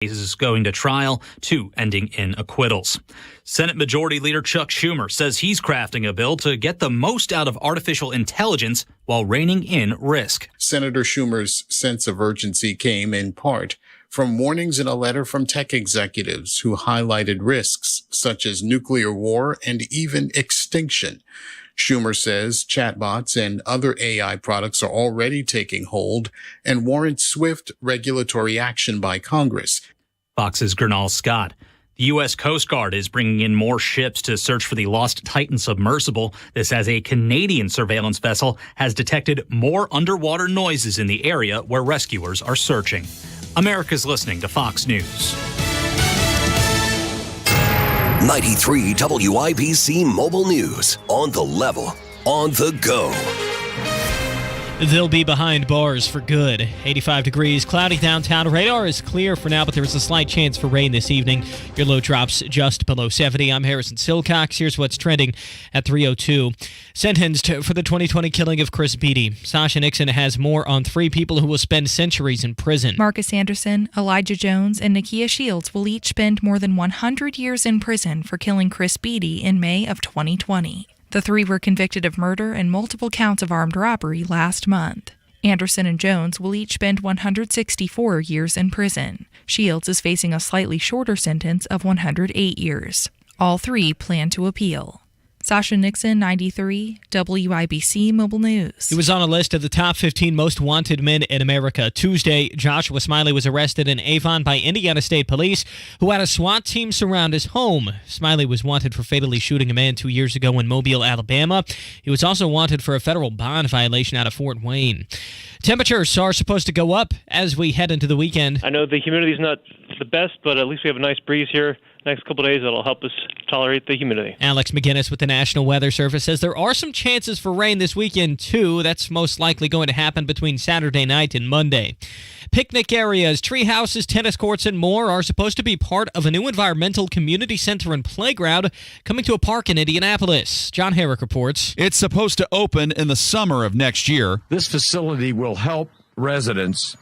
cases going to trial, 2 ending in acquittals. Senate Majority Leader Chuck Schumer says he's crafting a bill to get the most out of artificial intelligence while reining in risk. Senator Schumer's sense of urgency came in part from warnings in a letter from tech executives who highlighted risks such as nuclear war and even extinction. Schumer says chatbots and other AI products are already taking hold and warrant swift regulatory action by Congress. Fox's Gernal Scott. The U.S. Coast Guard is bringing in more ships to search for the lost Titan submersible. This as a Canadian surveillance vessel has detected more underwater noises in the area where rescuers are searching. America's listening to Fox News. 93 WIBC Mobile News. On the level, on the go. They'll be behind bars for good. 85 degrees, cloudy downtown. Radar is clear for now, but there is a slight chance for rain this evening. Your low drops just below 70. I'm Harrison Silcox. Here's what's trending at 3:02. Sentenced for the 2020 killing of Chris Beatty, Sasha Nixon has more on 3 people who will spend centuries in prison. Marcus Anderson, Elijah Jones, and Nakia Shields will each spend more than 100 years in prison for killing Chris Beatty in May of 2020. The 3 were convicted of murder and multiple counts of armed robbery last month. Anderson and Jones will each spend 164 years in prison. Shields is facing a slightly shorter sentence of 108 years. All 3 plan to appeal. Sasha Nixon, 93, WIBC Mobile News. He was on a list of the top 15 most wanted men in America. Tuesday, Joshua Smiley was arrested in Avon by Indiana State Police, who had a SWAT team surround his home. Smiley was wanted for fatally shooting a man 2 years ago in Mobile, Alabama. He was also wanted for a federal bond violation out of Fort Wayne. Temperatures are supposed to go up as we head into the weekend. I know the humidity is not the best, but at least we have a nice breeze here. Next couple of days, that'll help us tolerate the humidity. Alex McGinnis with the National Weather Service says there are some chances for rain this weekend, too. That's most likely going to happen between Saturday night and Monday. Picnic areas, tree houses, tennis courts, and more are supposed to be part of a new environmental community center and playground coming to a park in Indianapolis. John Herrick reports. It's supposed to open in the summer of next year. This facility will help residents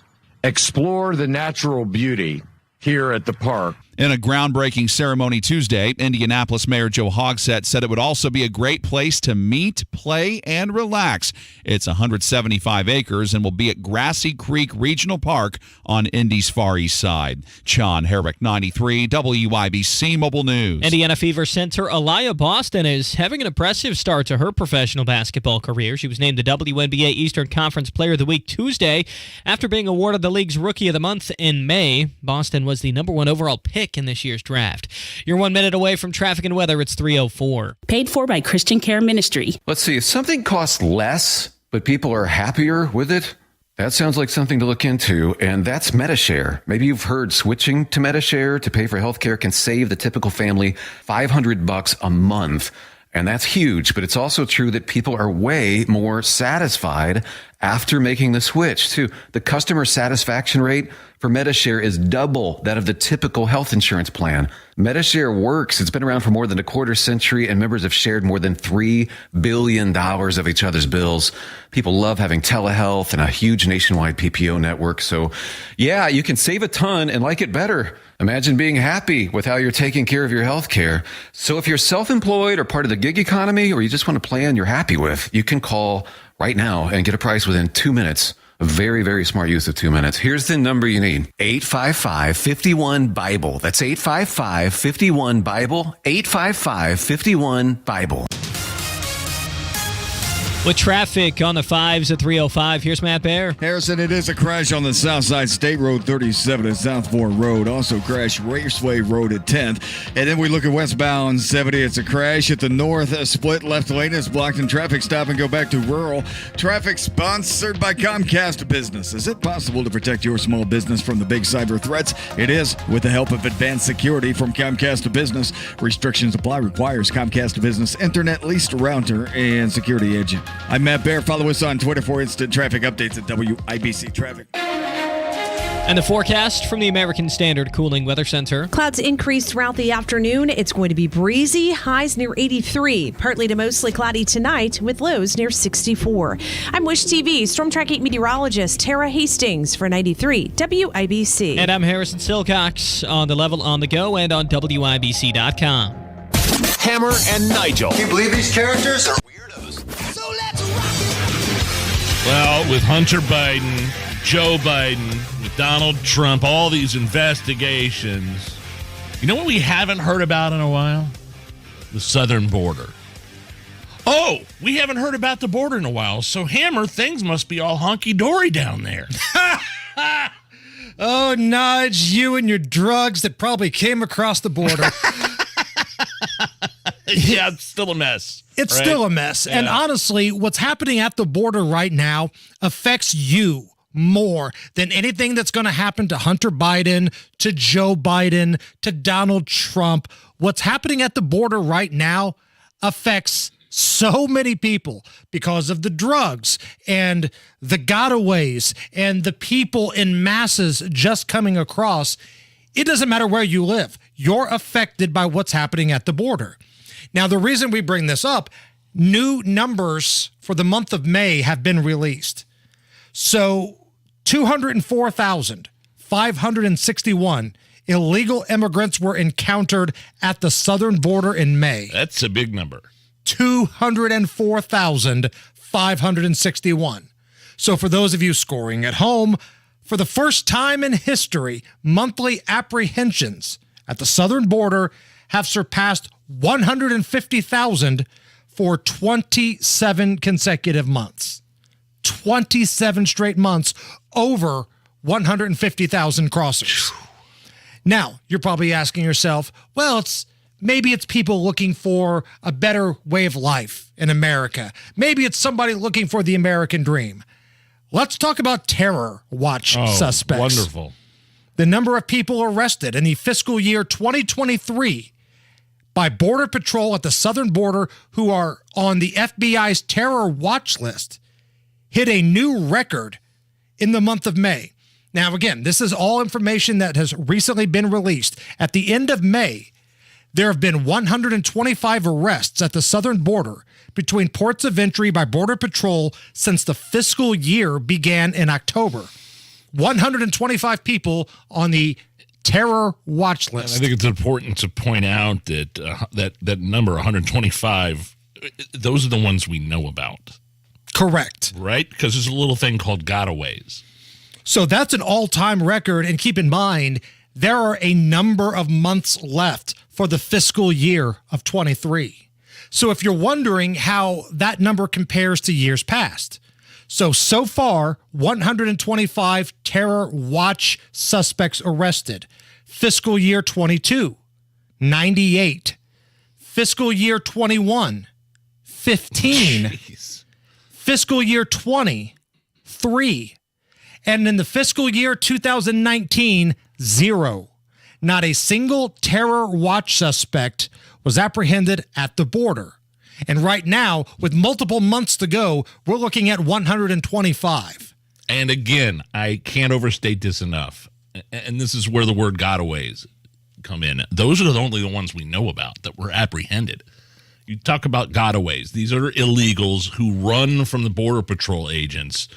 explore the natural beauty here at the park. In a groundbreaking ceremony Tuesday, Indianapolis Mayor Joe Hogsett said it would also be a great place to meet, play, and relax. It's 175 acres and will be at Grassy Creek Regional Park on Indy's far east side. John Herrick, 93, WIBC Mobile News. Indiana Fever center Aliyah Boston is having an impressive start to her professional basketball career. She was named the WNBA Eastern Conference Player of the Week Tuesday after being awarded the league's Rookie of the Month in May. Boston was the number 1 overall pick in this year's draft. You're 1 minute away from traffic and weather. It's 3:04. Paid for by Christian Care Ministry. Let's see. If something costs less, but people are happier with it, that sounds like something to look into, and that's MediShare. Maybe you've heard switching to MediShare to pay for healthcare can save the typical family $500 a month. And that's huge, but it's also true that people are way more satisfied after making the switch, too. The customer satisfaction rate for MediShare is double that of the typical health insurance plan. MediShare works. It's been around for more than a quarter century, and members have shared more than $3 billion of each other's bills. People love having telehealth and a huge nationwide PPO network. So, yeah, you can save a ton and like it better. Imagine being happy with how you're taking care of your health care. So if you're self-employed or part of the gig economy, or you just want a plan you're happy with, you can call right now and get a price within 2 minutes. A very, very smart use of 2 minutes. Here's the number you need. 855-51-BIBLE. That's 855-51-BIBLE. 855-51-BIBLE. With traffic on the 5s at 3:05, here's Matt Baer. Harrison, it is a crash on the south side, State Road 37 at South Fort Road. Also crash Raceway Road at 10th. And then we look at westbound 70. It's a crash at the north. A split left lane is blocked in traffic. Stop and go back to rural. Traffic sponsored by Comcast Business. Is it possible to protect your small business from the big cyber threats? It is, with the help of advanced security from Comcast Business. Restrictions apply. Requires Comcast Business Internet leased router and security agent. I'm Matt Baer. Follow us on Twitter for instant traffic updates at WIBC Traffic. And the forecast from the American Standard Cooling Weather Center. Clouds increase throughout the afternoon. It's going to be breezy, highs near 83. Partly to mostly cloudy tonight with lows near 64. I'm Wish TV Storm Tracking meteorologist Tara Hastings for 93 WIBC. And I'm Harrison Silcox on the level on the go and on WIBC.com. Hammer and Nigel. Can you believe these characters are weirdos? So let's rock it. Well, with Hunter Biden, Joe Biden, with Donald Trump, all these investigations. You know what we haven't heard about in a while? The southern border. Oh, we haven't heard about the border in a while. So, Hammer, things must be all hunky-dory down there. Oh, Nige, you and your drugs that probably came across the border. Yeah, it's still a mess. It's right? still a mess. Yeah. And honestly, what's happening at the border right now affects you more than anything that's going to happen to Hunter Biden, to Joe Biden, to Donald Trump. What's happening at the border right now affects so many people because of the drugs and the gotaways and the people in masses just coming across. It doesn't matter where you live. You're affected by what's happening at the border. Now, the reason we bring this up, new numbers for the month of May have been released. So 204,561 illegal immigrants were encountered at the southern border in May. That's a big number. 204,561. So for those of you scoring at home, for the first time in history, monthly apprehensions at the southern border have surpassed 150,000 for 27 consecutive months. 27 straight months over 150,000 crossings. Now, you're probably asking yourself, well, maybe it's people looking for a better way of life in America. Maybe it's somebody looking for the American dream. Let's talk about terror watch suspects. Wonderful. The number of people arrested in the fiscal year 2023 by Border Patrol at the southern border who are on the FBI's terror watch list hit a new record in the month of May. Now, again, this is all information that has recently been released. At the end of May, there have been 125 arrests at the southern border between ports of entry by Border Patrol since the fiscal year began in October. 125 people on the terror watch list. I think it's important to point out that that number 125, those are the ones we know about. Correct. Right? Because there's a little thing called gotaways. So that's an all-time record. And keep in mind, there are a number of months left for the fiscal year of 23. So if you're wondering how that number compares to years past, so far, 125 terror watch suspects arrested. Fiscal year 22, 98. Fiscal year 21, 15. Jeez. Fiscal year 20, 3. And in the fiscal year 2019, 0. Not a single terror watch suspect was apprehended at the border. And right now, with multiple months to go, we're looking at 125. And again, I can't overstate this enough. And this is where the word gotaways come in. Those are only the ones we know about that were apprehended. You talk about gotaways. These are illegals who run from the Border Patrol agents,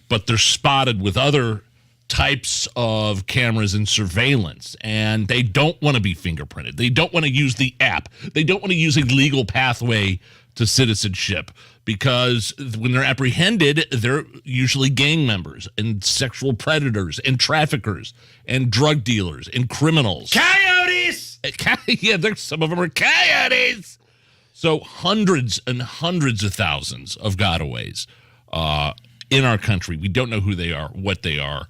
but they're spotted with other types of cameras and surveillance, and they don't want to be fingerprinted. They don't want to use the app. They don't want to use a legal pathway to citizenship, because when they're apprehended, they're usually gang members and sexual predators and traffickers and drug dealers and criminals. Coyotes! Yeah, some of them are coyotes. So hundreds and hundreds of thousands of gotaways in our country. We don't know who they are, what they're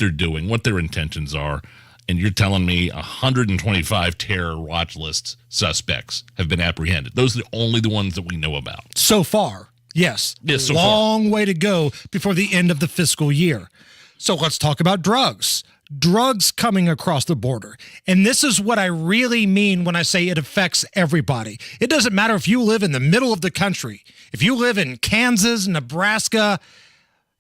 doing, what their intentions are. And you're telling me 125 terror watch list suspects have been apprehended. Those are only the ones that we know about. So far, yes. Yes, so long way to go before the end of the fiscal year. So let's talk about drugs. Drugs coming across the border. And this is what I really mean when I say it affects everybody. It doesn't matter if you live in the middle of the country. If you live in Kansas, Nebraska,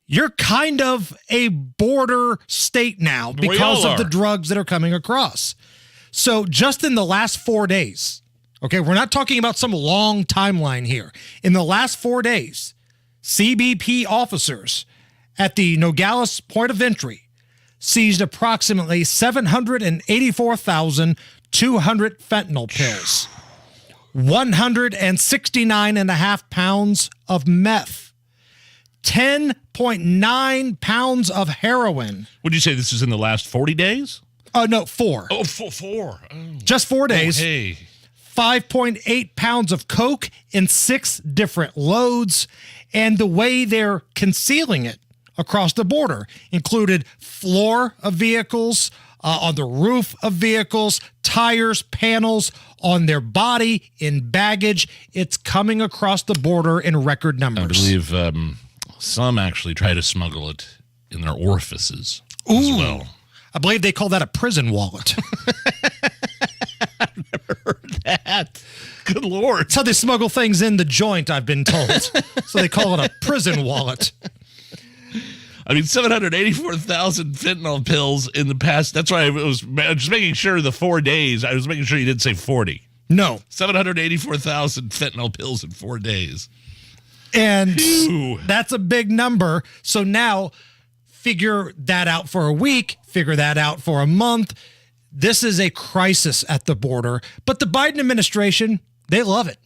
you're kind of a border state now because of the drugs that are coming across. So just in the last 4 days, okay, we're not talking about some long timeline here. In the last 4 days, CBP officers at the Nogales point of entry seized approximately 784,200 fentanyl pills, 169.5 pounds of meth, 10.9 pounds of heroin. Would you say this is in the last 40 days? No, 4. Oh, four. Oh. Just 4 days. Oh, hey. 5.8 pounds of coke in 6 different loads. And the way they're concealing it across the border included floor of vehicles, on the roof of vehicles, tires, panels, on their body, in baggage. It's coming across the border in record numbers. I believe some actually try to smuggle it in their orifices as well. I believe they call that a prison wallet. I've never heard that. Good Lord. That's how they smuggle things in the joint, I've been told. So they call it a prison wallet. I mean, 784,000 fentanyl pills in the past. That's why I was just making sure the 4 days. I was making sure you didn't say 40. No. 784,000 fentanyl pills in 4 days. And that's a big number. So now figure that out for a week, figure that out for a month. This is a crisis at the border. But the Biden administration, they love it.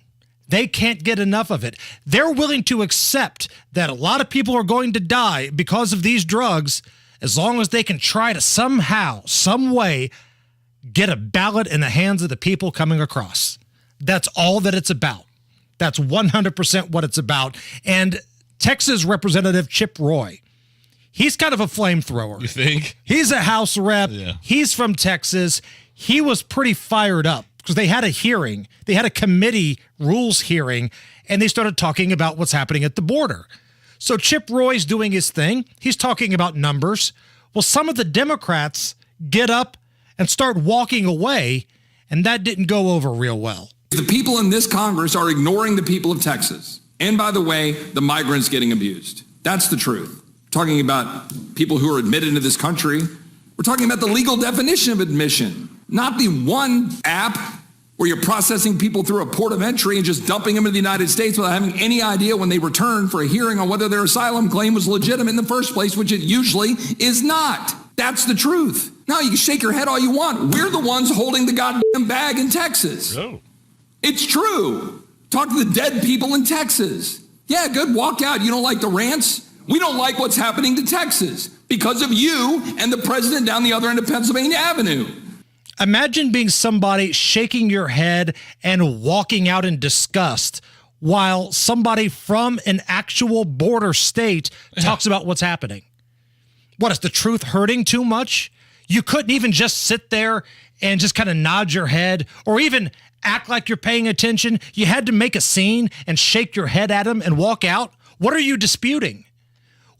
They can't get enough of it. They're willing to accept that a lot of people are going to die because of these drugs as long as they can try to somehow, some way, get a ballot in the hands of the people coming across. That's all that it's about. That's 100% what it's about. And Texas Representative Chip Roy, he's kind of a flamethrower. You think? He's a House rep. Yeah. He's from Texas. He was pretty fired up because they had a hearing. They had a committee rules hearing, and they started talking about what's happening at the border. So Chip Roy's doing his thing. He's talking about numbers. Well, some of the Democrats get up and start walking away, and that didn't go over real well. The people in this Congress are ignoring the people of Texas. And by the way, the migrants getting abused. That's the truth. Talking about people who are admitted into this country. We're talking about the legal definition of admission, not the one app where you're processing people through a port of entry and just dumping them into the United States without having any idea when they return for a hearing on whether their asylum claim was legitimate in the first place, which it usually is not. That's the truth. Now, you can shake your head all you want. We're the ones holding the goddamn bag in Texas. Oh. It's true. Talk to the dead people in Texas. Yeah, good. Walk out. You don't like the rants? We don't like what's happening to Texas because of you and the president down the other end of Pennsylvania Avenue. Imagine being somebody shaking your head and walking out in disgust while somebody from an actual border state talks about what's happening. What, is the truth hurting too much? You couldn't even just sit there and just kind of nod your head or even act like you're paying attention. You had to make a scene and shake your head at him and walk out. What are you disputing?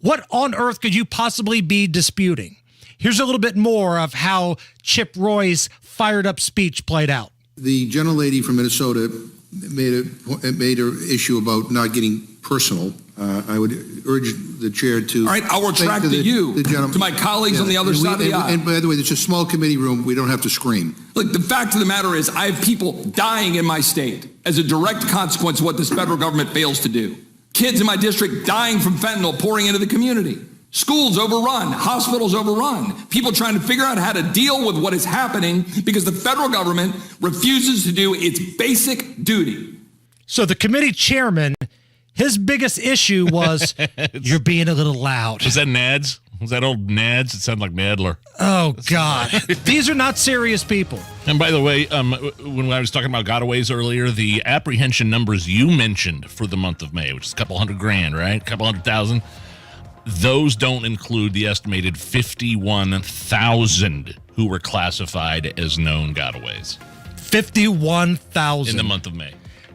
What on earth could you possibly be disputing? Here's a little bit more of how Chip Roy's fired up speech played out. The gentlelady from Minnesota made her issue about not getting personal. I would urge the chair to... All right, I'll retract to my colleagues on the other side of the aisle. And by the way, it's a small committee room. We don't have to scream. Look, the fact of the matter is I have people dying in my state as a direct consequence of what this federal government fails to do. Kids in my district dying from fentanyl pouring into the community. Schools overrun, hospitals overrun, people trying to figure out how to deal with what is happening because the federal government refuses to do its basic duty. So the committee chairman, his biggest issue was you're being a little loud. Was that Nads? Was that old Nads? It sounded like Nadler. Oh, God. These are not serious people. And by the way, when I was talking about gotaways earlier, the apprehension numbers you mentioned for the month of May, which is a couple $100,000, right? A couple $100,000. Those don't include the estimated 51,000 who were classified as known gotaways. 51,000. In the month of May.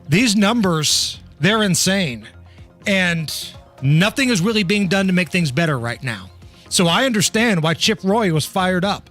These numbers, they're insane. And nothing is really being done to make things better right now. So I understand why Chip Roy was fired up.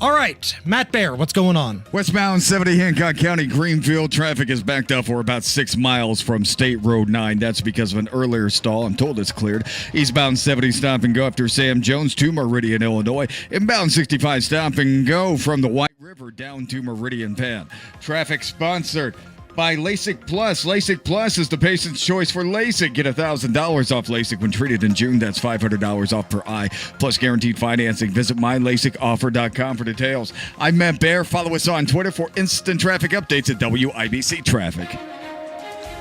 All right, Matt Bear, what's going on? Westbound 70 Hancock County, Greenfield. Traffic is backed up for about 6 miles from State Road 9. That's because of an earlier stall. I'm told it's cleared. Eastbound 70 stop and go after Sam Jones to Meridian, Illinois. Inbound 65 stop and go from the White River down to Meridian Pan. Traffic sponsored by LASIK Plus. LASIK Plus is the patient's choice for LASIK. Get $1,000 off LASIK when treated in June. That's $500 off per eye, plus guaranteed financing. Visit mylasicoffer.com for details. I'm Matt Bear. Follow us on Twitter for instant traffic updates at WIBC Traffic.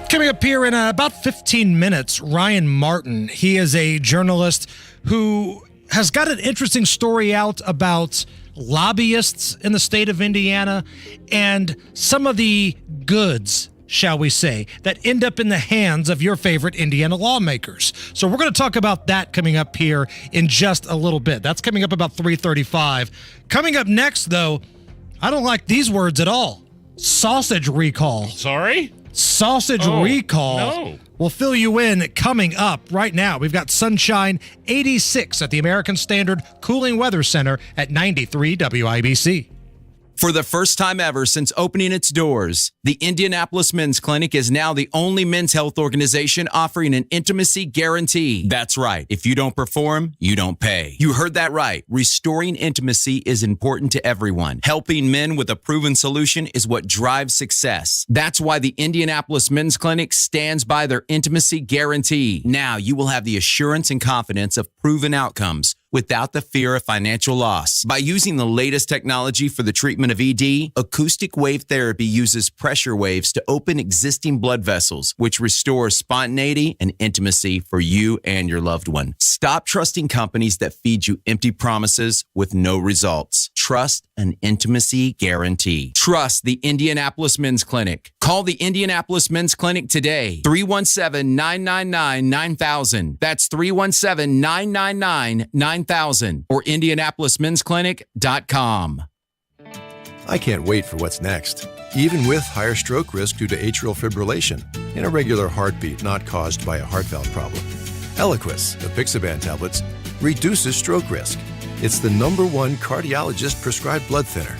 Coming up here in about 15 minutes, Ryan Martin. He is a journalist who has got an interesting story out about lobbyists in the state of Indiana and some of the goods, shall we say, that end up in the hands of your favorite Indiana lawmakers. So we're going to talk about that coming up here in just a little bit. That's coming up about 3:35. Coming up next, though, I don't like these words at all. Sausage recall. Sorry? Sausage recall. No. We'll fill you in coming up right now. We've got sunshine 86 at the American Standard Cooling Weather Center at 93 WIBC. For the first time ever since opening its doors, the Indianapolis Men's Clinic is now the only men's health organization offering an intimacy guarantee. That's right. If you don't perform, you don't pay. You heard that right. Restoring intimacy is important to everyone. Helping men with a proven solution is what drives success. That's why the Indianapolis Men's Clinic stands by their intimacy guarantee. Now you will have the assurance and confidence of proven outcomes without the fear of financial loss. By using the latest technology for the treatment of ED, acoustic wave therapy uses pressure waves to open existing blood vessels, which restores spontaneity and intimacy for you and your loved one. Stop trusting companies that feed you empty promises with no results. Trust an intimacy guarantee. Trust the Indianapolis Men's Clinic. Call the Indianapolis Men's Clinic today. 317-999-9000. That's 317-999-9000 or IndianapolisMen'sClinic.com. I can't wait for what's next. Even with higher stroke risk due to atrial fibrillation, an irregular heartbeat not caused by a heart valve problem. Eliquis, apixaban tablets, reduces stroke risk. It's the #1 cardiologist-prescribed blood thinner.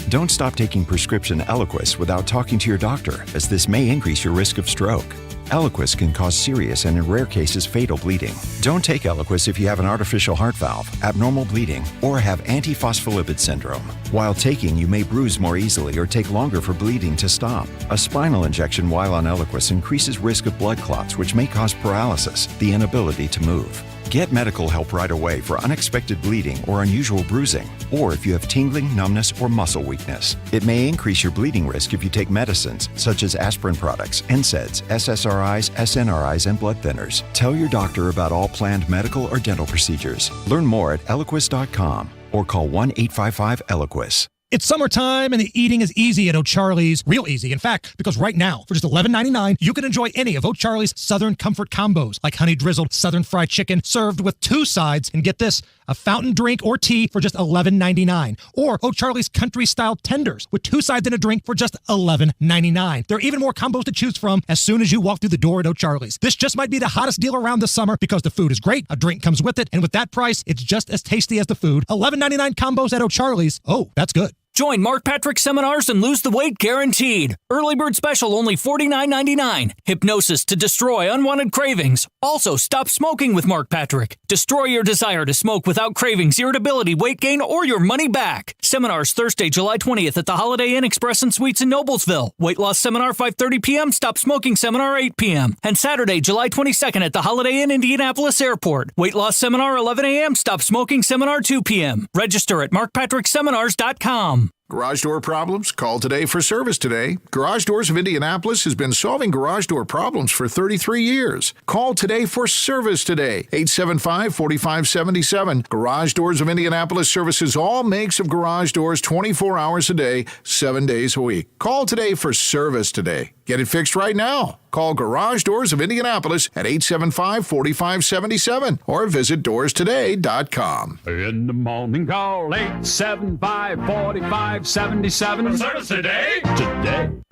Don't stop taking prescription Eliquis without talking to your doctor, as this may increase your risk of stroke. Eliquis can cause serious and, in rare cases, fatal bleeding. Don't take Eliquis if you have an artificial heart valve, abnormal bleeding, or have antiphospholipid syndrome. While taking, you may bruise more easily or take longer for bleeding to stop. A spinal injection while on Eliquis increases risk of blood clots, which may cause paralysis, the inability to move. Get medical help right away for unexpected bleeding or unusual bruising, or if you have tingling, numbness, or muscle weakness. It may increase your bleeding risk if you take medicines such as aspirin products, NSAIDs, SSRIs, SNRIs, and blood thinners. Tell your doctor about all planned medical or dental procedures. Learn more at Eliquis.com or call 1-855-ELIQUIS. It's summertime and the eating is easy at O'Charlie's. Real easy, in fact, because right now, for just $11.99, you can enjoy any of O'Charlie's Southern Comfort combos, like honey drizzled Southern fried chicken served with 2 sides, and get this, a fountain drink or tea for just $11.99. Or O'Charlie's country style tenders with 2 sides and a drink for just $11.99. There are even more combos to choose from as soon as you walk through the door at O'Charlie's. This just might be the hottest deal around this summer because the food is great, a drink comes with it, and with that price, it's just as tasty as the food. $11.99 combos at O'Charlie's. Oh, that's good. Join Mark Patrick seminars and lose the weight guaranteed. Early bird special only $49.99. Hypnosis to destroy unwanted cravings. Also, stop smoking with Mark Patrick. Destroy your desire to smoke without cravings, irritability, weight gain, or your money back. Seminars Thursday, July 20th at the Holiday Inn Express and Suites in Noblesville. Weight loss seminar 5:30 p.m. Stop smoking seminar 8 p.m. And Saturday, July 22nd at the Holiday Inn Indianapolis Airport. Weight loss seminar 11 a.m. Stop smoking seminar 2 p.m. Register at markpatrickseminars.com. Garage door problems? Call today for service today. Garage Doors of Indianapolis has been solving garage door problems for 33 years. Call today for service today. 875-4577. Garage Doors of Indianapolis services all makes of garage doors 24 hours a day, 7 days a week. Call today for service today. Get it fixed right now. Call Garage Doors of Indianapolis at 875-4577 or visit doorstoday.com. In the morning, call 875-4577. Service today.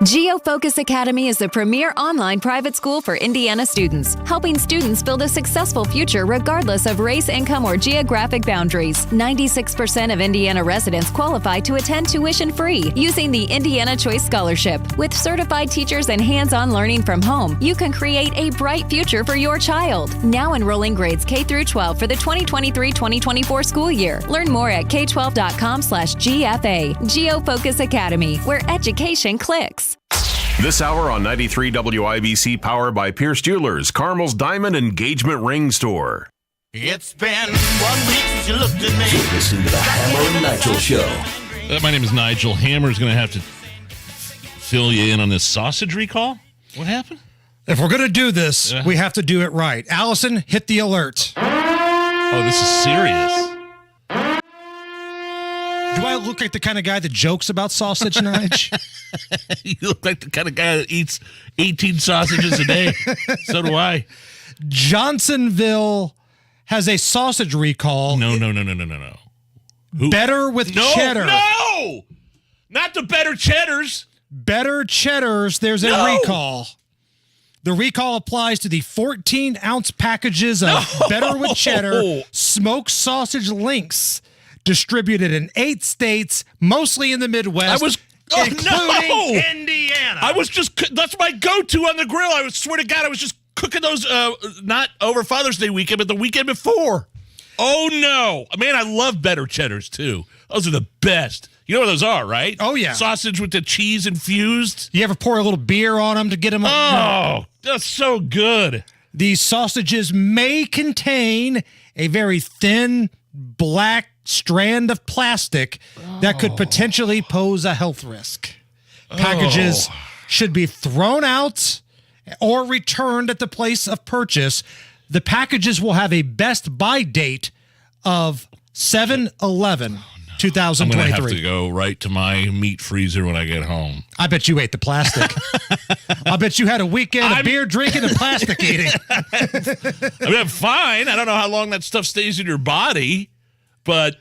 GeoFocus Academy is the premier online private school for Indiana students, helping students build a successful future regardless of race, income, or geographic boundaries. 96% of Indiana residents qualify to attend tuition-free using the Indiana Choice Scholarship. With certified teachers and hands-on learning from home, you can create a bright future for your child. Now enrolling grades K through 12 for the 2023-2024 school year. Learn more at k12.com/GFA. GeoFocus Academy, where education clicks. This hour on 93 WIBC, powered by Pierce Jewelers, Carmel's Diamond Engagement Ring Store. It's been 1 week since you looked at me. You're listening to the Hammer and Nigel Show. My name is Nigel. Hammer's going to have to fill you in on this sausage recall. What happened? If we're going to do this, we have to do it right. Allison, hit the alert. Oh, this is serious. Do I look like the kind of guy that jokes about sausage, Nige? You look like the kind of guy that eats 18 sausages a day. So do I. Johnsonville has a sausage recall. No. Who? Better with cheddar. No! Not the better cheddars. Better cheddars, there's a recall. The recall applies to the 14-ounce packages of Better with Cheddar smoked sausage links distributed in 8 states, mostly in the Midwest, including Indiana. That's my go-to on the grill. I swear to God, I was just cooking those, not over Father's Day weekend, but the weekend before. Oh, no. Man, I love Better Cheddars, too. Those are the best. You know what those are, right? Oh, yeah. Sausage with the cheese infused. You ever pour a little beer on them to get them? Oh, that's so good. These sausages may contain a very thin, black strand of plastic that could potentially pose a health risk. Packages should be thrown out or returned at the place of purchase. The packages will have a best buy date of 7/11. 2023. I'm going to have to go right to my meat freezer when I get home. I bet you ate the plastic. I bet you had a weekend of beer drinking and plastic eating. I mean, I'm fine. I don't know how long that stuff stays in your body, but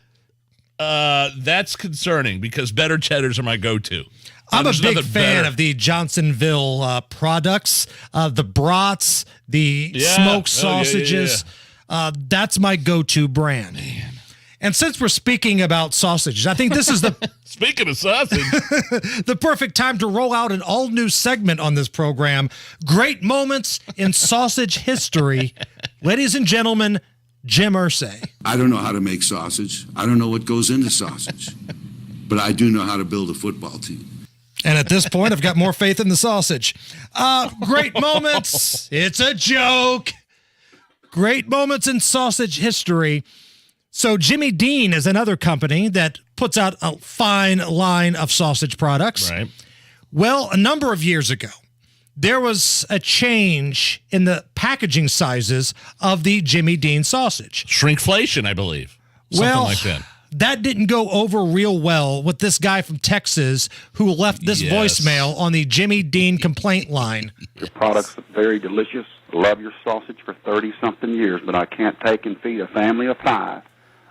that's concerning because Better Cheddars are my go-to. I'm a big fan of the Johnsonville products, the brats, the smoked sausages. That's my go-to brand. Man. And since we're speaking about sausages, I think this is the speaking of sausage, the perfect time to roll out an all-new segment on this program. Great moments in sausage history. Ladies and gentlemen, Jim Irsay. I don't know how to make sausage. I don't know what goes into sausage. But I do know how to build a football team. And at this point, I've got more faith in the sausage. Great moments. It's a joke. Great moments in sausage history. So Jimmy Dean is another company that puts out a fine line of sausage products. Right. Well, a number of years ago, there was a change in the packaging sizes of the Jimmy Dean sausage. Shrinkflation, I believe. Something like that. That didn't go over real well with this guy from Texas who left this voicemail on the Jimmy Dean complaint line. Your product's very delicious. Love your sausage for 30-something years, but I can't take and feed a family of 5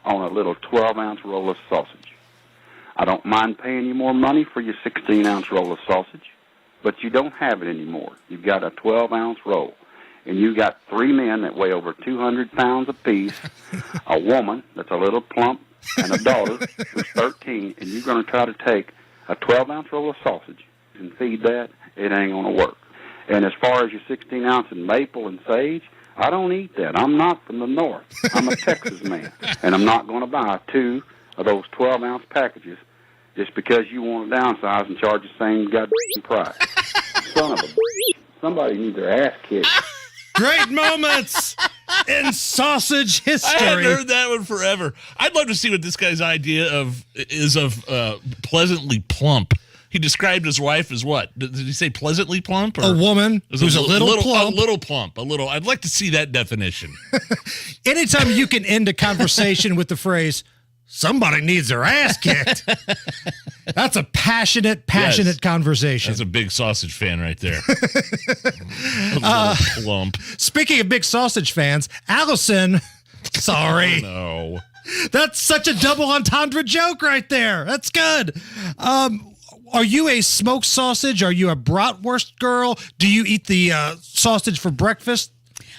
on a little 12-ounce roll of sausage. I don't mind paying you more money for your 16-ounce roll of sausage, but you don't have it anymore. You've got a 12-ounce roll, and you got 3 men that weigh over 200 pounds apiece, a woman that's a little plump, and a daughter who's 13, and you're going to try to take a 12-ounce roll of sausage and feed that, it ain't going to work. And as far as your 16-ounce in maple and sage, I don't eat that. I'm not from the north. I'm a Texas man, and I'm not going to buy 2 of those 12-ounce packages just because you want to downsize and charge the same goddamn price. Son of a somebody needs their ass kicked. Great moments in sausage history. I haven't heard that one forever. I'd love to see what this guy's idea is of pleasantly plump. He described his wife as what? Did he say pleasantly plump? Or a woman who's a little plump. A little plump. I'd like to see that definition. Anytime you can end a conversation with the phrase, somebody needs their ass kicked. That's a passionate conversation. That's a big sausage fan right there. Plump. Speaking of big sausage fans, Allison, sorry. No. That's such a double entendre joke right there. That's good. Are you a smoked sausage? Are you a bratwurst girl? Do you eat the sausage for breakfast?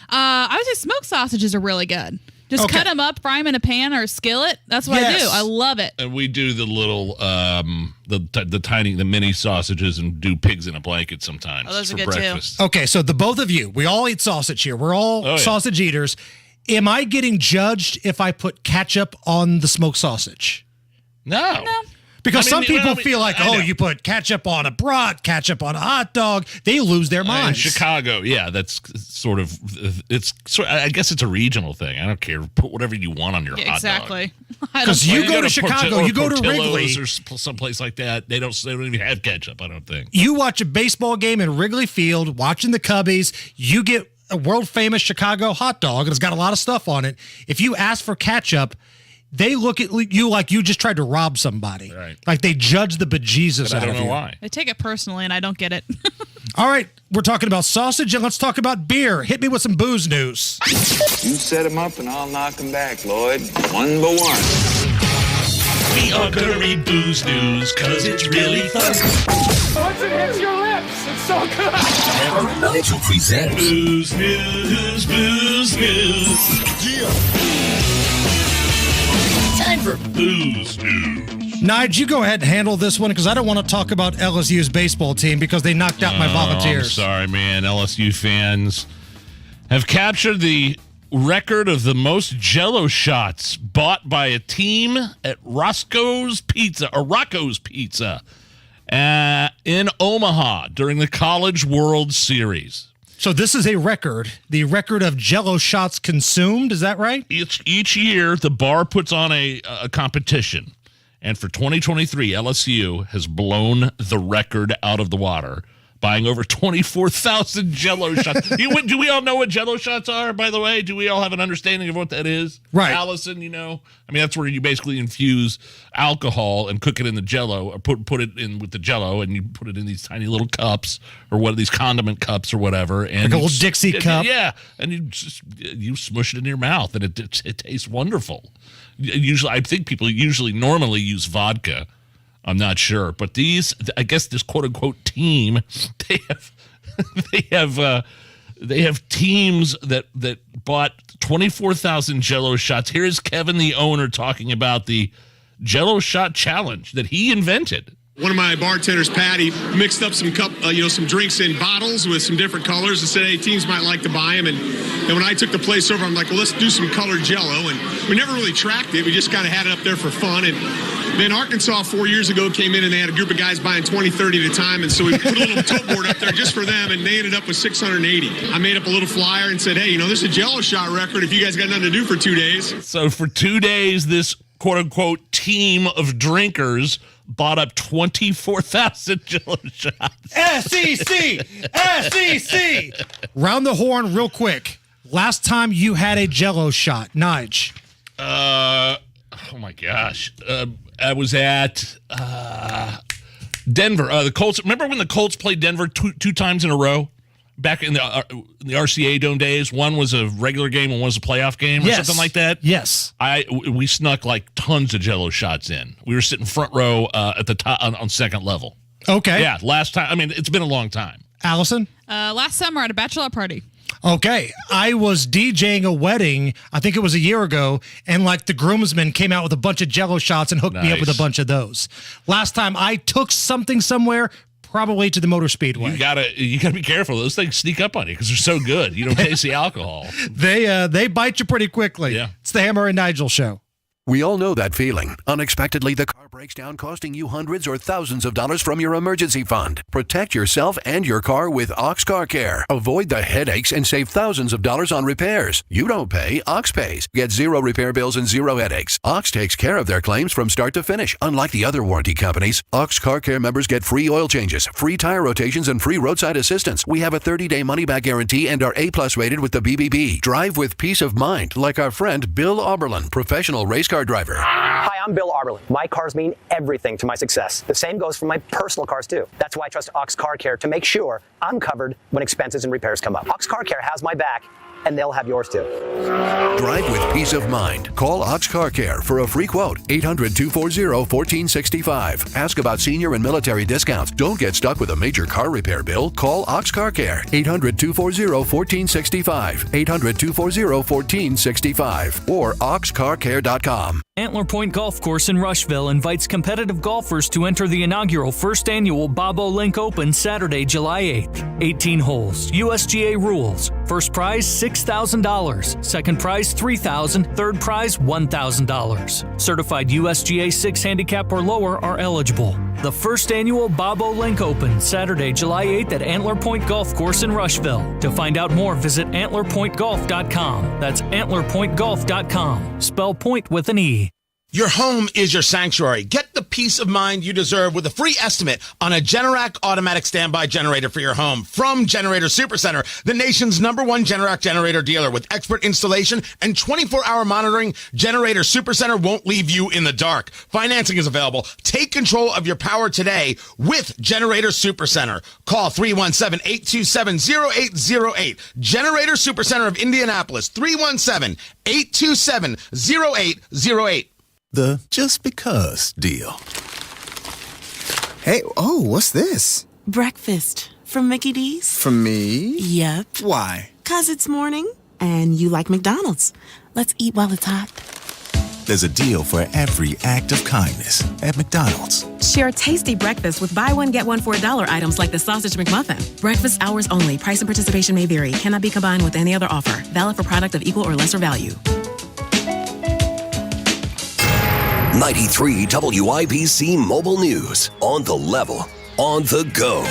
I would say smoked sausages are really good. Just cut them up, fry them in a pan or a skillet. That's what I do. I love it. And we do the little, the mini sausages and do pigs in a blanket sometimes those for are good breakfast. too. Okay, so the both of you, we all eat sausage here. We're all sausage eaters. Am I getting judged if I put ketchup on the smoked sausage? No. Because some people feel like, you put ketchup on a brat, ketchup on a hot dog, they lose their minds. In Chicago, that's sort of, I guess it's a regional thing. I don't care. Put whatever you want on your hot dog. Exactly. Because you go to Chicago, you go to Wrigley. Or someplace like that. They don't even have ketchup, I don't think. You watch a baseball game in Wrigley Field, watching the Cubbies, you get a world-famous Chicago hot dog, and it's got a lot of stuff on it. If you ask for ketchup, they look at you like you just tried to rob somebody. Right. Like they judge the bejesus out of you. I don't know why. I take it personally, and I don't get it. All right, we're talking about sausage, and let's talk about beer. Hit me with some booze news. You set him up, and I'll knock him back, Lloyd. 1 by 1. We are gonna read booze news, because it's really fun. Once it hits your lips, it's so good. Nigel presents Booze News, Booze News. Yeah. Time for Booze News. Nigel, you go ahead and handle this one because I don't want to talk about LSU's baseball team because they knocked out my Volunteers. I'm sorry, man. LSU fans have captured the record of the most Jello shots bought by a team at Rocco's Pizza in Omaha during the College World Series. So this is a record, the record of Jello shots consumed. Is that right? Each year, the bar puts on a competition. And for 2023, LSU has blown the record out of the water, buying over 24,000 Jello shots. Do we all know what Jello shots are, by the way? Do we all have an understanding of what that is? Right. Allison, you know? I mean, that's where you basically infuse alcohol and cook it in the Jello, or put it in with the Jello, and you put it in these tiny little cups, or what are these condiment cups or whatever. And like a little Dixie cup. Yeah, and you smush it in your mouth, and it tastes wonderful. Usually, I think people normally use vodka. I'm not sure, but I guess this quote unquote team, they have teams that bought 24,000 Jello shots. Here's Kevin, the owner, talking about the Jello shot challenge that he invented. One of my bartenders, Patty, mixed up some drinks in bottles with some different colors and said, hey, teams might like to buy them. And when I took the place over, I'm like, well, let's do some colored Jello. And we never really tracked it. We just kind of had it up there for fun. And then Arkansas 4 years ago came in and they had a group of guys buying 20, 30 at a time. And so we put a little tote board up there just for them, and they ended up with 680. I made up a little flyer and said, hey, this is a Jello shot record if you guys got nothing to do for 2 days. So for 2 days, this quote-unquote team of drinkers bought up 24,000 Jello shots. SEC! Round the horn real quick. Last time you had a Jello shot, Nige. Oh my gosh. I was at Denver. The Colts. Remember when the Colts played Denver two times in a row? Back in the RCA Dome days, one was a regular game and one was a playoff game or something like that. Yes. We snuck like tons of Jello shots in. We were sitting front row at the top on second level. Okay. Yeah, last time. I mean, it's been a long time. Allison? Last summer at a bachelor party. Okay. I was DJing a wedding, I think it was a year ago, and like the groomsmen came out with a bunch of Jello shots and hooked me up with a bunch of those. Last time I took something somewhere, probably to the Motor Speedway. You gotta be careful. Those things sneak up on you because they're so good. You don't taste the alcohol. They bite you pretty quickly. Yeah. It's the Hammer and Nigel show. We all know that feeling. Unexpectedly, the carpet breaks down, costing you hundreds or thousands of dollars from your emergency fund. Protect yourself and your car with Ox Car Care. Avoid the headaches and save thousands of dollars on repairs. You don't pay, Ox pays. Get zero repair bills and zero headaches. Ox takes care of their claims from start to finish. Unlike the other warranty companies, Ox Car Care members get free oil changes, free tire rotations, and free roadside assistance. We have a 30-day money-back guarantee and are A+ rated with the BBB. Drive with peace of mind, like our friend Bill Auberlin, professional race car driver. Hi, I'm Bill Auberlin. My cars mean everything to my success. The same goes for my personal cars, too. That's why I trust Ox Car Care to make sure I'm covered when expenses and repairs come up. Ox Car Care has my back, and they'll have yours, too. Drive with peace of mind. Call Ox Car Care for a free quote. 800-240-1465. Ask about senior and military discounts. Don't get stuck with a major car repair bill. Call Ox Car Care. 800-240-1465. 800-240-1465. Or oxcarcare.com. Antler Point Golf Course in Rushville invites competitive golfers to enter the inaugural first annual Bobo Link Open Saturday, July 8th. 18 holes, USGA rules. First prize $6,000, second prize $3,000, third prize $1,000. Certified USGA 6 handicap or lower are eligible. The first annual Bobo Link Open Saturday, July 8th at Antler Point Golf Course in Rushville. To find out more, visit antlerpointgolf.com. That's antlerpointgolf.com. Spell point with an E. Your home is your sanctuary. Get the peace of mind you deserve with a free estimate on a Generac automatic standby generator for your home from Generator Supercenter, the nation's #1 Generac generator dealer. With expert installation and 24-hour monitoring, Generator Supercenter won't leave you in the dark. Financing is available. Take control of your power today with Generator Supercenter. Call 317-827-0808. Generator Supercenter of Indianapolis, 317-827-0808. The just because deal. Hey, oh, what's this? Breakfast from Mickey D's. From me? Yep. Why? 'Cause it's morning and you like McDonald's. Let's eat while it's hot. There's a deal for every act of kindness at McDonald's. Share tasty breakfast with buy one, get one for $1 items like the Sausage McMuffin. Breakfast hours only. Price and participation may vary. Cannot be combined with any other offer. Valid for product of equal or lesser value. 93 WIBC Mobile News. On the level, on the go.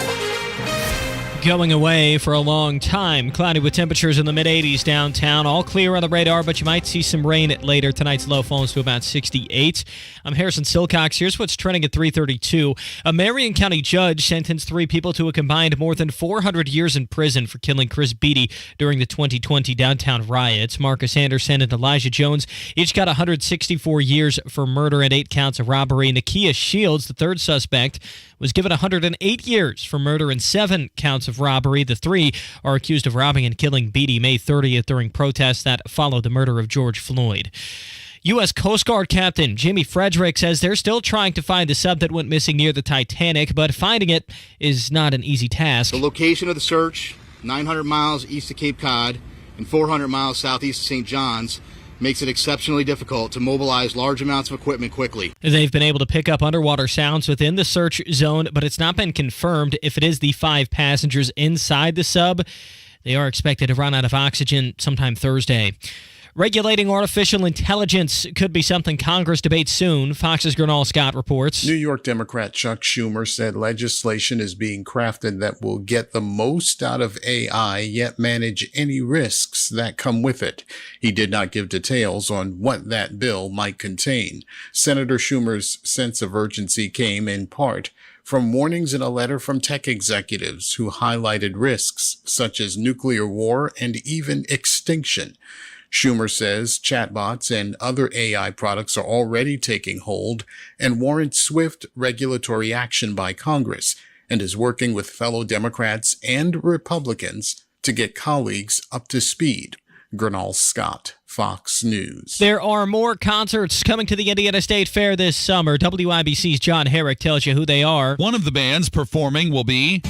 Going away for a long time. Cloudy with temperatures in the mid-80s downtown. All clear on the radar, but you might see some rain later. Tonight's low falls to about 68. I'm Harrison Silcox. Here's what's trending at 3:32. A Marion County judge sentenced 3 people to a combined more than 400 years in prison for killing Chris Beatty during the 2020 downtown riots. Marcus Anderson and Elijah Jones each got 164 years for murder and 8 counts of robbery. Nakia Shields, the third suspect, was given 108 years for murder and 7 counts of robbery. The 3 are accused of robbing and killing Beatty May 30th during protests that followed the murder of George Floyd. U.S. Coast Guard Captain Jimmy Frederick says they're still trying to find the sub that went missing near the Titanic, but finding it is not an easy task. The location of the search, 900 miles east of Cape Cod and 400 miles southeast of St. John's, makes it exceptionally difficult to mobilize large amounts of equipment quickly. They've been able to pick up underwater sounds within the search zone, but it's not been confirmed if it is the 5 passengers inside the sub. They are expected to run out of oxygen sometime Thursday. Regulating artificial intelligence could be something Congress debates soon. Fox's Gernal Scott reports. New York Democrat Chuck Schumer said legislation is being crafted that will get the most out of AI, yet manage any risks that come with it. He did not give details on what that bill might contain. Senator Schumer's sense of urgency came, in part, from warnings in a letter from tech executives who highlighted risks such as nuclear war and even extinction. Schumer says chatbots and other AI products are already taking hold and warrant swift regulatory action by Congress, and is working with fellow Democrats and Republicans to get colleagues up to speed. Gernal Scott, Fox News. There are more concerts coming to the Indiana State Fair this summer. WIBC's John Herrick tells you who they are. One of the bands performing will be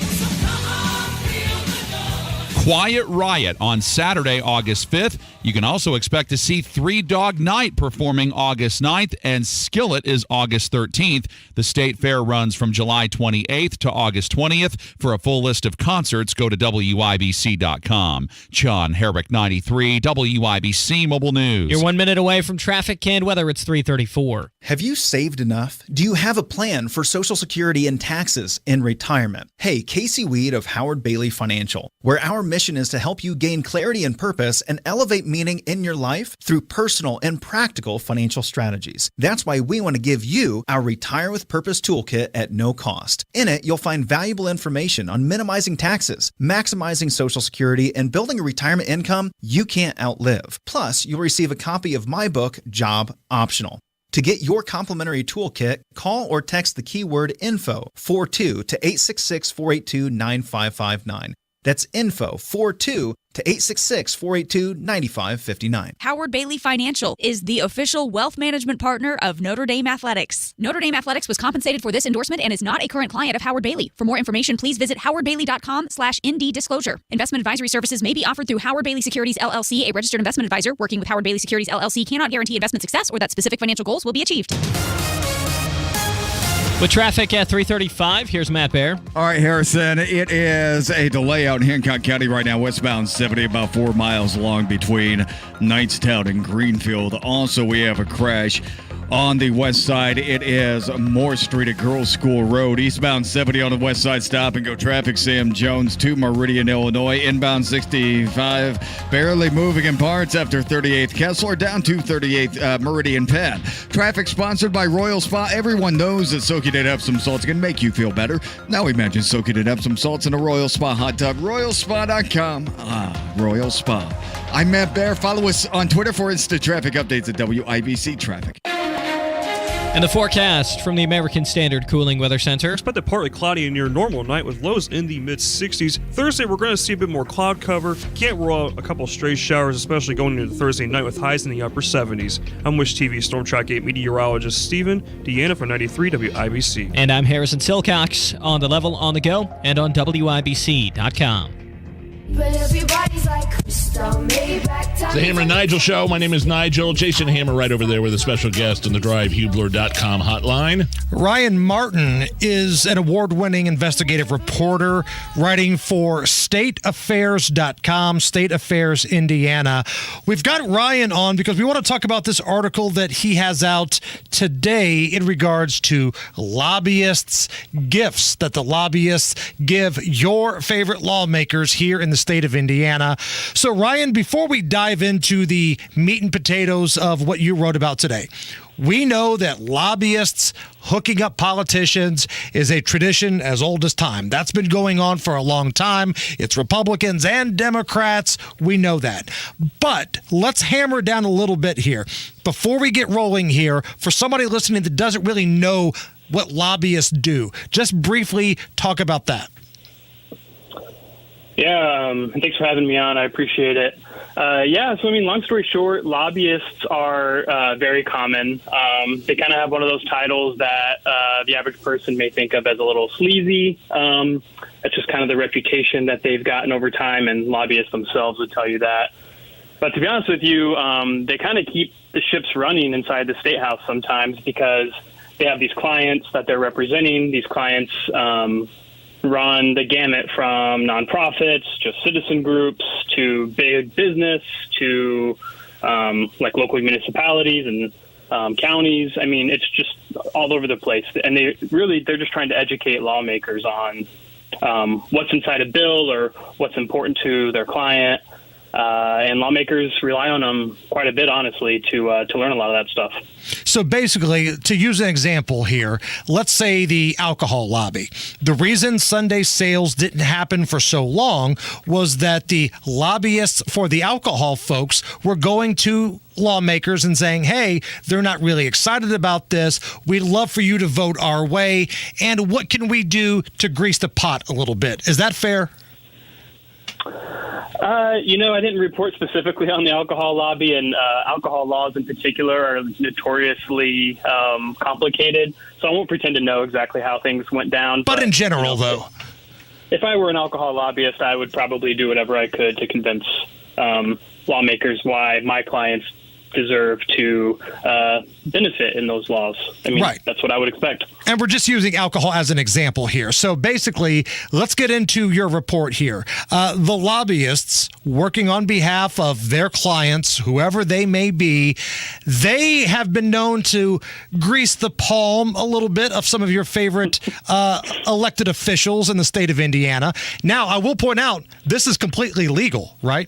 Quiet Riot on Saturday, August 5th. You can also expect to see Three Dog Night performing August 9th, and Skillet is August 13th. The State Fair runs from July 28th to August 20th. For a full list of concerts, go to WIBC.com. John Herrick, 93, WIBC Mobile News. You're 1 minute away from traffic and weather. It's 3:34. Have you saved enough? Do you have a plan for Social Security and taxes in retirement? Hey, Casey Weed of Howard Bailey Financial, where our mission is to help you gain clarity and purpose and elevate meaning in your life through personal and practical financial strategies. That's why we want to give you our Retire with Purpose toolkit at no cost. In it, you'll find valuable information on minimizing taxes, maximizing Social Security, and building a retirement income you can't outlive. Plus, you'll receive a copy of my book, Job Optional. To get your complimentary toolkit, call or text the keyword INFO 42 to 866-482-9559. That's INFO 42 to 866-482-9559. Howard Bailey Financial is the official wealth management partner of Notre Dame Athletics. Notre Dame Athletics was compensated for this endorsement and is not a current client of Howard Bailey. For more information, please visit howardbailey.com/ND disclosure. Investment advisory services may be offered through Howard Bailey Securities LLC, a registered investment advisor. Working with Howard Bailey Securities LLC cannot guarantee investment success or that specific financial goals will be achieved. With traffic at 3:35, here's Matt Bear. All right, Harrison, it is a delay out in Hancock County right now, westbound 70, about 4 miles long between Knightstown and Greenfield. Also, we have a crash on the west side. It is Moore Street at Girls School Road. Eastbound 70 on the west side, stop and go traffic. Sam Jones to Meridian, Illinois. Inbound 65, barely moving in parts after 38th Kessler, down to 38th Meridian Penn. Traffic sponsored by Royal Spa. Everyone knows that soaking in Epsom salts can make you feel better. Now imagine soaking in Epsom salts in a Royal Spa hot tub. RoyalSpa.com. Royal Spa. I'm Matt Bear. Follow us on Twitter for instant traffic updates at WIBC Traffic. And the forecast from the American Standard Cooling Weather Center. Expect a partly cloudy and near normal night with lows in the mid-60s. Thursday, we're going to see a bit more cloud cover. Can't rule out a couple stray showers, especially going into Thursday night with highs in the upper 70s. I'm Wish TV Storm Track 8 meteorologist Stephen Deanna for 93 WIBC. And I'm Harrison Silcox on the level, on the go, and on WIBC.com. But everybody's like crystal Maybach. The Hammer and Nigel Show. My name is Nigel. Jason Hammer right over there with a special guest on the DriveHubler.com hotline. Ryan Martin is an award-winning investigative reporter writing for StateAffairs.com, State Affairs Indiana. We've got Ryan on because we want to talk about this article that he has out today in regards to lobbyists' gifts that the lobbyists give your favorite lawmakers here in the state of Indiana. So, Ryan, before we dive into the meat and potatoes of what you wrote about today, we know that lobbyists hooking up politicians is a tradition as old as time. That's been going on for a long time. It's Republicans and Democrats. We know that. But let's hammer down a little bit here. Before we get rolling here, for somebody listening that doesn't really know what lobbyists do, just briefly talk about that. Yeah, thanks for having me on. I appreciate it. Long story short, lobbyists are very common. They kind of have one of those titles that the average person may think of as a little sleazy. That's just kind of the reputation that they've gotten over time, and lobbyists themselves would tell you that. But to be honest with you, they kind of keep the ships running inside the State House sometimes because they have these clients that they're representing. These clients run the gamut from nonprofits, just citizen groups, to big business, to like local municipalities and counties. I mean, it's just all over the place. And they're just trying to educate lawmakers on what's inside a bill or what's important to their client. And lawmakers rely on them quite a bit, honestly, to learn a lot of that stuff. So basically, to use an example here, let's say the alcohol lobby. The reason Sunday sales didn't happen for so long was that the lobbyists for the alcohol folks were going to lawmakers and saying, hey, they're not really excited about this. We'd love for you to vote our way. And what can we do to grease the pot a little bit? Is that fair? I didn't report specifically on the alcohol lobby, and alcohol laws in particular are notoriously complicated. So I won't pretend to know exactly how things went down. But in general, though. if I were an alcohol lobbyist, I would probably do whatever I could to convince lawmakers why my clients deserve to benefit in those laws. I mean, that's what I would expect. And we're just using alcohol as an example here. So basically, let's get into your report here. The lobbyists working on behalf of their clients, whoever they may be, they have been known to grease the palm a little bit of some of your favorite elected officials in the state of Indiana. Now, I will point out, this is completely legal, right?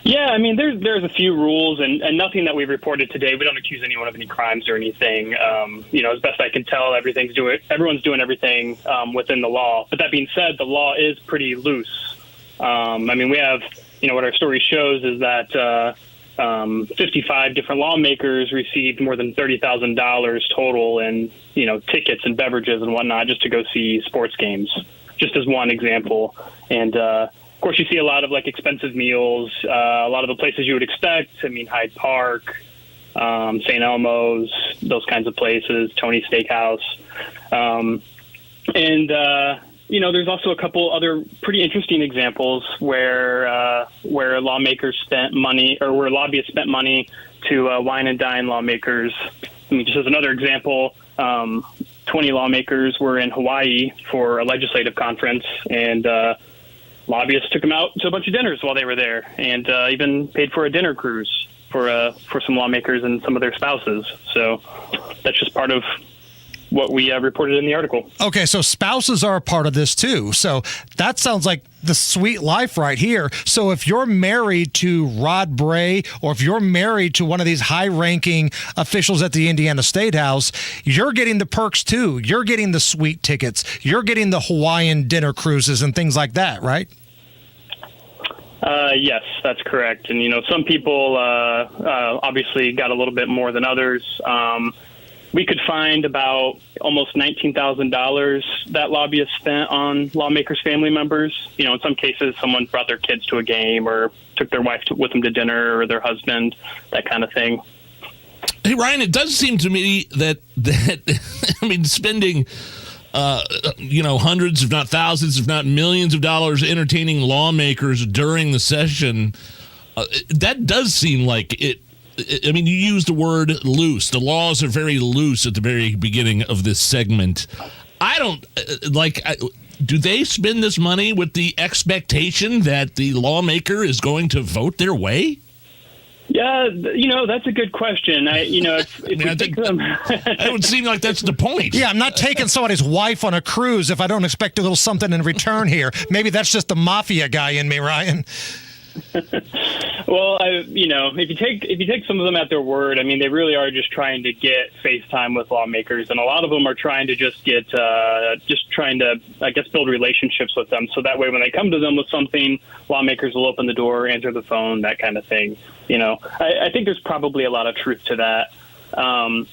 Yeah, I mean, there's a few rules and nothing that we've reported today. We don't accuse anyone of any crimes or anything. As best I can tell, everyone's doing everything within the law. But that being said, the law is pretty loose. I mean, we have, what our story shows is that 55 different lawmakers received more than $30,000 total in, tickets and beverages and whatnot just to go see sports games, just as one example. And, of course, you see a lot of expensive meals, a lot of the places you would expect. I mean, Hyde Park, St. Elmo's, those kinds of places, Tony's Steakhouse. There's also a couple other pretty interesting examples where lawmakers spent money or where lobbyists spent money to wine and dine lawmakers. I mean, just as another example, 20 lawmakers were in Hawaii for a legislative conference, and lobbyists took them out to a bunch of dinners while they were there, and even paid for a dinner cruise for some lawmakers and some of their spouses. So that's just part of what we reported in the article. Okay, so spouses are a part of this too. So that sounds like the sweet life right here. So if you're married to Rod Bray, or if you're married to one of these high-ranking officials at the Indiana State House, you're getting the perks too. You're getting the sweet tickets. You're getting the Hawaiian dinner cruises and things like that, right? Yes, that's correct. And, some people obviously got a little bit more than others. We could find about almost $19,000 that lobbyists spent on lawmakers' family members. In some cases, someone brought their kids to a game or took their wife with them to dinner, or their husband, that kind of thing. Hey, Ryan, it does seem to me that spending hundreds, if not thousands, if not millions of dollars entertaining lawmakers during the session, that does seem like it. I mean, you used the word loose. The laws are very loose at the very beginning of this segment. I don't do they spend this money with the expectation that the lawmaker is going to vote their way? Yeah, that's a good question. It would seem like that's the point. Yeah, I'm not taking somebody's wife on a cruise if I don't expect a little something in return here. Maybe that's just the mafia guy in me, Ryan. Well, if you take some of them at their word, I mean, they really are just trying to get FaceTime with lawmakers, and a lot of them are trying to build relationships with them, so that way when they come to them with something, lawmakers will open the door, answer the phone, that kind of thing. I think there's probably a lot of truth to that. And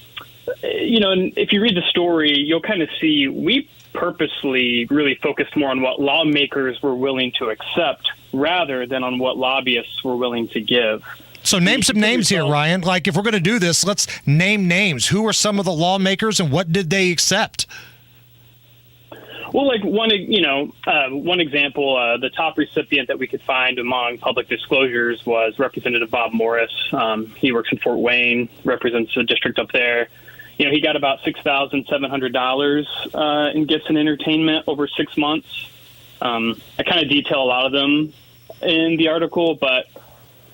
if you read the story, you'll kind of see we purposely really focused more on what lawmakers were willing to accept rather than on what lobbyists were willing to give. So name some names here, Ryan. Like, if we're going to do this, let's name names. Who are some of the lawmakers and what did they accept? Well, one example, the top recipient that we could find among public disclosures was Representative Bob Morris. He works in Fort Wayne, represents a district up there. He got about $6,700 in gifts and entertainment over 6 months. I kind of detail a lot of them in the article, but,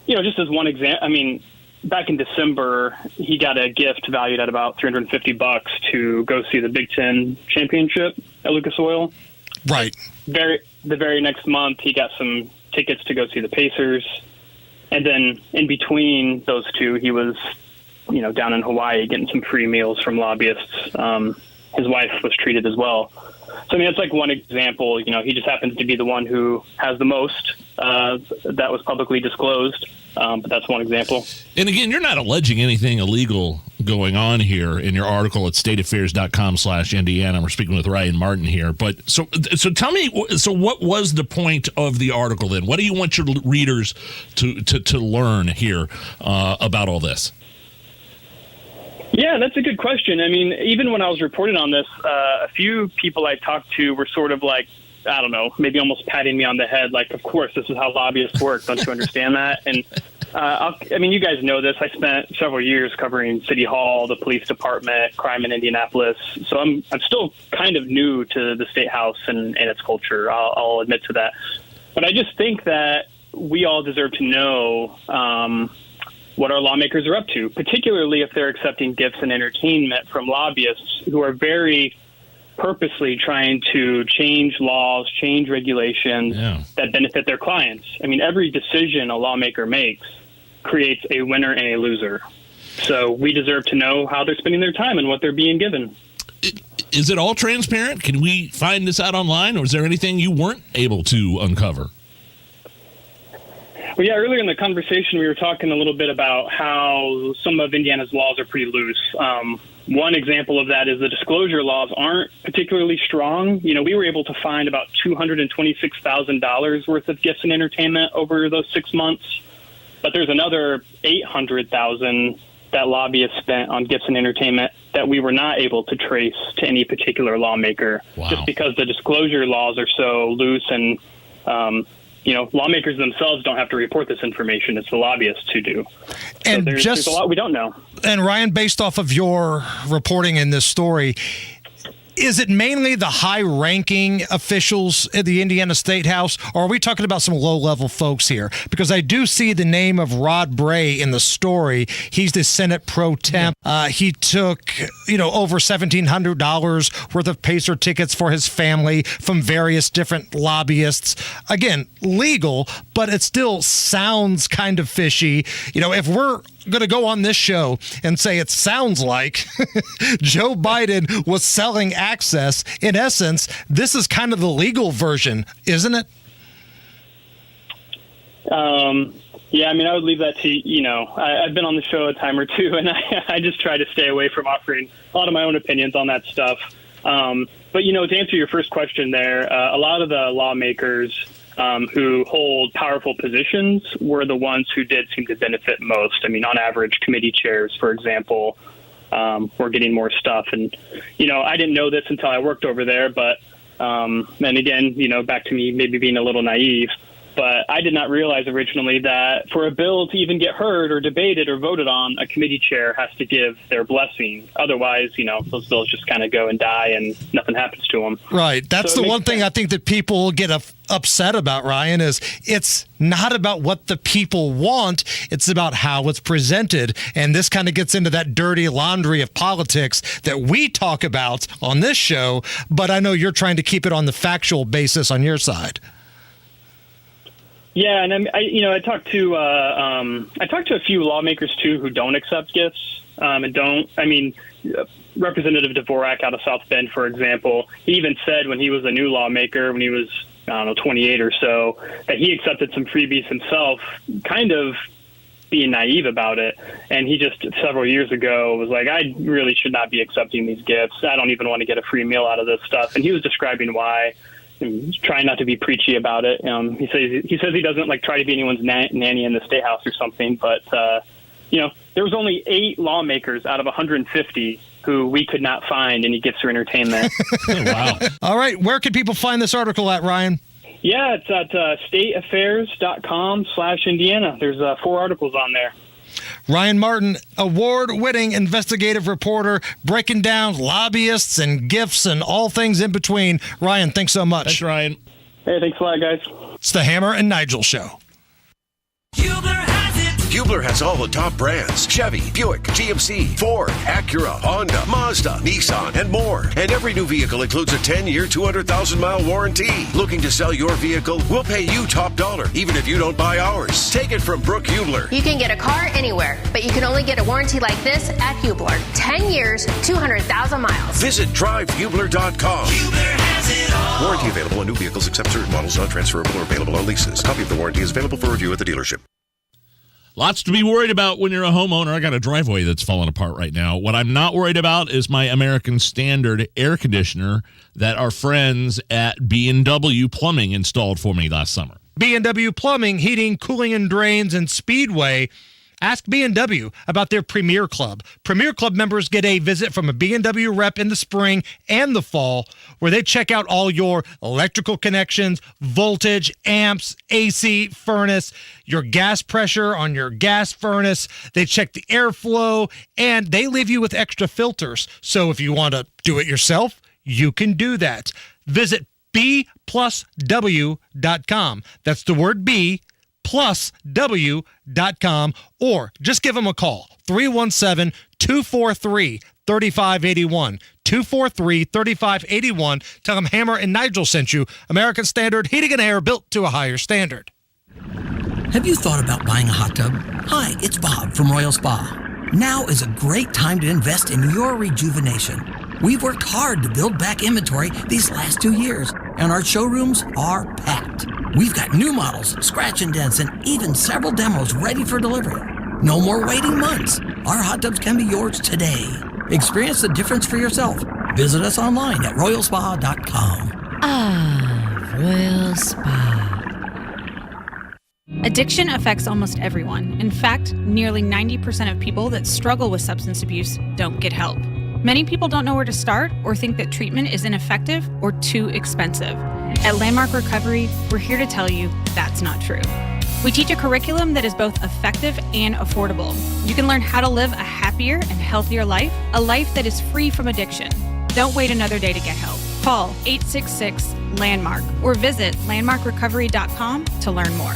just as one example, I mean, back in December, he got a gift valued at about $350 to go see the Big Ten championship at Lucas Oil. Right. The very next month, he got some tickets to go see the Pacers. And then in between those two, he was, down in Hawaii getting some free meals from lobbyists. His wife was treated as well. So, I mean, it's like one example. He just happens to be the one who has the most that was publicly disclosed. But that's one example. And again, you're not alleging anything illegal going on here in your article at stateaffairs.com/Indiana. We're speaking with Ryan Martin here. But so tell me, what was the point of the article then? What do you want your readers to learn here about all this? Yeah, that's a good question. I mean, even when I was reporting on this, a few people I talked to were sort of like, I don't know, maybe almost patting me on the head, like, of course, this is how lobbyists work. Don't you understand that? And I mean, you guys know this. I spent several years covering City Hall, the police department, crime in Indianapolis. So I'm still kind of new to the State House and its culture. I'll admit to that. But I just think that we all deserve to know what our lawmakers are up to, particularly if they're accepting gifts and entertainment from lobbyists who are very purposely trying to change laws, change regulations that benefit their clients. I mean, every decision a lawmaker makes creates a winner and a loser. So we deserve to know how they're spending their time and what they're being given. Is it all transparent? Can we find this out online, or is there anything you weren't able to uncover? Well, yeah, earlier in the conversation, we were talking a little bit about how some of Indiana's laws are pretty loose. One example of that is the disclosure laws aren't particularly strong. You know, we were able to find about $226,000 worth of gifts and entertainment over those 6 months. But there's another $800,000 that lobbyists spent on gifts and entertainment that we were not able to trace to any particular lawmaker, just because the disclosure laws are so loose and, you know, lawmakers themselves don't have to report this information. It's the lobbyists who do. And so there's a lot we don't know. And Ryan, based off of your reporting in this story, is it mainly the high-ranking officials at the Indiana State House, or are we talking about some low-level folks here? Because I do see the name of Rod Bray in the story. He's the Senate pro temp. He took, over $1,700 worth of Pacer tickets for his family from various different lobbyists. Again, legal, but it still sounds kind of fishy. If we're going to go on this show and say it sounds like Joe Biden was selling access, in essence, this is kind of the legal version, isn't it? Yeah, I mean, I would leave that to, I've been on the show a time or two, and I just try to stay away from offering a lot of my own opinions on that stuff. But, to answer your first question there, a lot of the lawmakers who hold powerful positions were the ones who did seem to benefit most. I mean, on average, committee chairs, for example, were getting more stuff. And, I didn't know this until I worked over there. But, and again, back to me maybe being a little naive. But I did not realize originally that for a bill to even get heard or debated or voted on, a committee chair has to give their blessing. Otherwise, those bills just kind of go and die and nothing happens to them. Right. That's the one thing I think that people get upset about, Ryan, is it's not about what the people want. It's about how it's presented. And this kind of gets into that dirty laundry of politics that we talk about on this show. But I know you're trying to keep it on the factual basis on your side. Yeah, and I talked to a few lawmakers too who don't accept gifts and don't. I mean, Representative Dvorak out of South Bend, for example, he even said when he was a new lawmaker, when he was 28 or so, that he accepted some freebies himself, kind of being naive about it. And he just several years ago was like, I really should not be accepting these gifts. I don't even want to get a free meal out of this stuff. And he was describing why. Trying not to be preachy about it. He says he doesn't try to be anyone's nanny in the State House or something. But there was only 8 lawmakers out of 150 who we could not find any gifts or entertainment. Wow! All right, where can people find this article at, Ryan? Yeah, it's at stateaffairs.com/Indiana. There's 4 articles on there. Ryan Martin, award-winning investigative reporter, breaking down lobbyists and gifts and all things in between. Ryan, thanks so much. Thanks, Ryan. Hey, thanks a lot, guys. It's the Hammer and Nigel Show. Hubler has all the top brands: Chevy, Buick, GMC, Ford, Acura, Honda, Mazda, Nissan, and more. And every new vehicle includes a 10-year, 200,000-mile warranty. Looking to sell your vehicle? We'll pay you top dollar, even if you don't buy ours. Take it from Brooke Hubler. You can get a car anywhere, but you can only get a warranty like this at Hubler. 10 years, 200,000 miles. Visit drivehubler.com. Hubler has it all. Warranty available on new vehicles except certain models, not transferable or available on leases. A copy of the warranty is available for review at the dealership. Lots to be worried about when you're a homeowner. I got a driveway that's falling apart right now. What I'm not worried about is my American Standard air conditioner that our friends at B&W Plumbing installed for me last summer. B&W Plumbing, heating, cooling, and drains, and Speedway. Ask B&W about their Premier Club. Premier Club members get a visit from a B&W rep in the spring and the fall where they check out all your electrical connections, voltage, amps, AC, furnace, your gas pressure on your gas furnace. They check the airflow, and they leave you with extra filters. So if you want to do it yourself, you can do that. Visit bplusw.com. That's the word B, +w.com, or just give them a call, 317-243-3581, 243-3581. Tell them Hammer and Nigel sent you. American Standard Heating and Air, built to a higher standard. Have you thought about buying a hot tub? Hi, it's Bob from Royal Spa. Now is a great time to invest in your rejuvenation. We've worked hard to build back inventory these last 2 years, and our showrooms are packed. We've got new models, scratch and dents, and even several demos ready for delivery. No more waiting months. Our hot tubs can be yours today. Experience the difference for yourself. Visit us online at royalspa.com. Ah, Royal Spa. Addiction affects almost everyone. In fact, nearly 90% of people that struggle with substance abuse don't get help. Many people don't know where to start or think that treatment is ineffective or too expensive. At Landmark Recovery, we're here to tell you that's not true. We teach a curriculum that is both effective and affordable. You can learn how to live a happier and healthier life, a life that is free from addiction. Don't wait another day to get help. Call 866-LANDMARK or visit landmarkrecovery.com to learn more.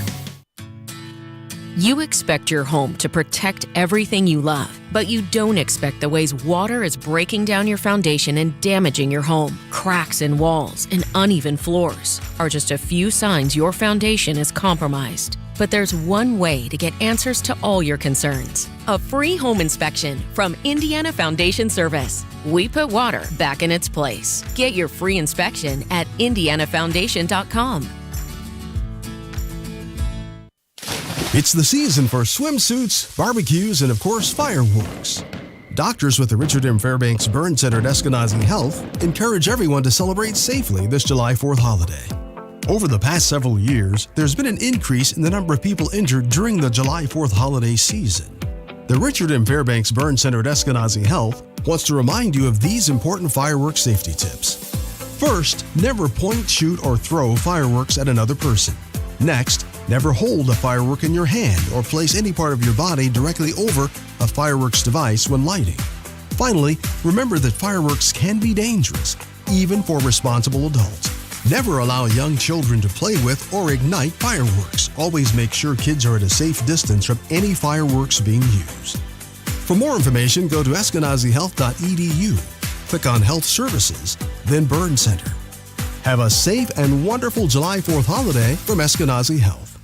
You expect your home to protect everything you love, but you don't expect the ways water is breaking down your foundation and damaging your home. Cracks in walls and uneven floors are just a few signs your foundation is compromised. But there's one way to get answers to all your concerns. A free home inspection from Indiana Foundation Service. We put water back in its place. Get your free inspection at indianafoundation.com. It's the season for swimsuits, barbecues, and of course, fireworks. Doctors with the Richard M. Fairbanks Burn Center at Eskenazi Health encourage everyone to celebrate safely this July 4th holiday. Over the past several years, there's been an increase in the number of people injured during the July 4th holiday season. The Richard M. Fairbanks Burn Center at Eskenazi Health wants to remind you of these important fireworks safety tips. First, never point, shoot, or throw fireworks at another person. Next, never hold a firework in your hand or place any part of your body directly over a fireworks device when lighting. Finally, remember that fireworks can be dangerous, even for responsible adults. Never allow young children to play with or ignite fireworks. Always make sure kids are at a safe distance from any fireworks being used. For more information, go to eskenazihealth.edu. Click on Health Services, then Burn Center. Have a safe and wonderful July 4th holiday from Eskenazi Health.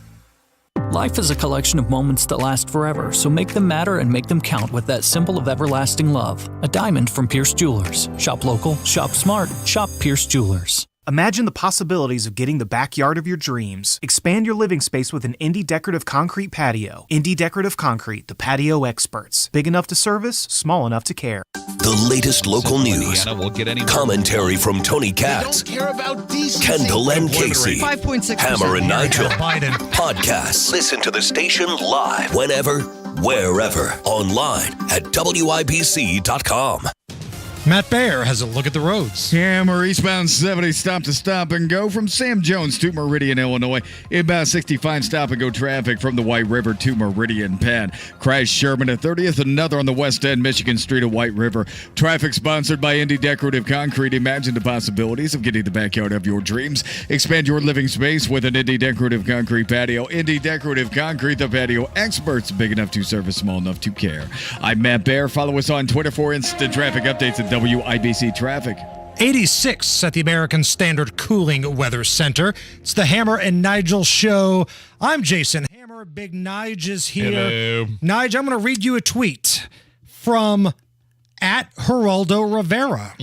Life is a collection of moments that last forever, so make them matter and make them count with that symbol of everlasting love. A diamond from Pierce Jewelers. Shop local, shop smart, shop Pierce Jewelers. Imagine the possibilities of getting the backyard of your dreams. Expand your living space with an Indie Decorative Concrete patio. Indie Decorative Concrete, the patio experts. Big enough to service, small enough to care. The latest local news. Commentary from Tony Katz, Kendall and Casey, 5.6% Hammer and Nigel. Biden. Podcasts. Listen to the station live, whenever, wherever. Online at WIBC.com. Matt Baer has a look at the roads. Hammer eastbound 70 stop to stop and go from Sam Jones to Meridian, Illinois. Inbound 65 stop and go traffic from the White River to Meridian Penn. Crash Sherman at 30th, another on the west end, Michigan Street at White River. Traffic sponsored by Indie Decorative Concrete. Imagine the possibilities of getting the backyard of your dreams. Expand your living space with an Indie Decorative Concrete patio. Indie Decorative Concrete, the patio experts, big enough to service, small enough to care. I'm Matt Baer. Follow us on Twitter for instant traffic updates at WIBC Traffic. 86 at the American Standard Cooling Weather Center. It's the Hammer and Nigel show. I'm Jason Hammer. Big Nige is here. Hello. Nige, I'm going to read you a tweet from @Geraldo Rivera.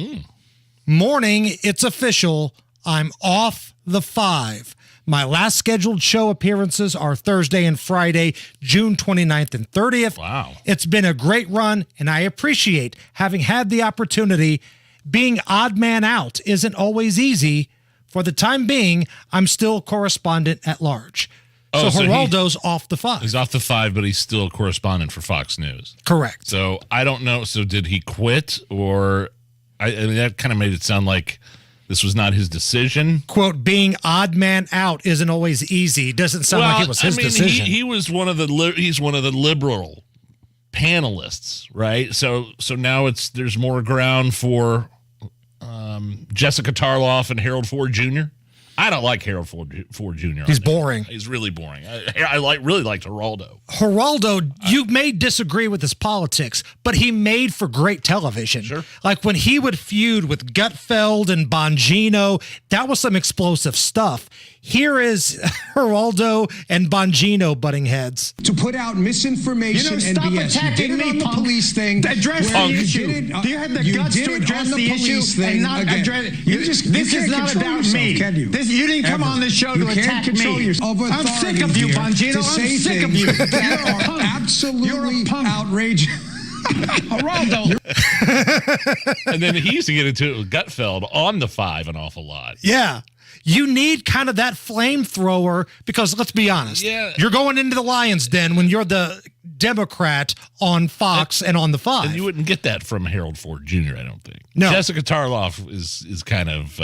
Morning, it's official. I'm off the 5. My last scheduled show appearances are Thursday and Friday, June 29th and 30th. Wow. It's been a great run, and I appreciate having had the opportunity. Being odd man out isn't always easy. For the time being, I'm still correspondent at large. So Geraldo's off the 5. He's off the 5, but he's still a correspondent for Fox News. Correct. So I don't know. So did he quit, or I mean, that kind of made it sound like this was not his decision. Quote, being odd man out isn't always easy. Doesn't sound like it was his decision. He was one of the he's one of the liberal panelists, right? So now there's more ground for Jessica Tarloff and Harold Ford Jr. I don't like Harold Ford Jr. He's boring. He's really boring. I really liked Geraldo. Geraldo, you may disagree with his politics, but he made for great television. Sure. Like when he would feud with Gutfeld and Bongino, that was some explosive stuff. Here is Geraldo and Bongino butting heads. To put out misinformation and stop BS. attacking You did it me, on the punk. police thing. Address the issue. Do you have the guts to address the issue and not address it? This is not about me. You didn't come on this show to attack me. I'm sick of you, Bongino. I'm sick of you. That are absolutely outrageous. Geraldo. And then he used to get into it with Gutfeld on the 5 an awful lot. Yeah. You need kind of that flamethrower because let's be honest. Yeah. You're going into the Lion's Den when you're the Democrat on Fox and on the 5. And you wouldn't get that from Harold Ford Jr., I don't think. No. Jessica Tarloff is kind of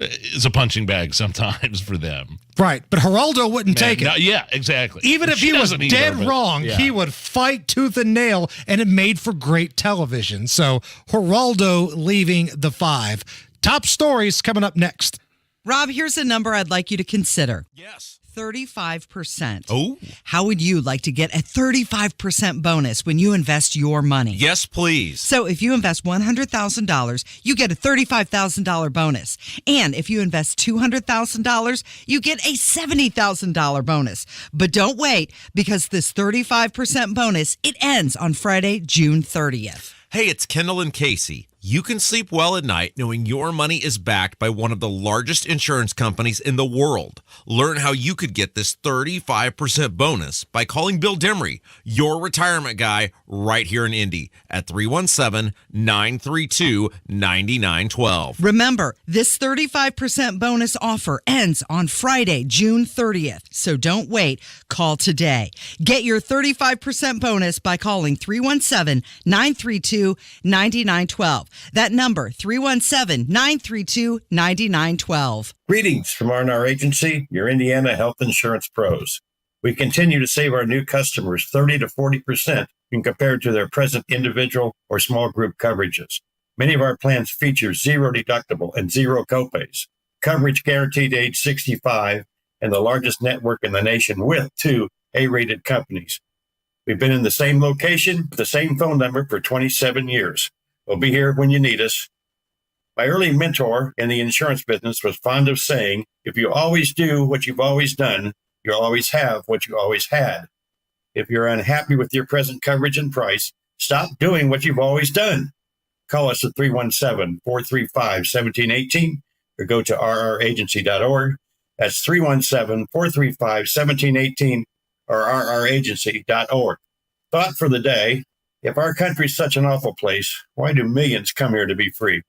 is a punching bag sometimes for them. Right. But Geraldo wouldn't take it. No, yeah, exactly. Even if he was doesn't dead either, but- wrong, yeah. he would fight tooth and nail, and it made for great television. So Geraldo leaving the 5. Top stories coming up next. Rob, here's a number I'd like you to consider. Yes. 35%. Oh. How would you like to get a 35% bonus when you invest your money? Yes, please. So if you invest $100,000, you get a $35,000 bonus. And if you invest $200,000, you get a $70,000 bonus. But don't wait, because this 35% bonus, it ends on Friday, June 30th. Hey, it's Kendall and Casey. You can sleep well at night knowing your money is backed by one of the largest insurance companies in the world. Learn how you could get this 35% bonus by calling Bill Demery, your retirement guy, right here in Indy at 317-932-9912. Remember, this 35% bonus offer ends on Friday, June 30th. So don't wait. Call today. Get your 35% bonus by calling 317-932-9912. That number, 317-932-9912. Greetings from R&R Agency, your Indiana health insurance pros. We continue to save our new customers 30 to 40% when compared to their present individual or small group coverages. Many of our plans feature zero deductible and zero copays, coverage guaranteed to age 65, and the largest network in the nation with 2 A-rated companies. We've been in the same location, with the same phone number for 27 years. We'll be here when you need us. My early mentor in the insurance business was fond of saying, if you always do what you've always done, you'll always have what you always had. If you're unhappy with your present coverage and price, stop doing what you've always done. Call us at 317-435-1718 or go to rragency.org. That's 317-435-1718 or rragency.org. Thought for the day. If our country's such an awful place, why do millions come here to be free?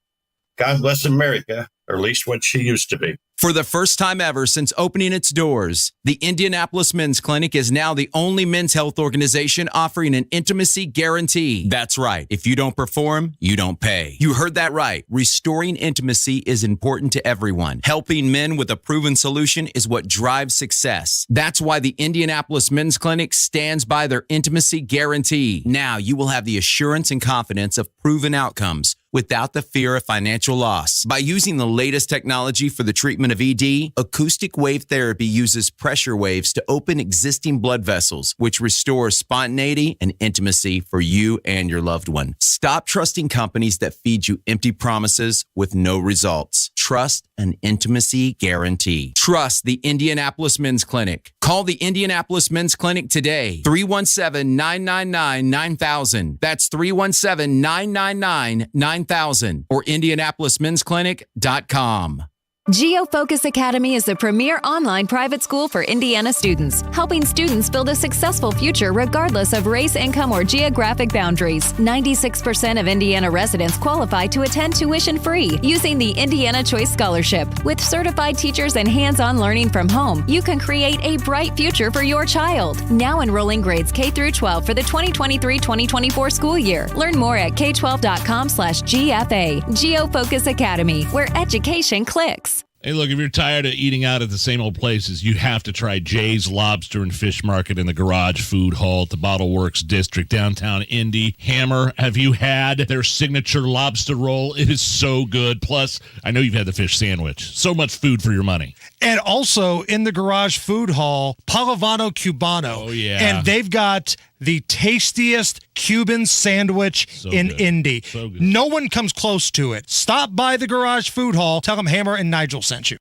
God bless America, or at least what she used to be. For the first time ever since opening its doors, the Indianapolis Men's Clinic is now the only men's health organization offering an intimacy guarantee. That's right. If you don't perform, you don't pay. You heard that right. Restoring intimacy is important to everyone. Helping men with a proven solution is what drives success. That's why the Indianapolis Men's Clinic stands by their intimacy guarantee. Now you will have the assurance and confidence of proven outcomes without the fear of financial loss. By using the latest technology for the treatment of ED, acoustic wave therapy uses pressure waves to open existing blood vessels, which restores spontaneity and intimacy for you and your loved one. Stop trusting companies that feed you empty promises with no results. Trust an intimacy guarantee. Trust the Indianapolis Men's Clinic. Call the Indianapolis Men's Clinic today. 317-999-9000. That's 317-999-9000 or IndianapolisMen'sClinic.com. GeoFocus Academy is the premier online private school for Indiana students, helping students build a successful future regardless of race, income, or geographic boundaries. 96% of Indiana residents qualify to attend tuition-free using the Indiana Choice Scholarship. With certified teachers and hands-on learning from home, you can create a bright future for your child. Now enrolling grades K through 12 for the 2023-2024 school year. Learn more at k12.com/GFA. GeoFocus Academy, where education clicks. Hey, look, if you're tired of eating out at the same old places, you have to try Jay's Lobster and Fish Market in the Garage Food Hall at the Bottle Works District, downtown Indy. Hammer, have you had their signature lobster roll? It is so good. Plus, I know you've had the fish sandwich. So much food for your money. And also in the Garage Food Hall, Palavano Cubano. Oh, yeah. And they've got the tastiest Cuban sandwich in Indy. So good. No one comes close to it. Stop by the Garage Food Hall. Tell them Hammer and Nigel sent you.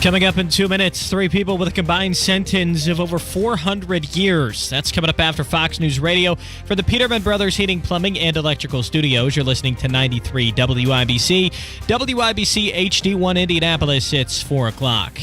Coming up in 2 minutes, 3 people with a combined sentence of over 400 years. That's coming up after Fox News Radio. For the Peterman Brothers Heating, Plumbing, and Electrical Studios, you're listening to 93 WIBC. WIBC HD1 Indianapolis, it's 4 o'clock.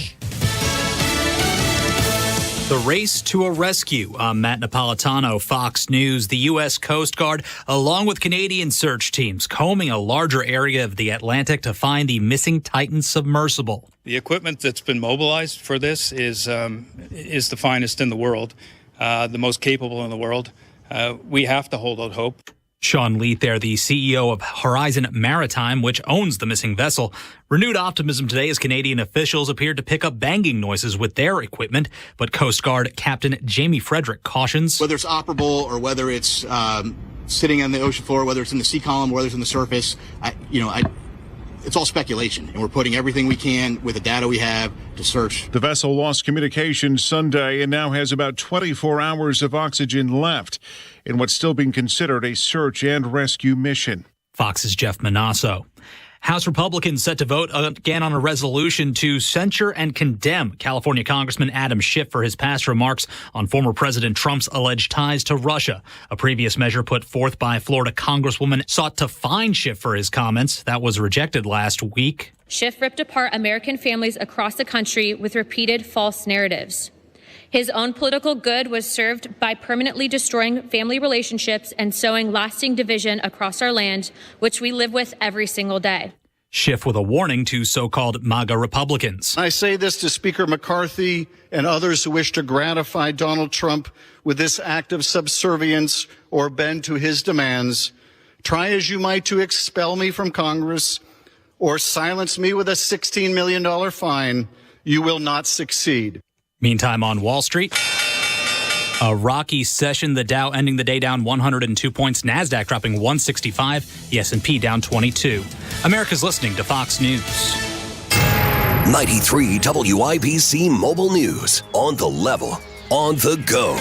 The race to a rescue. I'm Matt Napolitano, Fox News. The U.S. Coast Guard, along with Canadian search teams, combing a larger area of the Atlantic to find the missing Titan submersible. The equipment that's been mobilized for this is the finest in the world, the most capable in the world. We have to hold out hope. Sean Leith there, the CEO of Horizon Maritime, which owns the missing vessel. Renewed optimism today as Canadian officials appeared to pick up banging noises with their equipment. But Coast Guard Captain Jamie Frederick cautions. Whether it's operable or whether it's sitting on the ocean floor, whether it's in the sea column, whether it's on the surface, it's all speculation. And we're putting everything we can with the data we have to search. The vessel lost communication Sunday and now has about 24 hours of oxygen left in what's still being considered a search and rescue mission. Fox's Jeff Manasso. House Republicans set to vote again on a resolution to censure and condemn California Congressman Adam Schiff for his past remarks on former President Trump's alleged ties to Russia. A previous measure put forth by Florida Congresswoman sought to fine Schiff for his comments. That was rejected last week. Schiff ripped apart American families across the country with repeated false narratives. His own political good was served by permanently destroying family relationships and sowing lasting division across our land, which we live with every single day. Schiff with a warning to so-called MAGA Republicans. I say this to Speaker McCarthy and others who wish to gratify Donald Trump with this act of subservience or bend to his demands. Try as you might to expel me from Congress or silence me with a $16 million fine, you will not succeed. Meantime, on Wall Street, a rocky session. The Dow ending the day down 102 points. NASDAQ dropping 165. The S&P down 22. America's listening to Fox News. 93 WIBC Mobile News. On the level. On the go.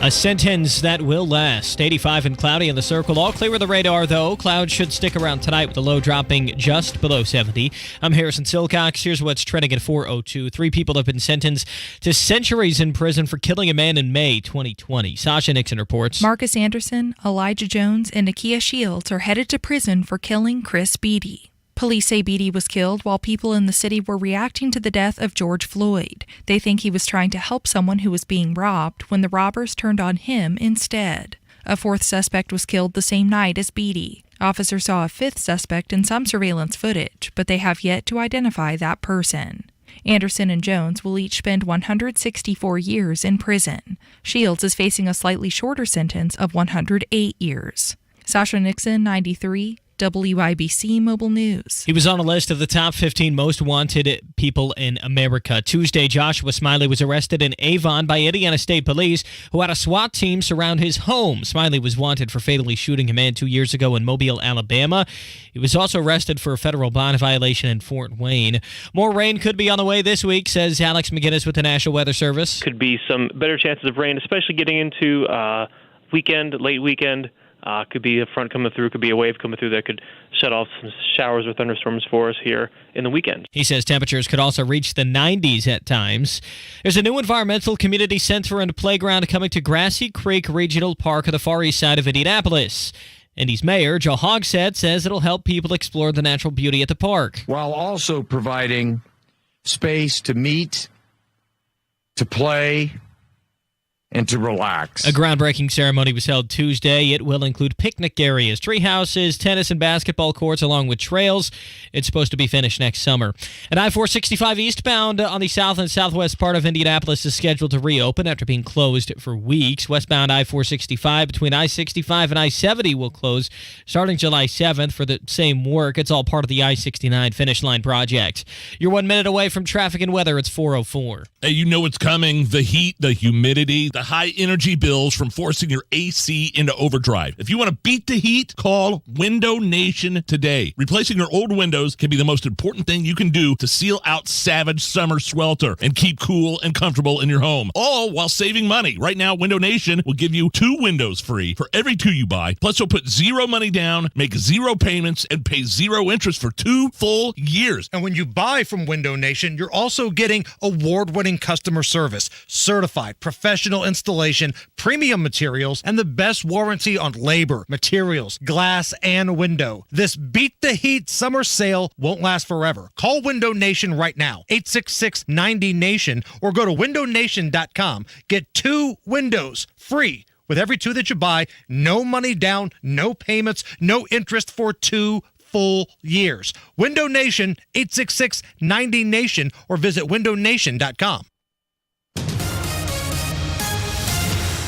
A sentence that will last. 85 and cloudy in the circle. All clear with the radar, though. Clouds should stick around tonight with the low dropping just below 70. I'm Harrison Silcox. Here's what's trending at 4:02. 3 people have been sentenced to centuries in prison for killing a man in May 2020. Sasha Nixon reports. Marcus Anderson, Elijah Jones, and Nakia Shields are headed to prison for killing Chris Beatty. Police say Beatty was killed while people in the city were reacting to the death of George Floyd. They think he was trying to help someone who was being robbed when the robbers turned on him instead. A 4th suspect was killed the same night as Beatty. Officers saw a 5th suspect in some surveillance footage, but they have yet to identify that person. Anderson and Jones will each spend 164 years in prison. Shields is facing a slightly shorter sentence of 108 years. Sasha Nixon, 93. WIBC Mobile News. He was on a list of the top 15 most wanted people in America. Tuesday, Joshua Smiley was arrested in Avon by Indiana State Police, who had a SWAT team surround his home. Smiley was wanted for fatally shooting a man 2 years ago in Mobile, Alabama. He was also arrested for a federal bond violation in Fort Wayne. More rain could be on the way this week, says Alex McGinnis with the National Weather Service. Could be some better chances of rain, especially getting into late weekend. Could be a front coming through, could be a wave coming through that could shut off some showers or thunderstorms for us here in the weekend. He says temperatures could also reach the 90s at times. There's a new environmental community center and playground coming to Grassy Creek Regional Park on the far east side of Indianapolis. Indy's mayor, Joe Hogshead, says it'll help people explore the natural beauty at the park, while also providing space to meet, to play, and to relax. A groundbreaking ceremony was held Tuesday. It will include picnic areas, tree houses, tennis and basketball courts, along with trails. It's supposed to be finished next summer. And I-465 eastbound on the south and southwest part of Indianapolis is scheduled to reopen after being closed for weeks. Westbound I-465 between I-65 and I-70 will close starting July 7th for the same work. It's all part of the I-69 Finish Line project. You're 1 minute away from traffic and weather. It's 4:04. Hey, you know what's coming. The heat, the humidity, the high energy bills from forcing your AC into overdrive. If you want to beat the heat, call Window Nation today. Replacing your old windows can be the most important thing you can do to seal out savage summer swelter and keep cool and comfortable in your home, all while saving money. Right now, Window Nation will give you 2 windows free for every 2 you buy. Plus, you'll put 0 money down, make 0 payments, and pay 0 interest for 2 full years. And when you buy from Window Nation, you're also getting award-winning customer service, certified professional installation, premium materials, and the best warranty on labor, materials, glass, and window. This Beat the Heat summer sale won't last forever. Call Window Nation right now, 866-90-NATION, or go to windownation.com. Get 2 windows free with every 2 that you buy. No money down, no payments, no interest for 2 full years. Window Nation, 866-90-NATION, or visit windownation.com.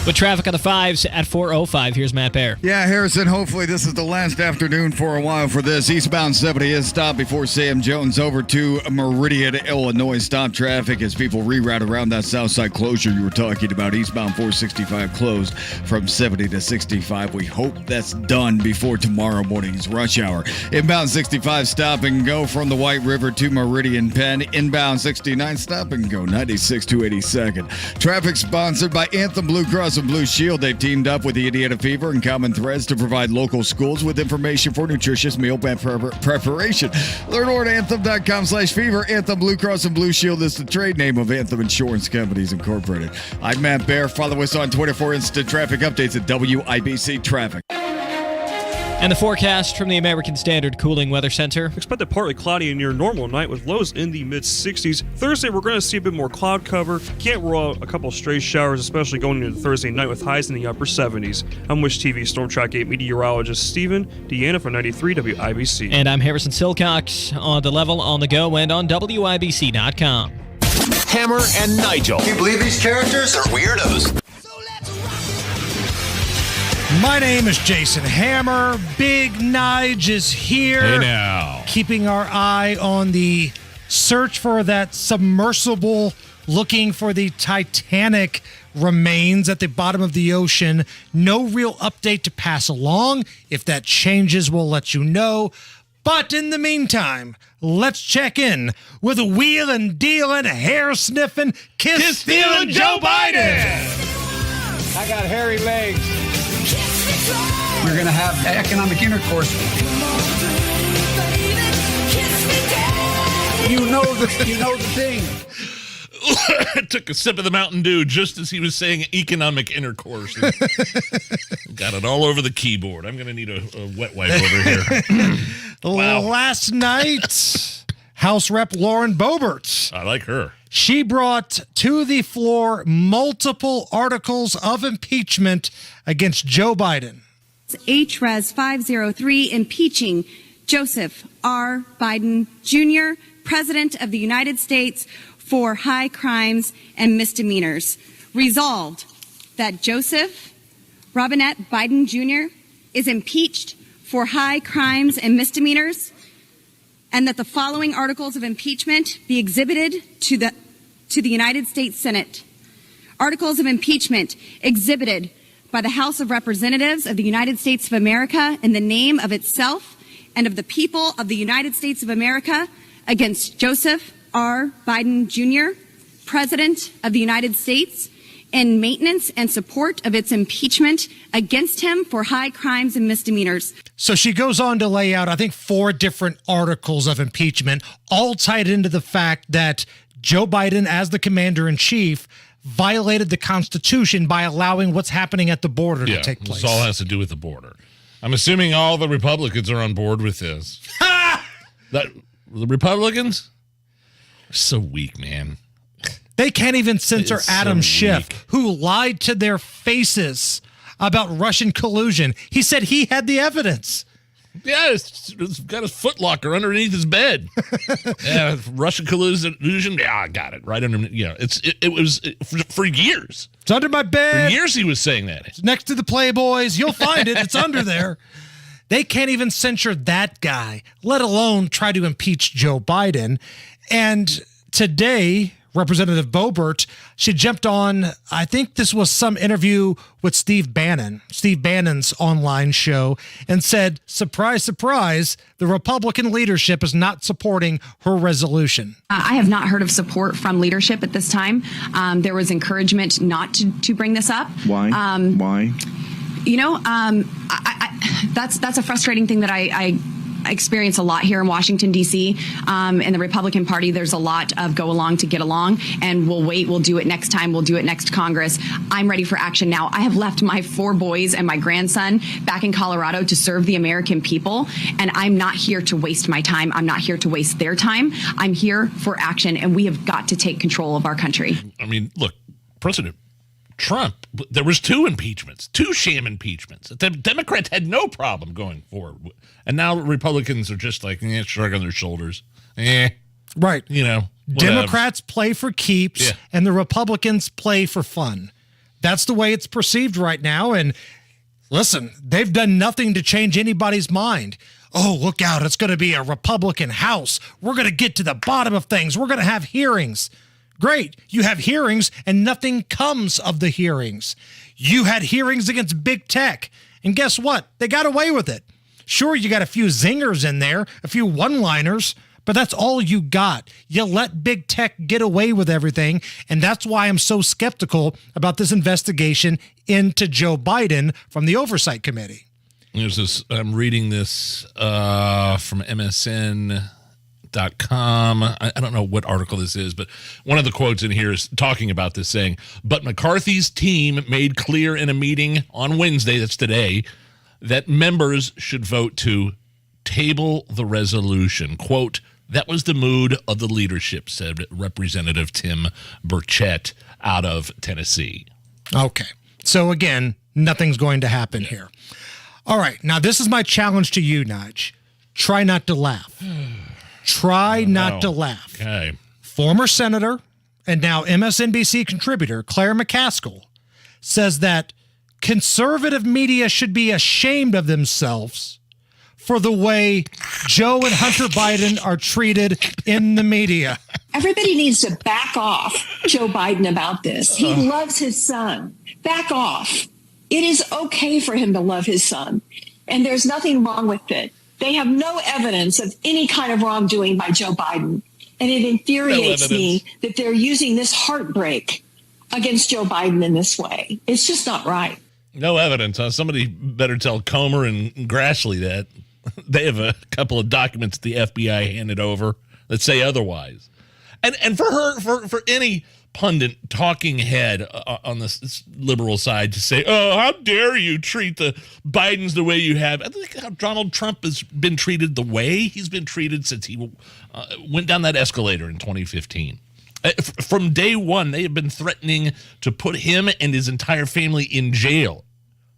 With traffic on the 5s at 4:05, here's Matt Bear. Yeah, Harrison, hopefully this is the last afternoon for a while for this. Eastbound 70 is stopped before Sam Jones over to Meridian, Illinois. Stop traffic as people reroute around that south side closure you were talking about. Eastbound 465 closed from 70 to 65. We hope that's done before tomorrow morning's rush hour. Inbound 65 stop and go from the White River to Meridian Penn. Inbound 69 stop and go 96 to 82nd. Traffic sponsored by Anthem Blue Cross and Blue Shield. They've teamed up with the Indiana Fever and Common Threads to provide local schools with information for nutritious meal plan preparation. Learn more at anthem.com/fever. Anthem Blue Cross and Blue Shield is the trade name of Anthem Insurance Companies Incorporated. I'm Matt Bear. Follow us on Twitter for instant traffic updates at WIBC Traffic. And the forecast from the American Standard Cooling Weather Center. Expect a partly cloudy and near normal night with lows in the mid-60s. Thursday, we're going to see a bit more cloud cover. Can't rule out a couple stray showers, especially going into Thursday night with highs in the upper 70s. I'm Wish TV Storm Track 8 meteorologist Stephen Deanna for 93 WIBC. And I'm Harrison Silcox on the level, on the go, and on WIBC.com. Hammer and Nigel. Can you believe these characters are weirdos? My name is Jason Hammer. Big Nige is here. Hey now. Keeping our eye on the search for that submersible, looking for the Titanic remains at the bottom of the ocean. No real update to pass along. If that changes, we'll let you know. But in the meantime, let's check in with a wheelin', dealin', hair-sniffing, kiss-stealing Joe Biden. I got hairy legs. We're going to have economic intercourse. You know the thing. I took a sip of the Mountain Dew just as he was saying economic intercourse. Got it all over the keyboard. I'm going to need a wet wipe over here. Wow. Last night, House Rep Lauren Boebert. I like her. She brought to the floor multiple articles of impeachment against Joe Biden. HRES 503 impeaching Joseph R. Biden Jr., President of the United States, for high crimes and misdemeanors. Resolved that Joseph Robinette Biden Jr. is impeached for high crimes and misdemeanors, and that the following articles of impeachment be exhibited to the United States Senate. Articles of impeachment exhibited by the House of Representatives of the United States of America in the name of itself and of the people of the United States of America against Joseph R. Biden Jr., President of the United States, in maintenance and support of its impeachment against him for high crimes and misdemeanors. So she goes on to lay out, I think, 4 different articles of impeachment, all tied into the fact that Joe Biden, as the commander-in-chief, violated the Constitution by allowing what's happening at the border to take place. This all has to do with the border. I'm assuming all the Republicans are on board with this. The Republicans are so weak, man. They can't even censor Adam Schiff, weak. who lied to their faces about Russian collusion. He said he had the evidence. Yeah, it's got his footlocker underneath his bed. Yeah, Russian collusion. Yeah, I got it right under. You know, it was for years. It's under my bed. For years he was saying that. It's next to the Playboys. You'll find it. It's under there. They can't even censure that guy, let alone try to impeach Joe Biden. And today, Representative Boebert, she jumped on, I think this was some interview with Steve Bannon's online show, and said, surprise, surprise, the Republican leadership is not supporting her resolution. I have not heard of support from leadership at this time. There was encouragement not to bring this up. Why? Why? You know, that's a frustrating thing that I experience a lot here in Washington, D.C. In the Republican Party, there's a lot of go along to get along, and we'll wait, we'll do it next time, we'll do it next Congress. I'm ready for action now. I have left my 4 boys and my grandson back in Colorado to serve the American people, and I'm not here to waste my time. I'm not here to waste their time. I'm here for action, and we have got to take control of our country. I mean, look, President Trump, there was 2 impeachments, 2 sham impeachments. The Democrats had no problem going forward. And now Republicans are just like, shrugging their shoulders. Right. You know, whatever. Democrats play for keeps, and the Republicans play for fun. That's the way it's perceived right now. And listen, they've done nothing to change anybody's mind. Oh, look out. It's going to be a Republican House. We're going to get to the bottom of things. We're going to have hearings. Great. You have hearings and nothing comes of the hearings. You had hearings against big tech. And guess what? They got away with it. Sure, you got a few zingers in there, a few one-liners, but that's all you got. You let big tech get away with everything. And that's why I'm so skeptical about this investigation into Joe Biden from the Oversight Committee. There's this, I'm reading this from MSN.com. I don't know what article this is, but one of the quotes in here is talking about this, saying, but McCarthy's team made clear in a meeting on Wednesday, that's today, that members should vote to table the resolution. Quote, that was the mood of the leadership, said Representative Tim Burchett out of Tennessee. Okay. So again, nothing's going to happen here. All right. Now, this is my challenge to you, Nige. Try not to laugh. Try not to laugh. Okay. Former Senator and now MSNBC contributor Claire McCaskill says that conservative media should be ashamed of themselves for the way Joe and Hunter Biden are treated in the media. Everybody needs to back off Joe Biden about this. He loves his son. Back off. It is okay for him to love his son, and there's nothing wrong with it. They have no evidence of any kind of wrongdoing by Joe Biden. And it infuriates me that they're using this heartbreak against Joe Biden in this way. It's just not right. No evidence, huh? Somebody better tell Comer and Grassley that. They have a couple of documents the FBI handed over that say otherwise. And for her, for any pundit talking head on this liberal side to say, oh, how dare you treat the Bidens the way you have. I think how Donald Trump has been treated the way he's been treated since he went down that escalator in 2015. From day one, they have been threatening to put him and his entire family in jail.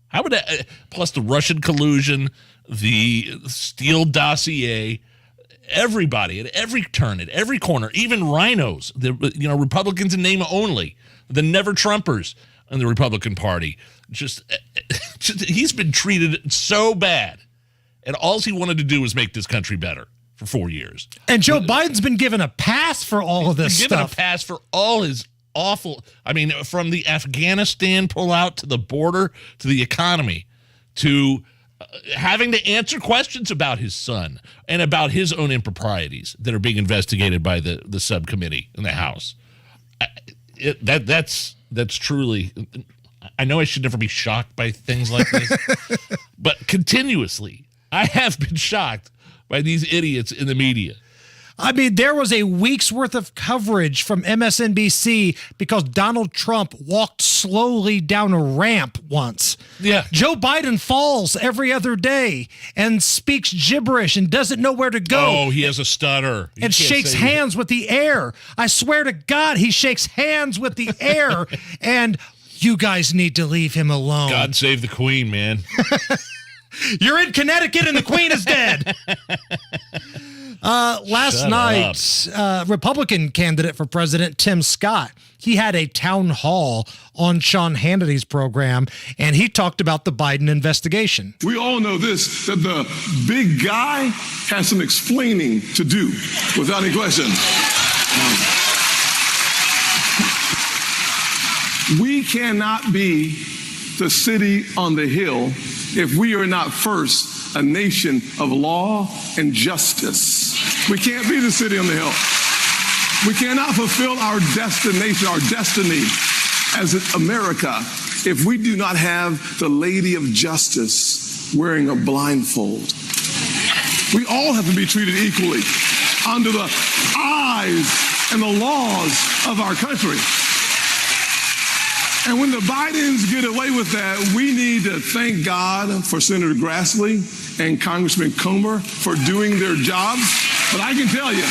How would that, plus the Russian collusion, the Steele dossier, everybody at every turn, at every corner, even rhinos, Republicans in name only, the never Trumpers in the Republican Party. Just he's been treated so bad, and all he wanted to do was make this country better for 4 years. And Joe Biden's been given a pass for all of this stuff. Given a pass for all his awful, from the Afghanistan pullout to the border to the economy to having to answer questions about his son and about his own improprieties that are being investigated by the subcommittee in the House. That's truly, I know I should never be shocked by things like this, but continuously I have been shocked by these idiots in the media. I mean, there was a week's worth of coverage from MSNBC because Donald Trump walked slowly down a ramp once. Yeah. Joe Biden falls every other day and speaks gibberish and doesn't know where to go. Oh, he has a stutter. And shakes hands with the air. I swear to God, he shakes hands with the air. And you guys need to leave him alone. God save the Queen, man. You're in Connecticut and the Queen is dead. Last night, Republican candidate for president Tim Scott, he had a town hall on Sean Hannity's program, and he talked about the Biden investigation. We all know this, that the big guy has some explaining to do, without any question. We cannot be the city on the hill if we are not first a nation of law and justice. We can't be the city on the hill. We cannot fulfill our destination, our destiny as America, if we do not have the Lady of Justice wearing a blindfold. We all have to be treated equally under the eyes and the laws of our country. And when the Bidens get away with that, we need to thank God for Senator Grassley and Congressman Comer for doing their jobs. But I can tell you,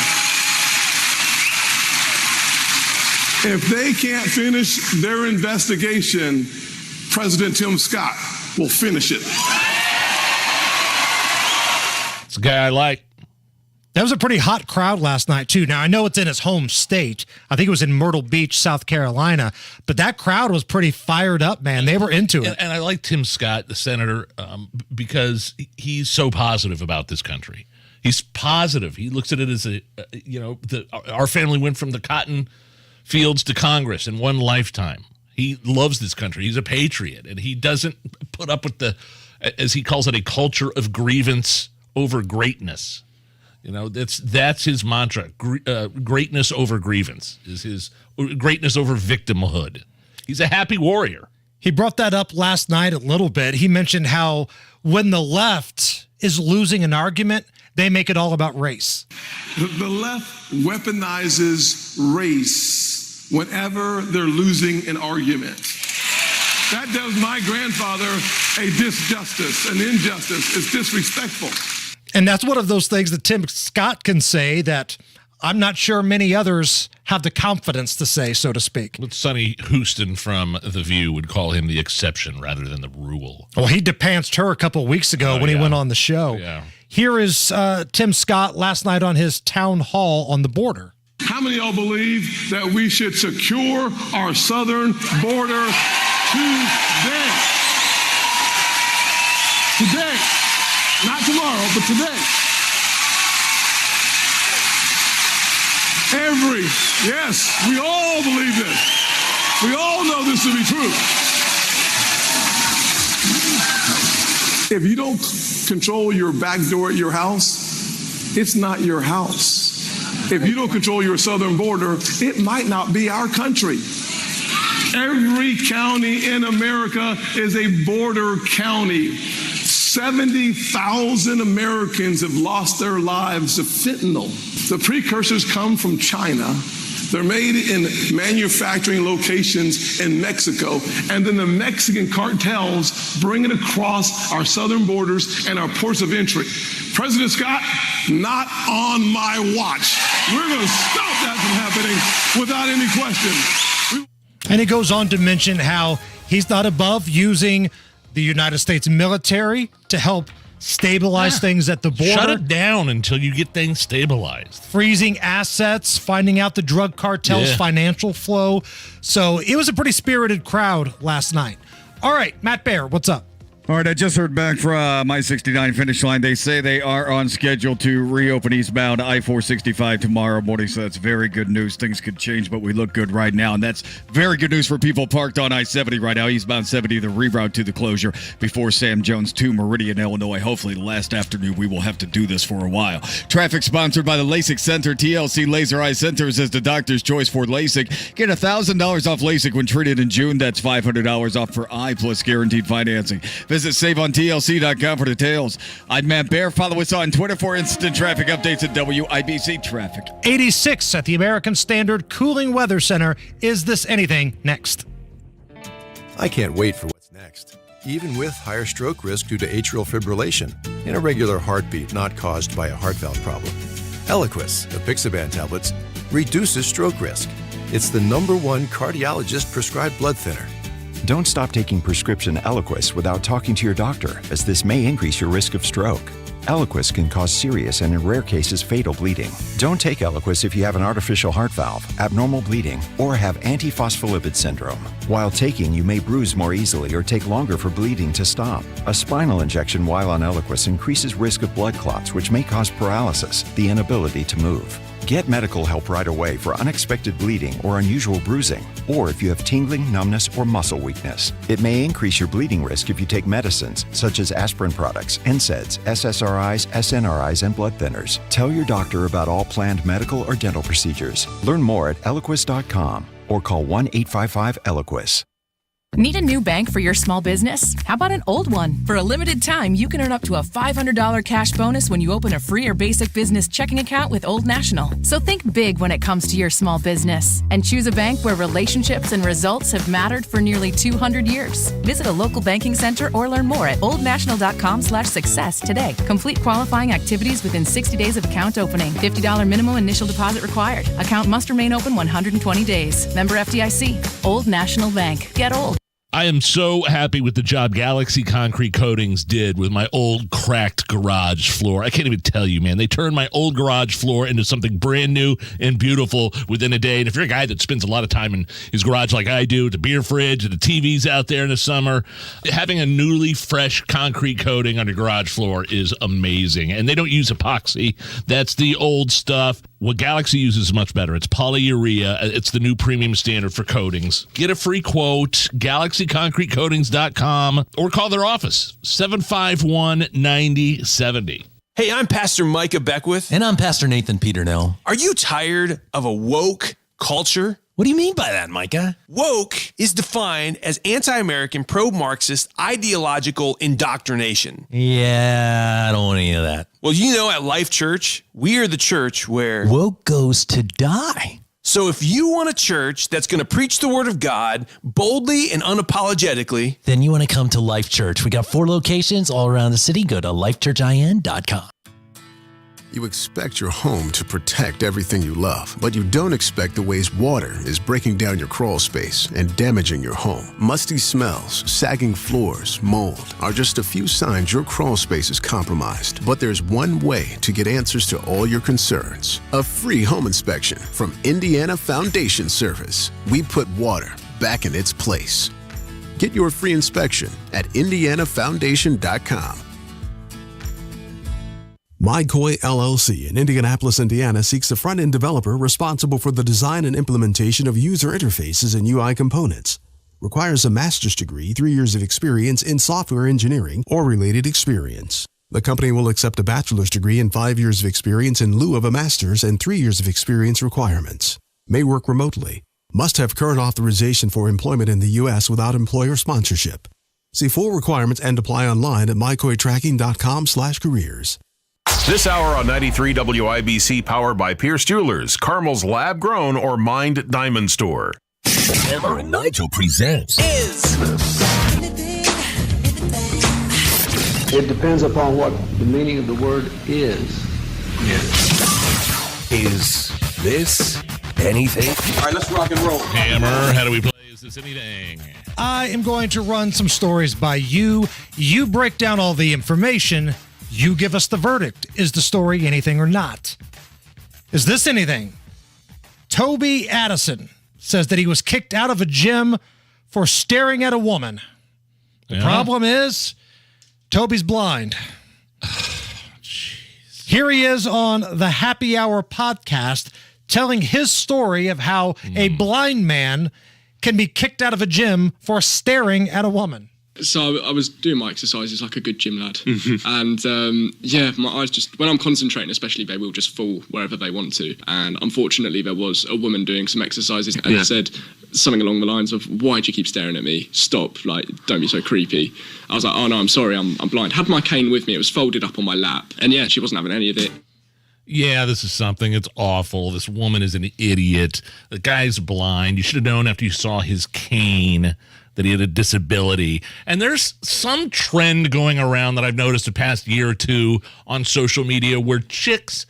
if they can't finish their investigation, President Tim Scott will finish it. It's a guy I like. That was a pretty hot crowd last night, too. Now, I know it's in his home state. I think it was in Myrtle Beach, South Carolina. But that crowd was pretty fired up, man. They were into it. And I like Tim Scott, the senator, because he's so positive about this country. He's positive. He looks at it as our family went from the cotton fields to Congress in one lifetime. He loves this country. He's a patriot, and he doesn't put up with the, as he calls it, a culture of grievance over greatness. You know, that's his mantra. Greatness over grievance is his greatness over victimhood. He's a happy warrior. He brought that up last night a little bit. He mentioned how when the left is losing an argument, they make it all about race. The left weaponizes race whenever they're losing an argument. That does my grandfather a disjustice, an injustice. It's disrespectful. And that's one of those things that Tim Scott can say that I'm not sure many others have the confidence to say, so to speak. But Sonny Houston from The View would call him the exception rather than the rule. Well, he depanced her a couple of weeks ago when he went on the show. Yeah. Here is Tim Scott last night on his town hall on the border. How many of y'all believe that we should secure our southern border today? Today. Not tomorrow, but today. Yes, we all believe this. We all know this to be true. If you don't control your back door at your house, it's not your house. If you don't control your southern border, it might not be our country. Every county in America is a border county. 70,000 Americans have lost their lives to fentanyl. The precursors come from China. They're made in manufacturing locations in Mexico, and then the Mexican cartels bring it across our southern borders and our ports of entry. President Scott, not on my watch. We're going to stop that from happening without any question. And he goes on to mention how he's not above using the United States military to help stabilize things at the border. Shut it down until you get things stabilized. Freezing assets, finding out the drug cartel's financial flow. So it was a pretty spirited crowd last night. All right, Matt Baer, what's up? All right, I just heard back from I-69 finish line. They say they are on schedule to reopen eastbound I-465 tomorrow morning, so that's very good news. Things could change, but we look good right now, and that's very good news for people parked on I-70 right now. Eastbound 70, the reroute to the closure before Sam Jones to Meridian, Illinois. Hopefully last afternoon we will have to do this for a while. Traffic sponsored by the LASIK Center. TLC Laser Eye Centers is the doctor's choice for LASIK. Get $1,000 off LASIK when treated in June. That's $500 off for eye plus guaranteed financing. Visit SaveOnTLC.com for details. I'm Matt Baer. Follow us on Twitter for instant traffic updates at WIBC Traffic. 86 at the American Standard Cooling Weather Center. Is this anything? Next. I can't wait for what's next. even with higher stroke risk due to atrial fibrillation, an irregular heartbeat not caused by a heart valve problem. Eliquis, apixaban tablets, reduces stroke risk. It's the #1 cardiologist-prescribed blood thinner. Don't stop taking prescription Eliquis without talking to your doctor, as this may increase your risk of stroke. Eliquis can cause serious and in rare cases fatal bleeding. Don't take Eliquis if you have an artificial heart valve, abnormal bleeding, or have antiphospholipid syndrome. While taking, you may bruise more easily or take longer for bleeding to stop. A spinal injection while on Eliquis increases risk of blood clots, which may cause paralysis, the inability to move. Get medical help right away for unexpected bleeding or unusual bruising, or if you have tingling, numbness, or muscle weakness. It may increase your bleeding risk if you take medicines such as aspirin products, NSAIDs, SSRIs, SNRIs, and blood thinners. Tell your doctor about all planned medical or dental procedures. Learn more at Eliquis.com or call 1-855-ELIQUIS. Need a new bank for your small business? How about an old one? For a limited time, you can earn up to a $500 cash bonus when you open a free or basic business checking account with Old National. So think big when it comes to your small business and choose a bank where relationships and results have mattered for nearly 200 years. Visit a local banking center or learn more at oldnational.com/success today. Complete qualifying activities within 60 days of account opening. $50 minimum initial deposit required. Account must remain open 120 days. Member FDIC. Old National Bank. Get old. I am so happy with the job Galaxy Concrete Coatings did with my old cracked garage floor. I can't even tell you, man. They turned my old garage floor into something brand new and beautiful within a day. And if you're a guy that spends a lot of time in his garage like I do, the beer fridge, the TV's out there in the summer, having a newly fresh concrete coating on your garage floor is amazing. And they don't use epoxy. That's the old stuff. What Galaxy uses is much better. It's polyurea. It's the new premium standard for coatings. Get a free quote, galaxyconcretecoatings.com, or call their office, 751-9070. Hey, I'm Pastor Micah Beckwith. And I'm Pastor Nathan Peternell. Are you tired of a woke culture? What do you mean by that, Micah? Woke is defined as anti-American, pro-Marxist, ideological indoctrination. Yeah, I don't want any of that. Well, you know, at Life Church, we are the church where woke goes to die. So if you want a church that's going to preach the word of God boldly and unapologetically, then you want to come to Life Church. We got 4 locations all around the city. Go to lifechurchin.com. You expect your home to protect everything you love, but you don't expect the ways water is breaking down your crawl space and damaging your home. Musty smells, sagging floors, mold are just a few signs your crawl space is compromised. But there's one way to get answers to all your concerns. A free home inspection from Indiana Foundation Service. We put water back in its place. Get your free inspection at indianafoundation.com. MyCoy LLC in Indianapolis, Indiana seeks a front-end developer responsible for the design and implementation of user interfaces and UI components. Requires a master's degree, 3 years of experience in software engineering or related experience. The company will accept a bachelor's degree and 5 years of experience in lieu of a master's and 3 years of experience requirements. May work remotely. Must have current authorization for employment in the U.S. without employer sponsorship. See full requirements and apply online at mycoytracking.com/careers. This hour on 93 WIBC, powered by Pierce Jewelers, Carmel's Lab Grown or Mined Diamond Store. Hammer and Nigel presents It depends upon what the meaning of the word is. Is this anything? All right, let's rock and roll. Hammer, how do we play Is This Anything? I am going to run some stories by you. You break down all the information. You give us the verdict. Is the story anything or not? Is this anything? Toby Addison says that he was kicked out of a gym for staring at a woman. The problem is, Toby's blind. Here he is on the Happy Hour podcast telling his story of how a blind man can be kicked out of a gym for staring at a woman. So I was doing my exercises like a good gym lad. And my eyes just, when I'm concentrating especially, they will just fall wherever they want to. And unfortunately there was a woman doing some exercises and said something along the lines of, why do you keep staring at me? Stop, like, don't be so creepy. I was like, oh no, I'm sorry, I'm blind. Had my cane with me, it was folded up on my lap. And yeah, she wasn't having any of it. Yeah, this is something. It's awful. This woman is an idiot. The guy's blind. You should have known after you saw his cane that he had a disability. And there's some trend going around that I've noticed the past year or two on social media where chicks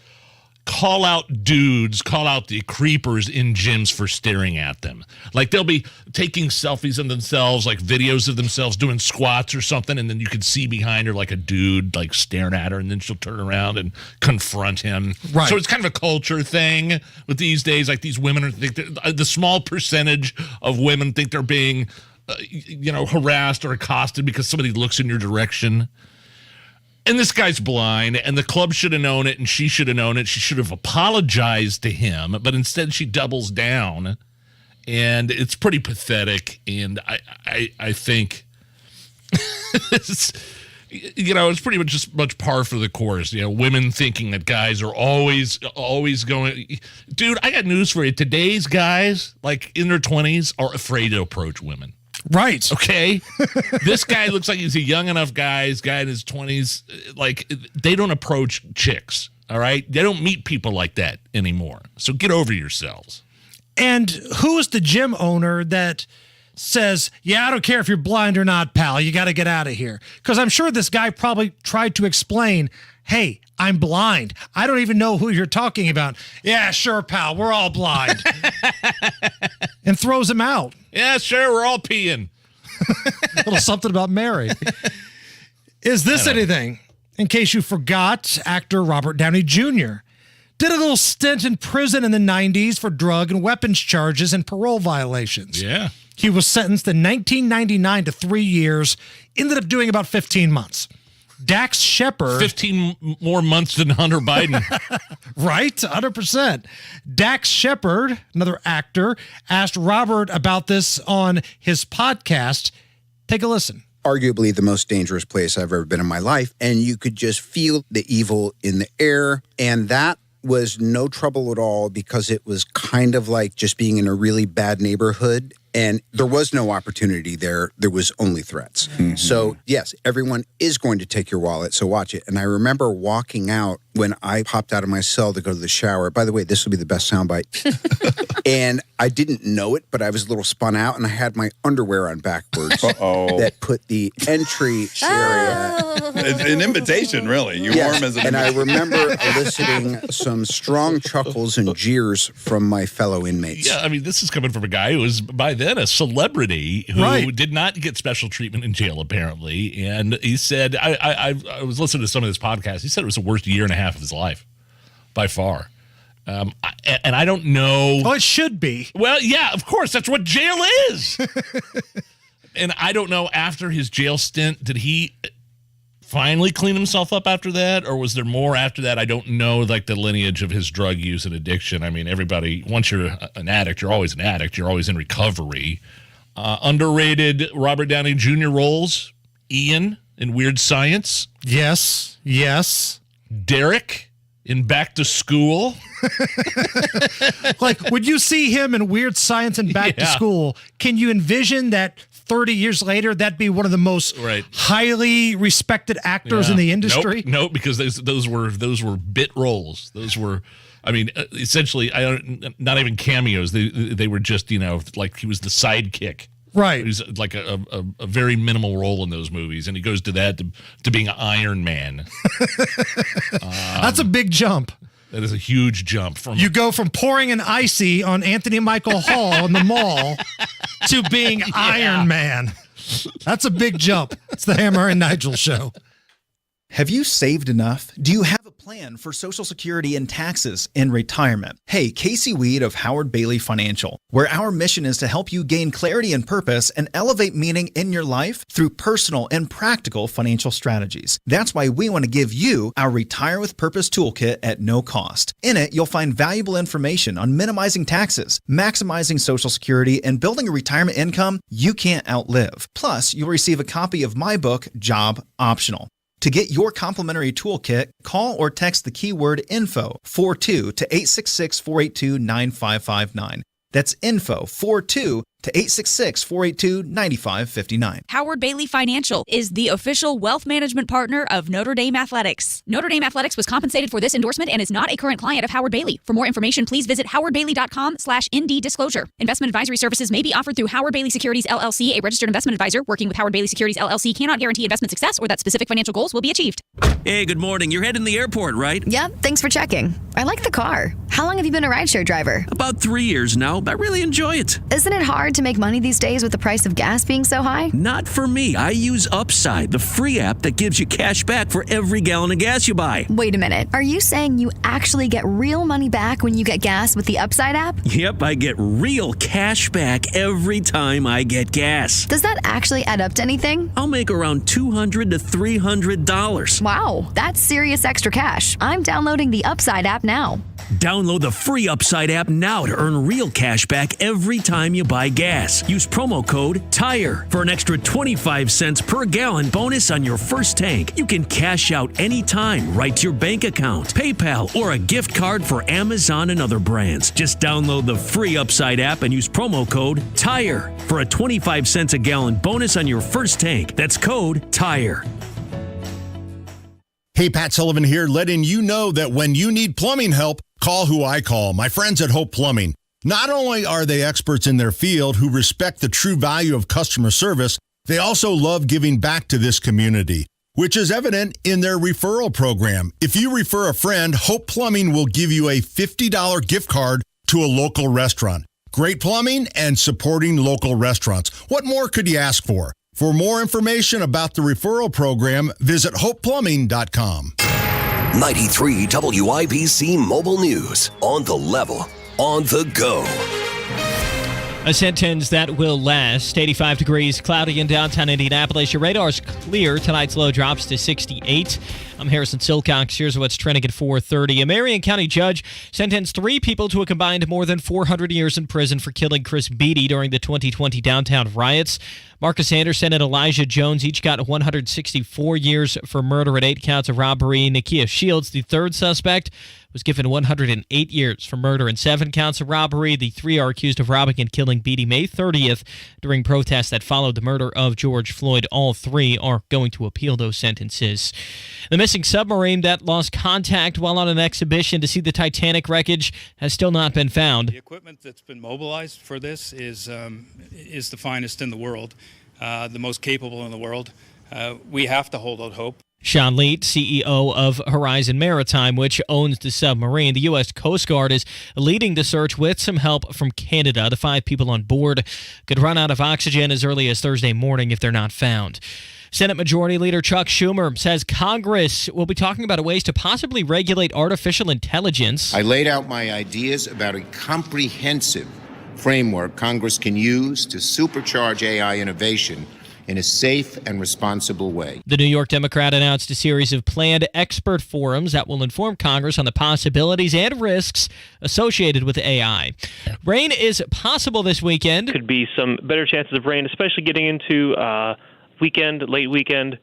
call out the creepers in gyms for staring at them. Like they'll be taking selfies of themselves, like videos of themselves doing squats or something, and then you can see behind her like a dude like staring at her, and then she'll turn around and confront him. Right. So it's kind of a culture thing with these days. Like these women the small percentage of women think they're being harassed or accosted because somebody looks in your direction. And this guy's blind, and the club should have known it, and she should have known it. She should have apologized to him, but instead she doubles down, and it's pretty pathetic. And I think it's pretty much just much par for the course. Women thinking that guys are always going. Dude, I got news for you. Today's guys, like in their 20s, are afraid to approach women. Right. Okay. This guy looks like he's a young enough guy in his 20s. Like, they don't approach chicks. All right. They don't meet people like that anymore. So get over yourselves. And who is the gym owner that says, yeah, I don't care if you're blind or not, pal. You got to get out of here. Because I'm sure this guy probably tried to explain, hey, I'm blind. I don't even know who you're talking about. Yeah, sure, pal. We're all blind. And throws him out. Yeah, sure. We're all peeing. A little something about Mary. Is this anything? In case you forgot, actor Robert Downey Jr. did a little stint in prison in the 90s for drug and weapons charges and parole violations. Yeah. He was sentenced in 1999 to 3 years, ended up doing about 15 months. Dax Shepard. 15 more months than Hunter Biden. Right? 100%. Dax Shepard, another actor, asked Robert about this on his podcast. Take a listen. Arguably the most dangerous place I've ever been in my life. And you could just feel the evil in the air. And that was no trouble at all because it was kind of like just being in a really bad neighborhood. And there was no opportunity there. There was only threats. Mm-hmm. So, yes, everyone is going to take your wallet, so watch it. And I remember walking out when I popped out of my cell to go to the shower. By the way, this will be the best soundbite. And I didn't know it, but I was a little spun out, and I had my underwear on backwards that put the entry area. It's an invitation, really. You wore them as an and invitation. I remember eliciting some strong chuckles and jeers from my fellow inmates. Yeah, I mean, this is coming from a guy who was, by then, a celebrity who did not get special treatment in jail, apparently. And he said, I was listening to some of this podcast. He said it was the worst year and a half of his life, by far. And I don't know. Oh, it should be. Well, yeah, of course. That's what jail is. And I don't know, after his jail stint, did he finally clean himself up after that? Or was there more after that? I don't know, like, the lineage of his drug use and addiction. I mean, everybody, once you're an addict, you're always an addict. You're always in recovery. Underrated Robert Downey Jr. roles. Ian in Weird Science. Yes. Derek in Back to School. Like, when you see him in Weird Science and Back to School, can you envision that 30 years later, that'd be one of the most highly respected actors in the industry? Nope, because those were bit roles. Those were, I mean, essentially, not even cameos. They were just, like he was the sidekick. Right. He was like a very minimal role in those movies, and he goes to that to being Iron Man. That's a big jump. That is a huge jump. You go from pouring an icy on Anthony Michael Hall in the mall to being Iron Man. That's a big jump. It's the Hammer and Nigel show. Have you saved enough? Do you have a plan for Social Security and taxes in retirement? Hey, Casey Weed of Howard Bailey Financial, where our mission is to help you gain clarity and purpose and elevate meaning in your life through personal and practical financial strategies. That's why we want to give you our Retire with Purpose toolkit at no cost. In it, you'll find valuable information on minimizing taxes, maximizing Social Security, and building a retirement income you can't outlive. Plus, you'll receive a copy of my book, Job Optional. To get your complimentary toolkit, call or text the keyword INFO 42 to 866-482-9559. That's info 42 to 866-482-9559. Howard Bailey Financial is the official wealth management partner of Notre Dame Athletics. Notre Dame Athletics was compensated for this endorsement and is not a current client of Howard Bailey. For more information, please visit howardbailey.com/ND disclosure. Investment advisory services may be offered through Howard Bailey Securities LLC, a registered investment advisor. Working with Howard Bailey Securities LLC cannot guarantee investment success or that specific financial goals will be achieved. Hey, good morning. You're heading to the airport, right? Yep, thanks for checking. I like the car. How long have you been a rideshare driver? About 3 years now. I really enjoy it. Isn't it hard to make money these days with the price of gas being so high? Not for me. I use Upside, the free app that gives you cash back for every gallon of gas you buy. Wait a minute. Are you saying you actually get real money back when you get gas with the Upside app? Yep, I get real cash back every time I get gas. Does that actually add up to anything? I'll make around $200 to $300. Wow, that's serious extra cash. I'm downloading the Upside app now. Download the free Upside app now to earn real cash back every time you buy gas. Use promo code TIRE for an extra 25 cents per gallon bonus on your first tank. You can cash out anytime right to your bank account, PayPal, or a gift card for Amazon and other brands. Just download the free Upside app and use promo code TIRE for a 25 cents a gallon bonus on your first tank. That's code TIRE. Hey, Pat Sullivan here, letting you know that when you need plumbing help, call who I call, my friends at Hope Plumbing. Not only are they experts in their field who respect the true value of customer service, they also love giving back to this community, which is evident in their referral program. If you refer a friend, Hope Plumbing will give you a $50 gift card to a local restaurant. Great plumbing and supporting local restaurants. What more could you ask for? For more information about the referral program, visit hopeplumbing.com. 93 WIBC Mobile News. On the level, on the go. A sentence that will last. 85 degrees, cloudy in downtown Indianapolis. Your radar's clear. Tonight's low drops to 68. I'm Harrison Silcox. Here's what's trending at 4:30. A Marion County judge sentenced 3 people to a combined more than 400 years in prison for killing Chris Beatty during the 2020 downtown riots. Marcus Anderson and Elijah Jones each got 164 years for murder and 8 counts of robbery. Nakia Shields, the third suspect, was given 108 years for murder and 7 counts of robbery. The 3 are accused of robbing and killing Beatty May 30th during protests that followed the murder of George Floyd. All 3 are going to appeal those sentences. The missing submarine that lost contact while on an exhibition to see the Titanic wreckage has still not been found. The equipment that's been mobilized for this is the finest in the world, the most capable in the world. We have to hold out hope. Sean Leet, CEO of Horizon Maritime, which owns the submarine. The U.S. Coast Guard is leading the search with some help from Canada. The 5 people on board could run out of oxygen as early as Thursday morning if they're not found. Senate Majority Leader Chuck Schumer says Congress will be talking about ways to possibly regulate artificial intelligence. I laid out my ideas about a comprehensive framework Congress can use to supercharge AI innovation in a safe and responsible way. The New York Democrat announced a series of planned expert forums that will inform Congress on the possibilities and risks associated with AI. Rain is possible this weekend. Could be some better chances of rain, especially getting into late weekend.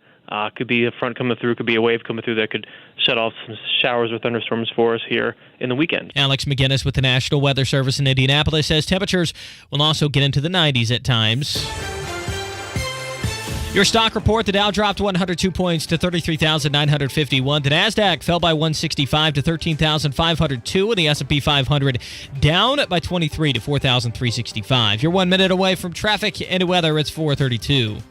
Could be a front coming through, could be a wave coming through that could shut off some showers or thunderstorms for us here in the weekend. Alex McGinnis with the National Weather Service in Indianapolis says temperatures will also get into the 90s at times. Your stock report, the Dow dropped 102 points to 33,951. The NASDAQ fell by 165 to 13,502. And the S&P 500 down by 23 to 4,365. You're 1 minute away from traffic and weather. It's 4:32.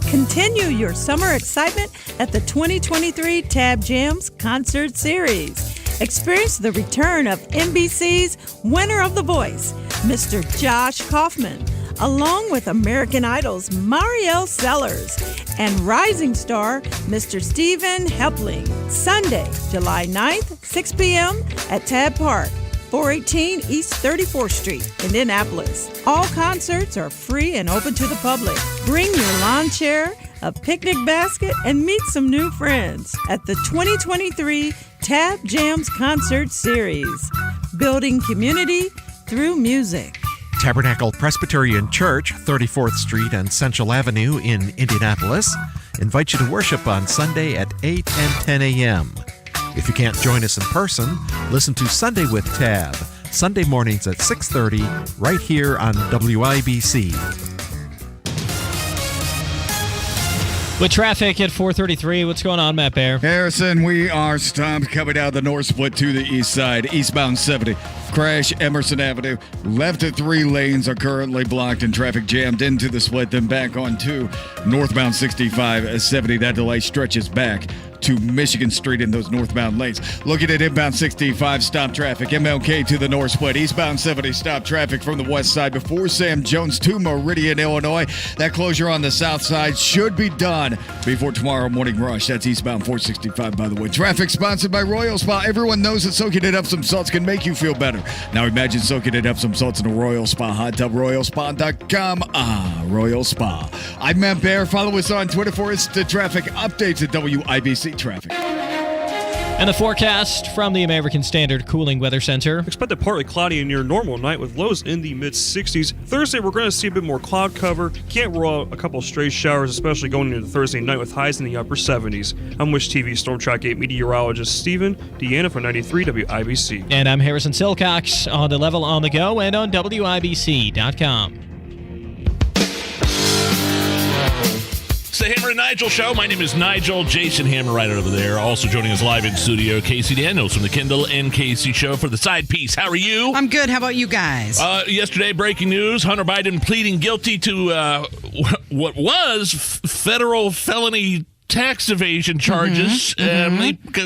Continue your summer excitement at the 2023 Tab Jams Concert Series. Experience the return of NBC's winner of The Voice, Mr. Josh Kaufman, along with American Idol's Marielle Sellers and rising star Mr. Stephen Hepling. Sunday, July 9th, 6 p.m. at Tab Park, 418 East 34th Street, Indianapolis. All concerts are free and open to the public. Bring your lawn chair, a picnic basket, and meet some new friends at the 2023 Tab Jams Concert Series. Building community through music. Tabernacle Presbyterian Church, 34th Street and Central Avenue in Indianapolis, invite you to worship on Sunday at 8 and 10 a.m. If you can't join us in person, listen to Sunday with Tab, Sunday mornings at 6:30, right here on WIBC. With traffic at 433, what's going on, Matt Bear? Harrison, we are stopped coming out of the north split to the east side. Eastbound 70. Crash Emerson Avenue. Left at 3 lanes are currently blocked and traffic jammed into the split, then back on 2. Northbound 65 70. That delay stretches back to Michigan Street in those northbound lanes. Looking at inbound 65, stop traffic. MLK to the north split. Eastbound 70, stop traffic from the west side before Sam Jones to Meridian, Illinois. That closure on the south side should be done before tomorrow morning rush. That's eastbound 465, by the way. Traffic sponsored by Royal Spa. Everyone knows that soaking it up some salts can make you feel better. Now imagine soaking it up some salts in a Royal Spa. Hot tub, royalspa.com. Royal Spa. I'm Matt Bear. Follow us on Twitter for instant traffic updates at WIBC Traffic. And the forecast from the American Standard Cooling Weather Center. Expected partly cloudy and near normal night with lows in the mid-60s. Thursday, we're going to see a bit more cloud cover. Can't rule out a couple of stray showers, especially going into Thursday night with highs in the upper 70s. I'm Wish TV Storm Track 8 meteorologist Stephen Deanna for 93 WIBC. And I'm Harrison Silcox on the level on the go and on WIBC.com. It's the Hammer and Nigel Show. My name is Nigel. Jason Hammer right over there. Also joining us live in studio, Casey Daniels from the Kendall and Casey Show for the side piece. How are you? I'm good. How about you guys? Yesterday, breaking news, Hunter Biden pleading guilty to what was federal felony tax evasion charges.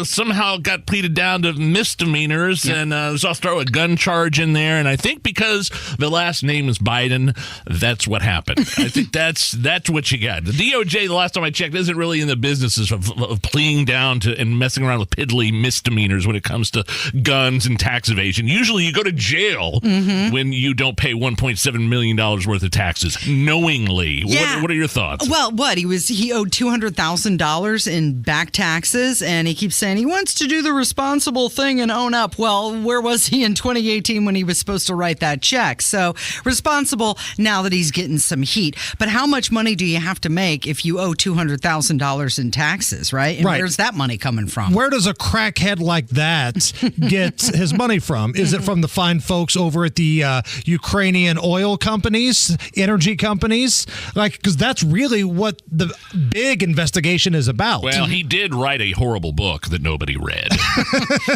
Somehow got pleaded down to misdemeanors, and there's also a gun charge in there. And I think because the last name is Biden, that's what happened. I think that's what you got. The DOJ, the last time I checked, isn't really in the business of pleading down to and messing around with piddly misdemeanors when it comes to guns and tax evasion. Usually you go to jail when you don't pay $1.7 million worth of taxes knowingly. Yeah. What are your thoughts? Well, he owed $200,000 in back taxes, and he keeps saying he wants to do the responsible thing and own up. Well, where was he in 2018 when he was supposed to write that check? So responsible now that he's getting some heat. But how much money do you have to make if you owe $200,000 in taxes, right? And where's that money coming from? Where does a crackhead like that get his money from? Is it from the fine folks over at the Ukrainian oil companies, energy companies? Because that's really what the big investigation is about. Well, he did write a horrible book that nobody read.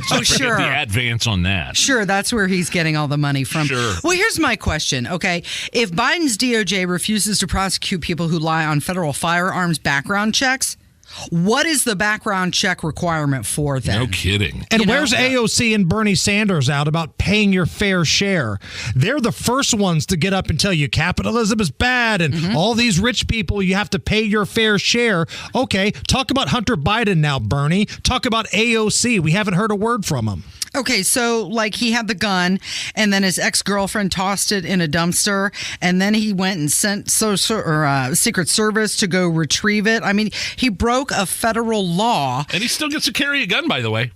So sure. The advance on that. Sure, that's where he's getting all the money from. Sure. Well, here's my question, okay? If Biden's DOJ refuses to prosecute people who lie on federal firearms background checks, what is the background check requirement for them? No kidding. And where's AOC and Bernie Sanders out about paying your fair share? They're the first ones to get up and tell you capitalism is bad and all these rich people, you have to pay your fair share. Okay, talk about Hunter Biden now, Bernie. Talk about AOC. We haven't heard a word from him. Okay, so he had the gun, and then his ex-girlfriend tossed it in a dumpster, and then he went and sent Secret Service to go retrieve it. I mean, he broke a federal law, and he still gets to carry a gun, by the way.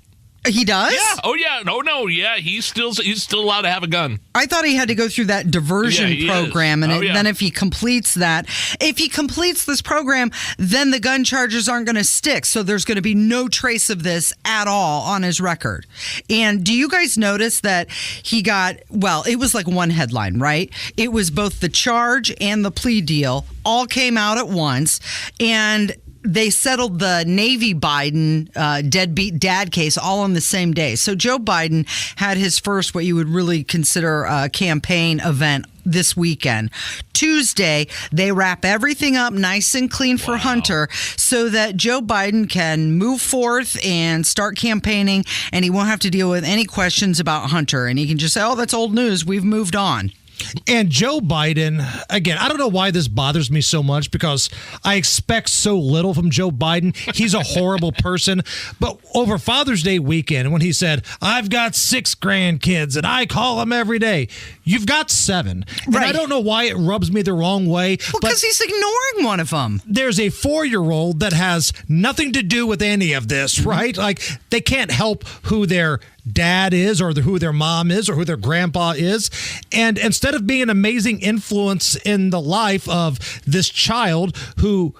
He does? Yeah. Oh, yeah. No. Yeah. He's still allowed to have a gun. I thought he had to go through that diversion program. And then if he completes this program, then the gun charges aren't going to stick. So there's going to be no trace of this at all on his record. And do you guys notice that he got, it was like one headline, right? It was both the charge and the plea deal all came out at once. And they settled the Navy Biden deadbeat dad case all on the same day. So Joe Biden had his first, what you would really consider a campaign event this weekend. Tuesday, they wrap everything up nice and clean for Hunter so that Joe Biden can move forth and start campaigning, and he won't have to deal with any questions about Hunter. And he can just say, that's old news. We've moved on. And Joe Biden, again, I don't know why this bothers me so much because I expect so little from Joe Biden. He's a horrible person. But over Father's Day weekend, when he said, I've got 6 grandkids and I call them every day, you've got 7. And I don't know why it rubs me the wrong way. Well, because he's ignoring one of them. There's a 4-year-old that has nothing to do with any of this, right? Like, they can't help who their dad is or who their mom is or who their grandpa is. And instead of being an amazing influence in the life of this child who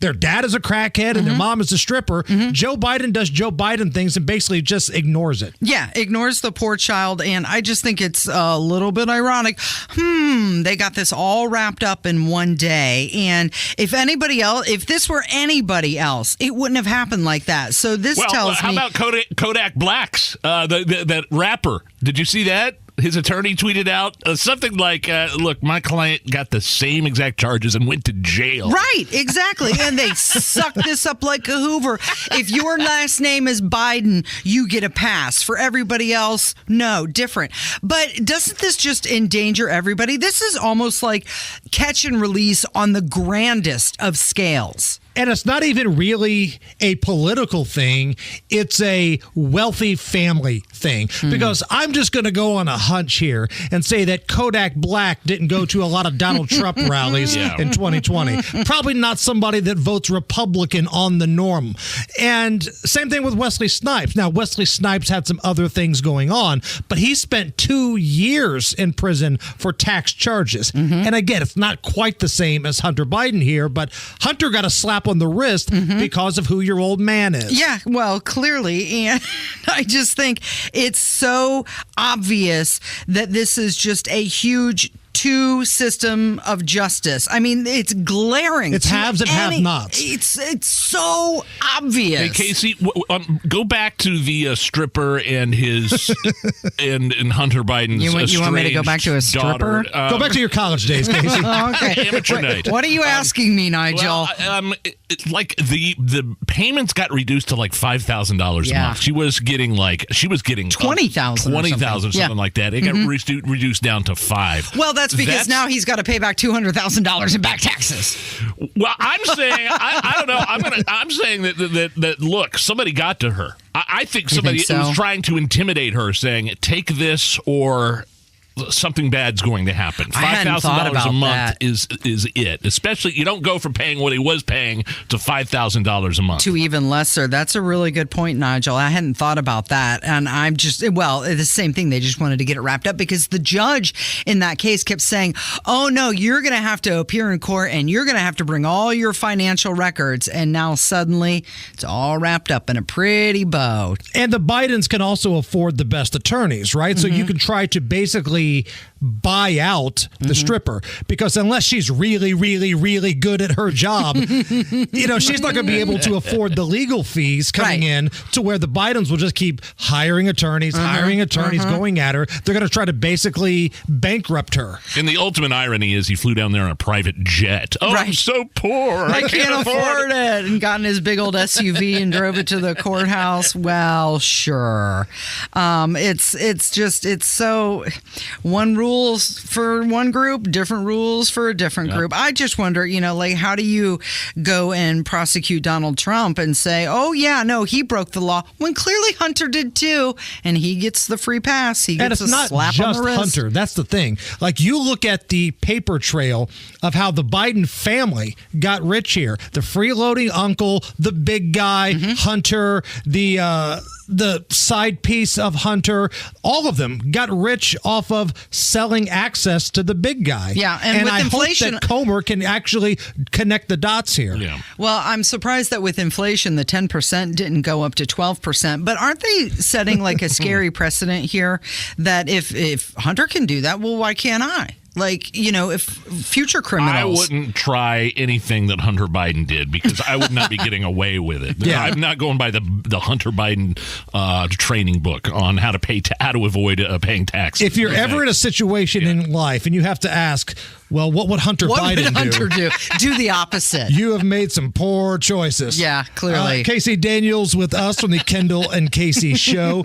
their dad is a crackhead and their mom is a stripper. Joe Biden does Joe Biden things and basically just ignores it. Yeah, ignores the poor child. And I just think it's a little bit ironic. They got this all wrapped up in one day. And if this were anybody else, it wouldn't have happened like that. So this tells me. How about Kodak Black's, that rapper? Did you see that? His attorney tweeted out something like, look, my client got the same exact charges and went to jail. Right, exactly. And they suck this up like a Hoover. If your last name is Biden, you get a pass. For everybody else, no, different. But doesn't this just endanger everybody? This is almost like catch and release on the grandest of scales. And it's not even really a political thing. It's a wealthy family thing. Because I'm just going to go on a hunch here and say that Kodak Black didn't go to a lot of Donald Trump rallies in 2020. Probably not somebody that votes Republican on the norm. And same thing with Wesley Snipes. Now, Wesley Snipes had some other things going on, but he spent 2 years in prison for tax charges. And again, it's not quite the same as Hunter Biden here, but Hunter got a slap on the wrist because of who your old man is. Yeah, well, clearly. And I just think it's so obvious that this is just a huge two-system of justice. I mean, it's glaring. It's haves and have-nots. It's so obvious. Hey, Casey, go back to the stripper and his and Hunter Biden's You want me to go back to a stripper? Go back to your college days, Casey. Okay. Amateur night. What are you asking me, Nigel? Well, like the payments got reduced to like $5,000 a month. She was getting $20,000, something like that. It got reduced down to $5,000. Well, that's because now he's got to pay back $200,000 in back taxes. Well, I'm saying I don't know. I'm saying that look, somebody got to her. I think somebody was trying to intimidate her, saying take this or something bad's going to happen. $5,000 a month is it. Especially, you don't go from paying what he was paying to $5,000 a month. To even lesser. That's a really good point, Nigel. I hadn't thought about that. And I'm just, the same thing. They just wanted to get it wrapped up because the judge in that case kept saying, oh, no, you're going to have to appear in court and you're going to have to bring all your financial records. And now suddenly it's all wrapped up in a pretty bow. And the Bidens can also afford the best attorneys, right? So you can try to basically buy out the stripper, because unless she's really, really, really good at her job, she's not going to be able to afford the legal fees coming in to where the Bidens will just keep hiring attorneys, going at her. They're going to try to basically bankrupt her. And the ultimate irony is he flew down there on a private jet. Oh, I'm so poor. I can't afford it. And got in his big old SUV and drove it to the courthouse. Well, sure. It's so one rules for one group, different rules for a different group. I just wonder, how do you go and prosecute Donald Trump and say, oh, yeah, no, he broke the law, when clearly Hunter did too, and he gets the free pass. He gets a slap on the wrist. Hunter. That's the thing. Like, you look at the paper trail of how the Biden family got rich here. The freeloading uncle, the big guy, Hunter, the side piece of Hunter, all of them got rich off of selling access to the big guy. Yeah, and with inflation, hope that Comer can actually connect the dots here. Yeah. Well, I'm surprised that with inflation, the 10% didn't go up to 12%. But aren't they setting like a scary precedent here that if Hunter can do that, well, why can't I? Like, if future criminals. I wouldn't try anything that Hunter Biden did because I would not be getting away with it. Yeah. I'm not going by the Hunter Biden training book on how to avoid paying taxes. If you're ever in a situation in life and you have to ask, well, what would Hunter Biden do? What would Hunter do? Do the opposite. You have made some poor choices. Yeah, clearly. Casey Daniels with us from the Kendall and Casey show.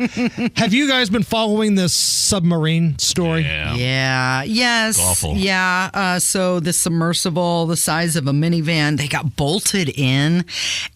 Have you guys been following this submarine story? Yeah. Yes. It's awful. Yeah. So the submersible, the size of a minivan, they got bolted in.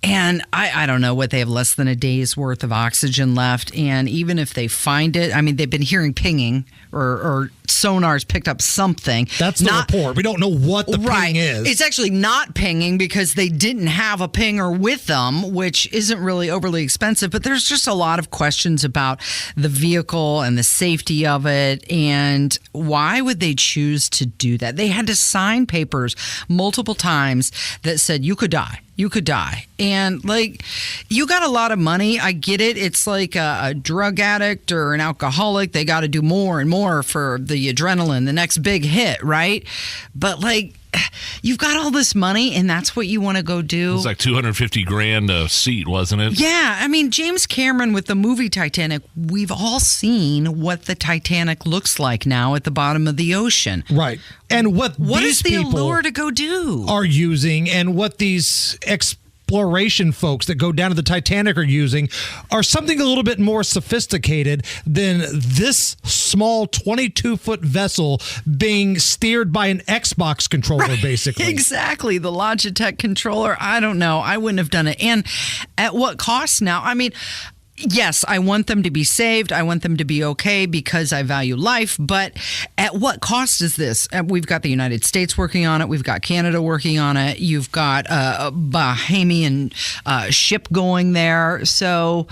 And I don't know what, they have less than a day's worth of oxygen left. And even if they find it, they've been hearing pinging or sonars picked up something. That's the report. We don't know what the ping is. It's actually not pinging because they didn't have a pinger with them, which isn't really overly expensive. But there's just a lot of questions about the vehicle and the safety of it. And why would they choose to do that? They had to sign papers multiple times that said you could die. You could die. And like, you got a lot of money. I get it. It's like a drug addict or an alcoholic. They got to do more and more for the adrenaline, the next big hit, right? But like, you've got all this money and that's what you want to go do. It was like $250,000 a seat, wasn't it? Yeah. I mean, James Cameron with the movie Titanic, we've all seen what the Titanic looks like now at the bottom of the ocean. Right. And what is the people allure to go do? Are using, and what these exploration folks that go down to the Titanic are using, are something a little bit more sophisticated than this small 22-foot vessel being steered by an Xbox controller, basically. Exactly. The Logitech controller. I don't know. I wouldn't have done it. And at what cost now? I mean, yes, I want them to be saved. I want them to be okay because I value life. But at what cost is this? We've got the United States working on it. We've got Canada working on it. You've got a Bahamian ship going there. So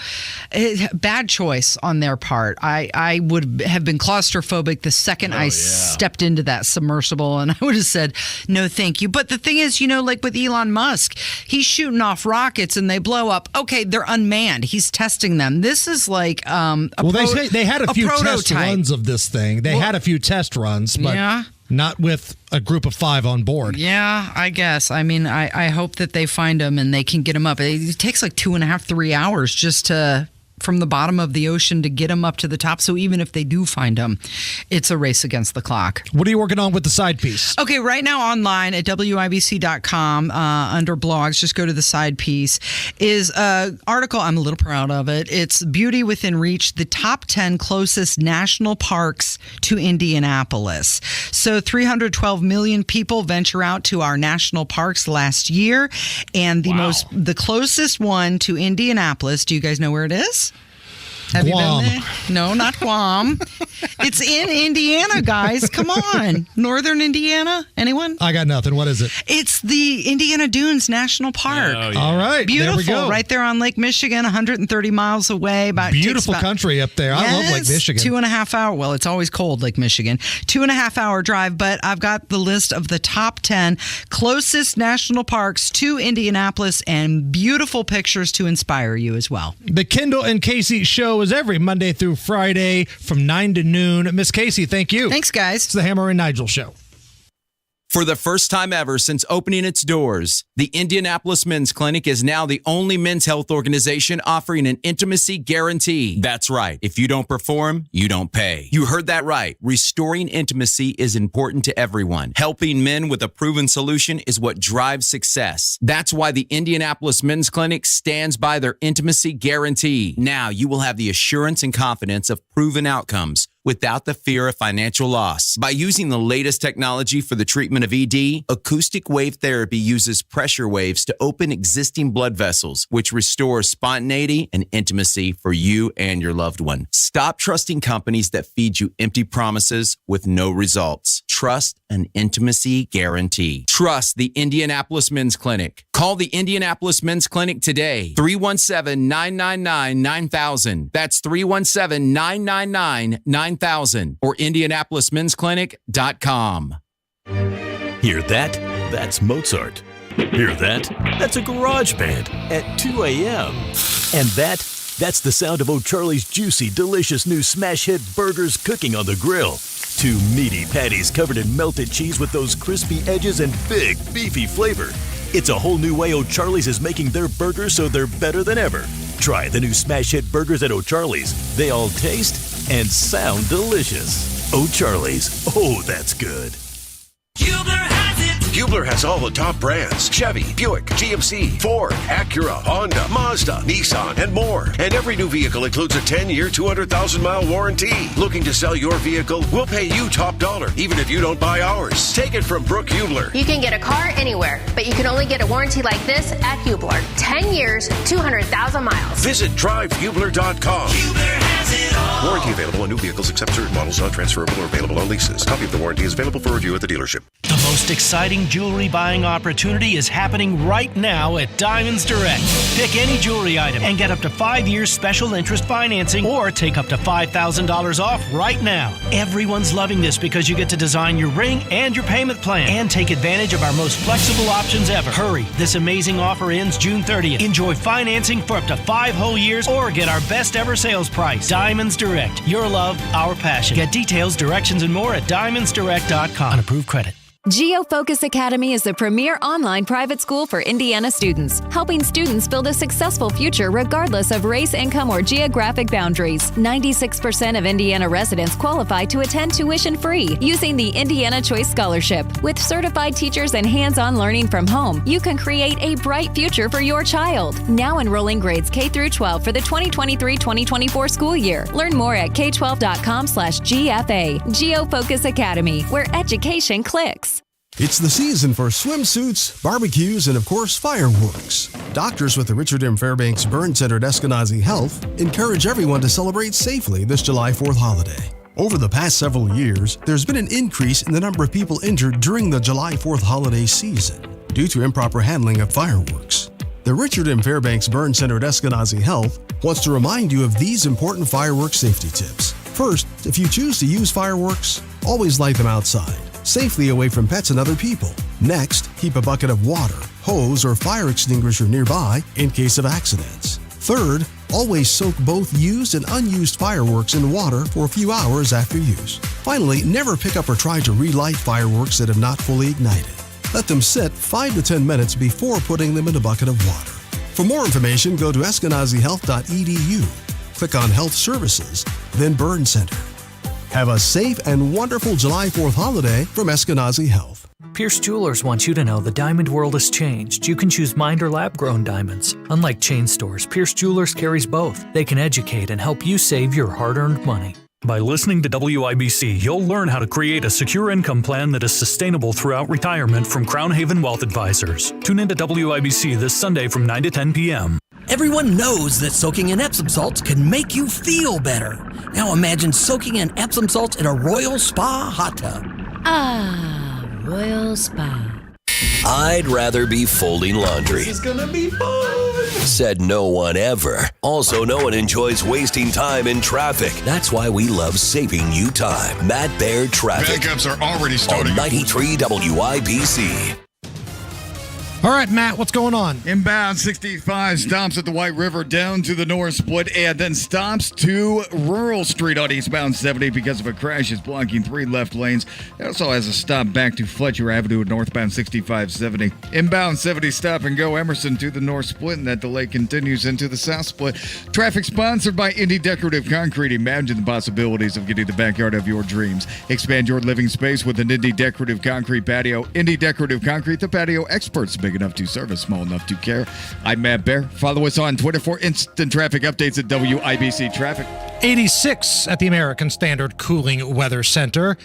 bad choice on their part. I would have been claustrophobic the second I stepped into that submersible, and I would have said, no, thank you. But the thing is, like with Elon Musk, he's shooting off rockets and they blow up. Okay, they're unmanned. He's testing them. This is like they had a few test runs of this thing. They had a few test runs, but not with a group of 5 on board. Yeah, I guess. I mean, I hope that they find them and they can get them up. It takes like 2.5, 3 hours just from the bottom of the ocean to get them up to the top. So even if they do find them, it's a race against the clock. What are you working on with the side piece? Okay, right now online at WIBC.com under blogs, just go to the side piece, is an article. I'm a little proud of it. It's Beauty Within Reach, the top 10 closest national parks to Indianapolis. So 312 million people venture out to our national parks last year. And the closest one to Indianapolis, do you guys know where it is? Have Guam. You been there? No, not Guam. It's in Indiana, guys. Come on. Northern Indiana? Anyone? I got nothing. What is it? It's the Indiana Dunes National Park. Oh, yeah. All right. Beautiful. There we go. Right there on Lake Michigan, 130 miles away. Beautiful country up there. I love Lake Michigan. 2.5 hour. Well, it's always cold, Lake Michigan. 2.5 hour drive, but I've got the list of the top 10 closest national parks to Indianapolis and beautiful pictures to inspire you as well. The Kendall and Casey show is every Monday through Friday from 9 to noon. Miss Casey, thank you. Thanks, guys. It's the Hammer and Nigel show. For the first time ever since opening its doors, the Indianapolis Men's Clinic is now the only men's health organization offering an intimacy guarantee. That's right. If you don't perform, you don't pay. You heard that right. Restoring intimacy is important to everyone. Helping men with a proven solution is what drives success. That's why the Indianapolis Men's Clinic stands by their intimacy guarantee. Now you will have the assurance and confidence of proven outcomes without the fear of financial loss. By using the latest technology for the treatment of ED, acoustic wave therapy uses pressure waves to open existing blood vessels, which restores spontaneity and intimacy for you and your loved one. Stop trusting companies that feed you empty promises with no results. Trust an intimacy guarantee. Trust the Indianapolis Men's Clinic. Call the Indianapolis Men's Clinic today. 317-999-9000. That's 317-999-9000 or IndianapolisMen'sClinic.com. Hear that? That's Mozart. Hear that? That's a garage band at 2 a.m. And that's the sound of O'Charlie's juicy, delicious new smash hit burgers cooking on the grill. 2 meaty patties covered in melted cheese with those crispy edges and big, beefy flavor. It's a whole new way O'Charlie's is making their burgers so they're better than ever. Try the new smash hit burgers at O'Charlie's. They all taste and sound delicious. O'Charlie's. Oh, that's good. Hubler has all the top brands: Chevy, Buick, GMC, Ford, Acura, Honda, Mazda, Nissan, and more. And every new vehicle includes a 10-year, 200,000-mile warranty. Looking to sell your vehicle? We'll pay you top dollar, even if you don't buy ours. Take it from Brooke Hubler. You can get a car anywhere, but you can only get a warranty like this at Hubler. 10 years, 200,000 miles. Visit drivehubler.com. Hubler has it all. Warranty available on new vehicles except certain models, non-transferable or available on leases. Copy of the warranty is available for review at the dealership. The most most exciting jewelry buying opportunity is happening right now at Diamonds Direct. Pick any jewelry item and get up to 5 years special interest financing or take up to $5,000 off right now. Everyone's loving this because you get to design your ring and your payment plan and take advantage of our most flexible options ever. Hurry, this amazing offer ends June 30th. Enjoy financing for up to 5 whole years or get our best ever sales price. Diamonds Direct. Your love, our passion. Get details, directions, and more at diamondsdirect.com. On approved credit. GeoFocus Academy is the premier online private school for Indiana students, helping students build a successful future regardless of race, income, or geographic boundaries. 96% of Indiana residents qualify to attend tuition-free using the Indiana Choice Scholarship. With certified teachers and hands-on learning from home, you can create a bright future for your child. Now enrolling grades K through 12 for the 2023-2024 school year. Learn more at k12.com/GFA. GeoFocus Academy, where education clicks. It's the season for swimsuits, barbecues, and of course, fireworks. Doctors with the Richard M. Fairbanks Burn Center at Eskenazi Health encourage everyone to celebrate safely this July 4th holiday. Over the past several years, there's been an increase in the number of people injured during the July 4th holiday season due to improper handling of fireworks. The Richard M. Fairbanks Burn Center at Eskenazi Health wants to remind you of these important fireworks safety tips. First, if you choose to use fireworks, always light them outside, safely away from pets and other people. Next, keep a bucket of water, hose, or fire extinguisher nearby in case of accidents. Third, always soak both used and unused fireworks in water for a few hours after use. Finally, never pick up or try to relight fireworks that have not fully ignited. Let them sit 5 to 10 minutes before putting them in a bucket of water. For more information, go to eskenazihealth.edu. Click on Health Services, then Burn Center. Have a safe and wonderful July 4th holiday from Eskenazi Health. Pierce Jewelers wants you to know the diamond world has changed. You can choose mined or lab-grown diamonds. Unlike chain stores, Pierce Jewelers carries both. They can educate and help you save your hard-earned money. By listening to WIBC, you'll learn how to create a secure income plan that is sustainable throughout retirement from Crown Haven Wealth Advisors. Tune into WIBC this Sunday from 9 to 10 p.m. Everyone knows that soaking in Epsom salts can make you feel better. Now imagine soaking in Epsom salts in a Royal Spa hot tub. Ah, Royal Spa. I'd rather be folding laundry. This is gonna be fun. Said no one ever. Also, no one enjoys wasting time in traffic. That's why we love saving you time. Matt Baird Traffic. Backups are already starting. On 93 WIBC. All right, Matt, what's going on? Inbound 65 stops at the White River down to the North Split and then stops to Rural Street on eastbound 70 because of a crash is blocking 3 left lanes. It also has a stop back to Fletcher Avenue northbound 6570. Inbound 70 stop and go Emerson to the North Split, and that delay continues into the South Split. Traffic sponsored by Indy Decorative Concrete. Imagine the possibilities of getting the backyard of your dreams. Expand your living space with an Indy Decorative Concrete patio. Indy Decorative Concrete, the patio experts. Big enough to service, small enough to care. I'm Matt Bear. Follow us on Twitter for instant traffic updates at WIBC Traffic. 86 at the American Standard Cooling Weather Center.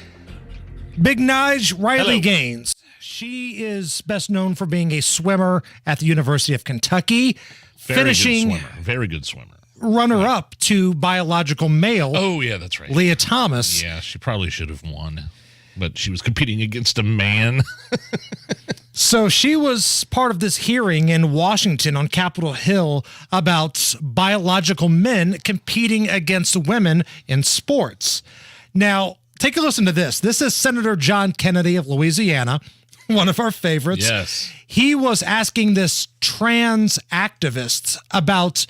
Big Nige Riley Gaines. She is best known for being a swimmer at the University of Kentucky. Finishing Very good swimmer. Runner-up to biological male. Oh, yeah, that's right. Leah Thomas. Yeah, she probably should have won, but she was competing against a man. So she was part of this hearing in Washington on Capitol Hill about biological men competing against women in sports. Now, take a listen to this. This is Senator John Kennedy of Louisiana, one of our favorites. Yes. He was asking this trans activist about,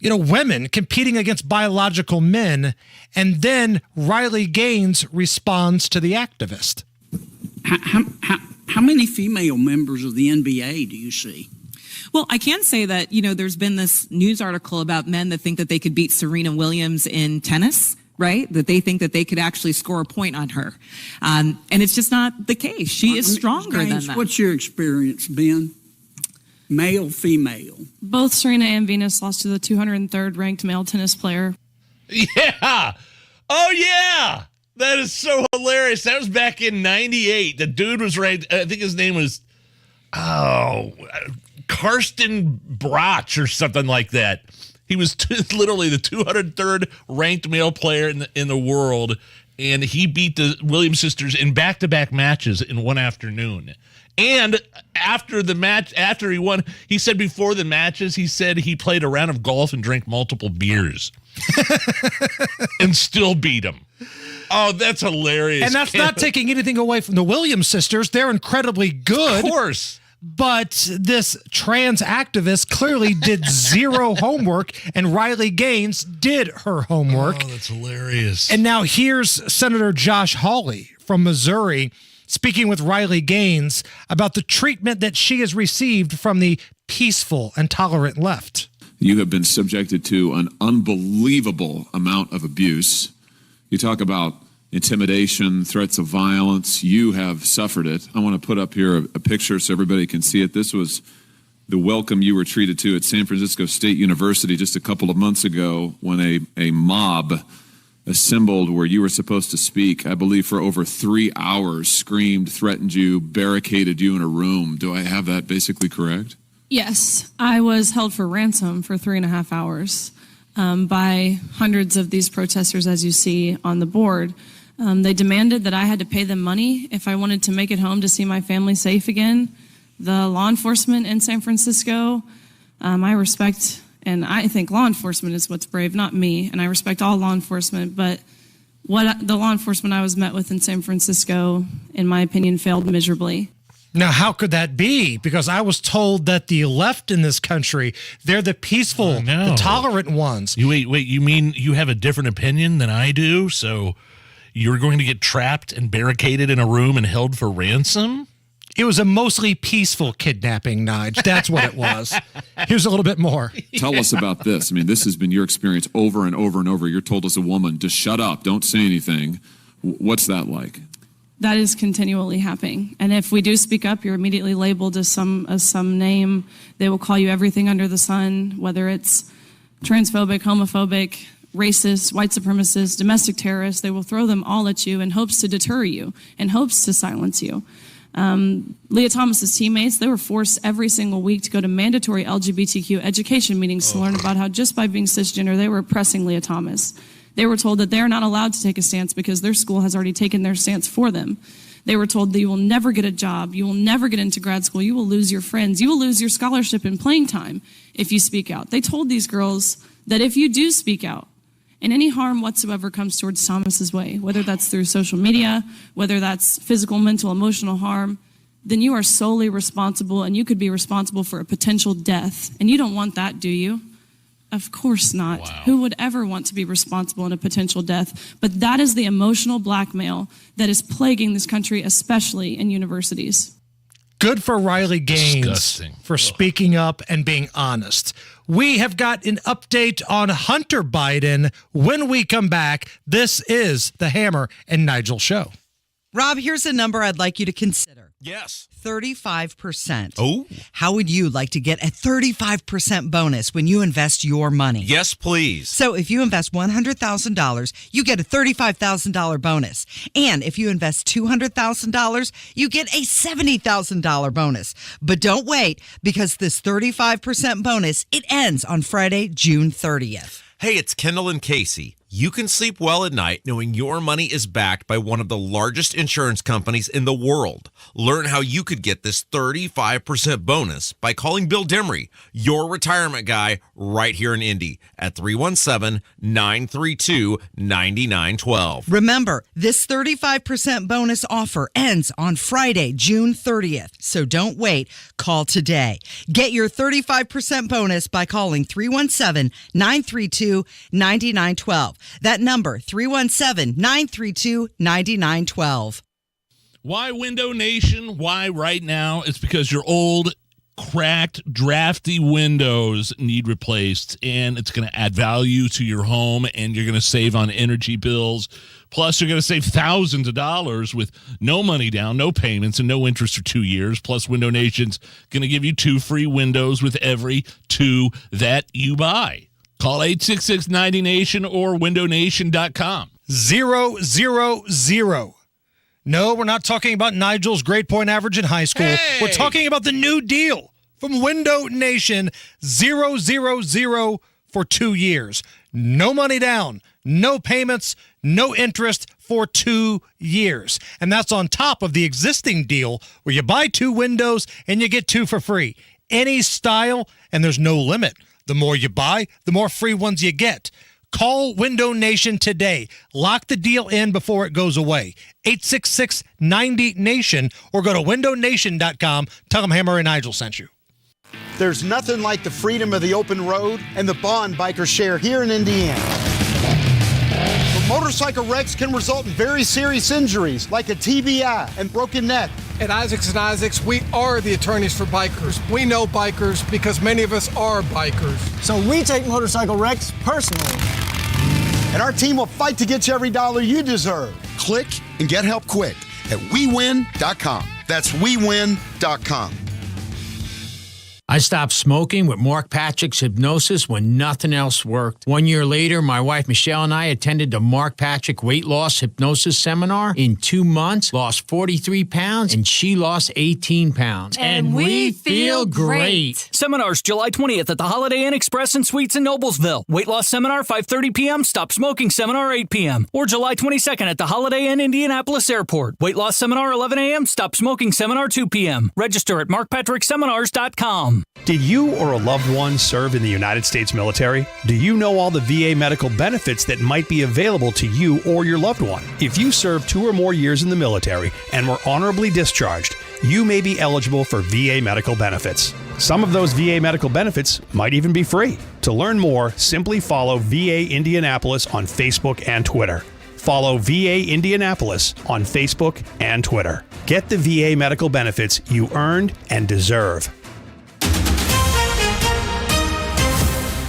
women competing against biological men, and then Riley Gaines responds to the activist. How many female members of the NBA do you see? Well, I can say that, there's been this news article about men that think that they could beat Serena Williams in tennis, right? That they think that they could actually score a point on her. And it's just not the case. She is stronger than that. What's your experience, Ben? Male, female? Both Serena and Venus lost to the 203rd ranked male tennis player. Yeah. Oh, yeah. That is so hilarious. That was back in 98. The dude was ranked, I think his name was, Karsten Brach or something like that. He was literally the 203rd ranked male player in the world, and he beat the Williams sisters in back-to-back matches in one afternoon. And after the match, after he won, he said before the matches, he said he played a round of golf and drank multiple beers and still beat him. Oh, that's hilarious. And that's not taking anything away from the Williams sisters. They're incredibly good. Of course. But this trans activist clearly did zero homework, and Riley Gaines did her homework. Oh, that's hilarious. And now here's Senator Josh Hawley from Missouri speaking with Riley Gaines about the treatment that she has received from the peaceful and tolerant left. You have been subjected to an unbelievable amount of abuse. You talk about intimidation, threats of violence. You have suffered it. I want to put up here a picture so everybody can see it. This was the welcome you were treated to at San Francisco State University just a couple of months ago when a mob assembled where you were supposed to speak, I believe for over 3 hours, screamed, threatened you, barricaded you in a room. Do I have that basically correct? Yes, I was held for ransom for 3.5 hours by hundreds of these protesters, as you see on the board. They demanded that I had to pay them money if I wanted to make it home to see my family safe again. The law enforcement in San Francisco, I respect, and I think law enforcement is what's brave, not me, and I respect all law enforcement, but the law enforcement I was met with in San Francisco, in my opinion, failed miserably. Now, how could that be? Because I was told that the left in this country, they're the peaceful, the tolerant ones. Wait, you mean you have a different opinion than I do? So you're going to get trapped and barricaded in a room and held for ransom? It was a mostly peaceful kidnapping, Nige. That's what it was. Here's a little bit more. Tell us about this. I mean, this has been your experience over and over and over. You're told as a woman to shut up, don't say anything. What's that like? That is continually happening. And if we do speak up, you're immediately labeled as some name. They will call you everything under the sun, whether it's transphobic, homophobic, racist, white supremacist, domestic terrorist. They will throw them all at you in hopes to deter you, in hopes to silence you. Leah Thomas's teammates, they were forced every single week to go to mandatory LGBTQ education meetings to learn about how just by being cisgender, they were oppressing Leah Thomas. They were told that they are not allowed to take a stance because their school has already taken their stance for them. They were told that you will never get a job, you will never get into grad school, you will lose your friends, you will lose your scholarship and playing time if you speak out. They told these girls that if you do speak out, and any harm whatsoever comes towards Thomas's way, whether that's through social media, whether that's physical, mental, emotional harm, then you are solely responsible, and you could be responsible for a potential death. And you don't want that, do you? Of course not. Wow. Who would ever want to be responsible in a potential death? But that is the emotional blackmail that is plaguing this country, especially in universities. Good for Riley Gaines for speaking up and being honest. We have got an update on Hunter Biden when we come back. This is the Hammer and Nigel Show. Rob, here's a number I'd like you to consider. Yes. 35%. Oh. How would you like to get a 35% bonus when you invest your money? Yes, please. So if you invest $100,000, you get a $35,000 bonus. And if you invest $200,000, you get a $70,000 bonus. But don't wait, because this 35% bonus, it ends on Friday, June 30th. Hey, it's Kendall and Casey. You can sleep well at night knowing your money is backed by one of the largest insurance companies in the world. Learn how you could get this 35% bonus by calling Bill Demery, your retirement guy, right here in Indy at 317-932-9912. Remember, this 35% bonus offer ends on Friday, June 30th. So don't wait. Call today. Get your 35% bonus by calling 317-932-9912. That number, 317-932-9912. Why Window Nation? Why right now? It's because your old, cracked, drafty windows need replaced, and it's going to add value to your home, and you're going to save on energy bills. Plus, you're going to save thousands of dollars with no money down, no payments, and no interest for 2 years. Plus, Window Nation's going to give you 2 free windows with every 2 that you buy. Call 866-90-NATION or windownation.com. 000. No, we're not talking about Nigel's grade point average in high school. Hey! We're talking about the new deal from Window Nation, 000 for 2 years. No money down, no payments, no interest for 2 years. And that's on top of the existing deal where you buy 2 windows and you get 2 for free. Any style, and there's no limit. The more you buy, the more free ones you get. Call Window Nation today. Lock the deal in before it goes away. 866-90-NATION or go to windownation.com. Tell them Hammer and Nigel sent you. There's nothing like the freedom of the open road and the bond bikers share here in Indiana. But motorcycle wrecks can result in very serious injuries like a TBI and broken neck. At Isaacs & Isaacs, we are the attorneys for bikers. We know bikers because many of us are bikers. So we take motorcycle wrecks personally. And our team will fight to get you every dollar you deserve. Click and get help quick at WeWin.com. That's WeWin.com. I stopped smoking with Mark Patrick's hypnosis when nothing else worked. 1 year later, my wife Michelle and I attended the Mark Patrick Weight Loss Hypnosis Seminar. In 2 months, lost 43 pounds, and she lost 18 pounds. And we feel great. Seminars July 20th at the Holiday Inn Express and Suites in Noblesville. Weight loss seminar 5:30 p.m. Stop smoking seminar 8 p.m. Or July 22nd at the Holiday Inn Indianapolis Airport. Weight loss seminar 11 a.m. Stop smoking seminar 2 p.m. Register at markpatrickseminars.com. Did you or a loved one serve in the United States military? Do you know all the VA medical benefits that might be available to you or your loved one? If you served 2 or more years in the military and were honorably discharged, you may be eligible for VA medical benefits. Some of those VA medical benefits might even be free. To learn more, simply follow VA Indianapolis on Facebook and Twitter. Follow VA Indianapolis on Facebook and Twitter. Get the VA medical benefits you earned and deserve.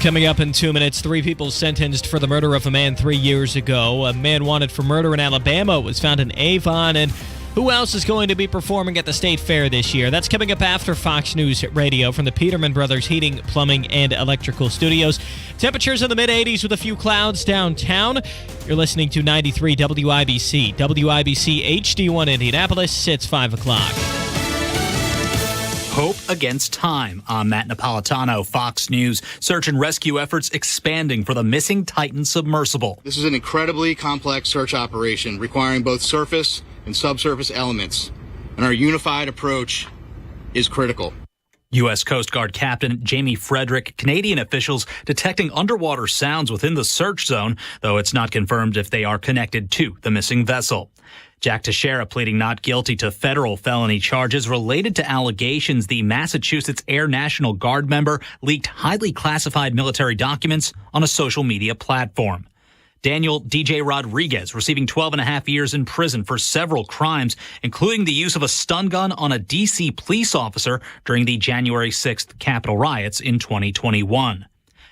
Coming up in 2 minutes, 3 people sentenced for the murder of a man 3 years ago. A man wanted for murder in Alabama was found in Avon. And who else is going to be performing at the State Fair this year? That's coming up after Fox News Radio from the Peterman Brothers Heating, Plumbing, and Electrical Studios. Temperatures in the mid-80s with a few clouds downtown. You're listening to 93 WIBC. WIBC HD1 Indianapolis. It's 5 o'clock. Hope against time. I'm Matt Napolitano, Fox News. Search and rescue efforts expanding for the missing Titan submersible. This is an incredibly complex search operation requiring both surface and subsurface elements, and our unified approach is critical. U.S. Coast Guard Captain Jamie Frederick, Canadian officials detecting underwater sounds within the search zone, though it's not confirmed if they are connected to the missing vessel. Jack Teixeira pleading not guilty to federal felony charges related to allegations the Massachusetts Air National Guard member leaked highly classified military documents on a social media platform. Daniel DJ Rodriguez receiving 12 and a half years in prison for several crimes, including the use of a stun gun on a D.C. police officer during the January 6th Capitol riots in 2021.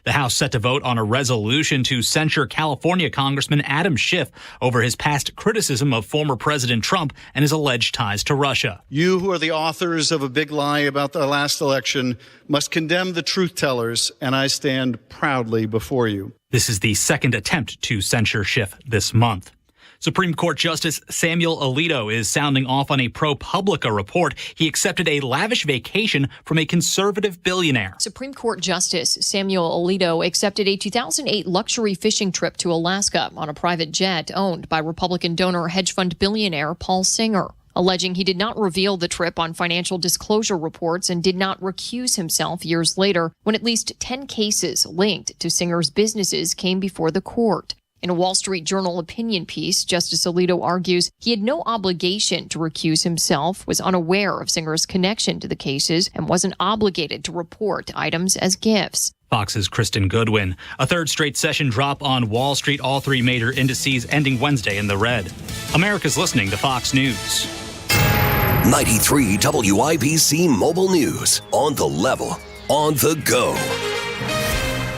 The House set to vote on a resolution to censure California Congressman Adam Schiff over his past criticism of former President Trump and his alleged ties to Russia. You, who are the authors of a big lie about the last election, must condemn the truth tellers, and I stand proudly before you. This is the second attempt to censure Schiff this month. Supreme Court Justice Samuel Alito is sounding off on a ProPublica report. He accepted a lavish vacation from a conservative billionaire. Supreme Court Justice Samuel Alito accepted a 2008 luxury fishing trip to Alaska on a private jet owned by Republican donor hedge fund billionaire Paul Singer, alleging he did not reveal the trip on financial disclosure reports and did not recuse himself years later when at least 10 cases linked to Singer's businesses came before the court. In a Wall Street Journal opinion piece, Justice Alito argues he had no obligation to recuse himself, was unaware of Singer's connection to the cases, and wasn't obligated to report items as gifts. Fox's Kristen Goodwin. A third straight session drop on Wall Street, all 3 major indices ending Wednesday in the red. America's listening to Fox News. 93 WIBC Mobile News. On the level, on the go.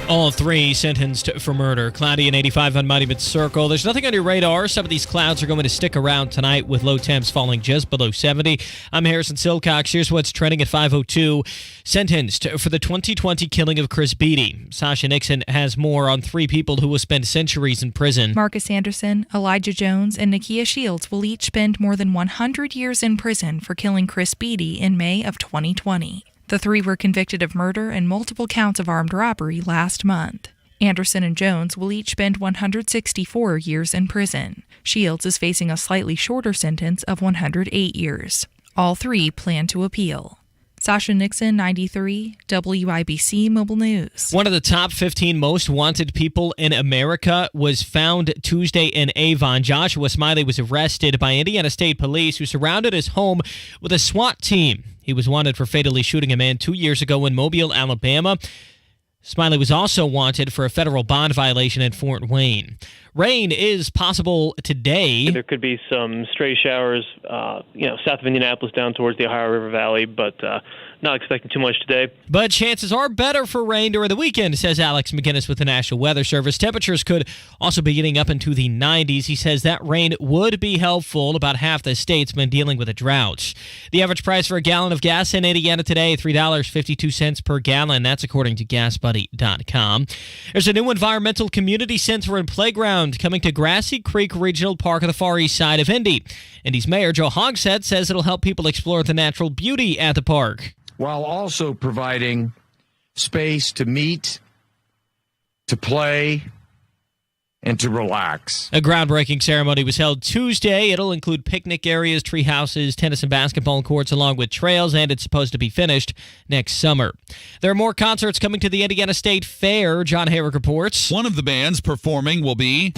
All 3 sentenced for murder. Cloudy and 85 on Monument Circle. There's nothing on your radar. Some of these clouds are going to stick around tonight with low temps falling just below 70. I'm Harrison Silcox. Here's what's trending at 5:02. Sentenced for the 2020 killing of Chris Beatty. Sasha Nixon has more on 3 people who will spend centuries in prison. Marcus Anderson, Elijah Jones, and Nakia Shields will each spend more than 100 years in prison for killing Chris Beatty in May of 2020. The 3 were convicted of murder and multiple counts of armed robbery last month. Anderson and Jones will each spend 164 years in prison. Shields is facing a slightly shorter sentence of 108 years. All three plan to appeal. Sasha Nixon, 93, WIBC Mobile News. One of the top 15 most wanted people in America was found Tuesday in Avon. Joshua Smiley was arrested by Indiana State Police, who surrounded his home with a SWAT team. He was wanted for fatally shooting a man 2 years ago in Mobile, Alabama. Smiley was also wanted for a federal bond violation in Fort Wayne. Rain is possible today. There could be some stray showers, south of Indianapolis down towards the Ohio River Valley, but not expecting too much today. But chances are better for rain during the weekend, says Alex McGinnis with the National Weather Service. Temperatures could also be getting up into the 90s. He says that rain would be helpful. About half the state's been dealing with a drought. The average price for a gallon of gas in Indiana today, $3.52 per gallon. That's according to GasBuddy.com. There's a new environmental community center and playground coming to Grassy Creek Regional Park on the far east side of Indy. Indy's mayor, Joe Hogshead, says it'll help people explore the natural beauty at the park, while also providing space to meet, to play, and to relax. A groundbreaking ceremony was held Tuesday. It'll include picnic areas, tree houses, tennis and basketball courts, along with trails, and it's supposed to be finished next summer. There are more concerts coming to the Indiana State Fair. John Hayrick reports. One of the bands performing will be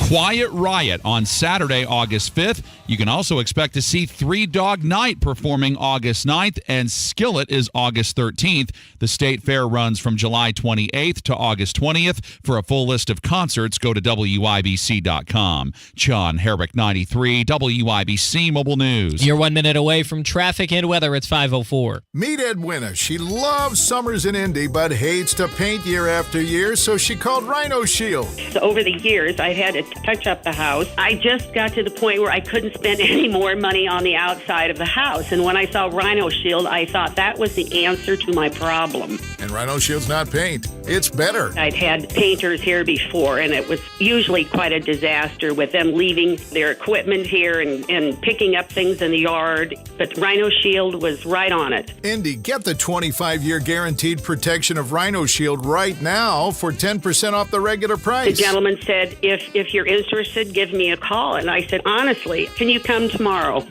Quiet Riot on Saturday, August 5th. You can also expect to see Three Dog Night performing August 9th, and Skillet is August 13th. The State Fair runs from July 28th to August 20th. For a full list of concerts, go to WIBC.com. John Herrick, 93, WIBC Mobile News. You're 1 minute away from traffic and weather. It's 5:04. Meet Edwina. She loves summers in Indy, but hates to paint year after year, so she called Rhino Shield. So over the years, I've had to touch up the house. I just got to the point where I couldn't spend any more money on the outside of the house. And when I saw Rhino Shield, I thought that was the answer to my problem. And Rhino Shield's not paint. It's better. I'd had painters here before, and it was usually quite a disaster with them leaving their equipment here and picking up things in the yard. But Rhino Shield was right on it. Indy, get the 25-year guaranteed protection of Rhino Shield right now for 10% off the regular price. The gentleman said, if you're interested, give me a call. And I said, honestly, can you come tomorrow?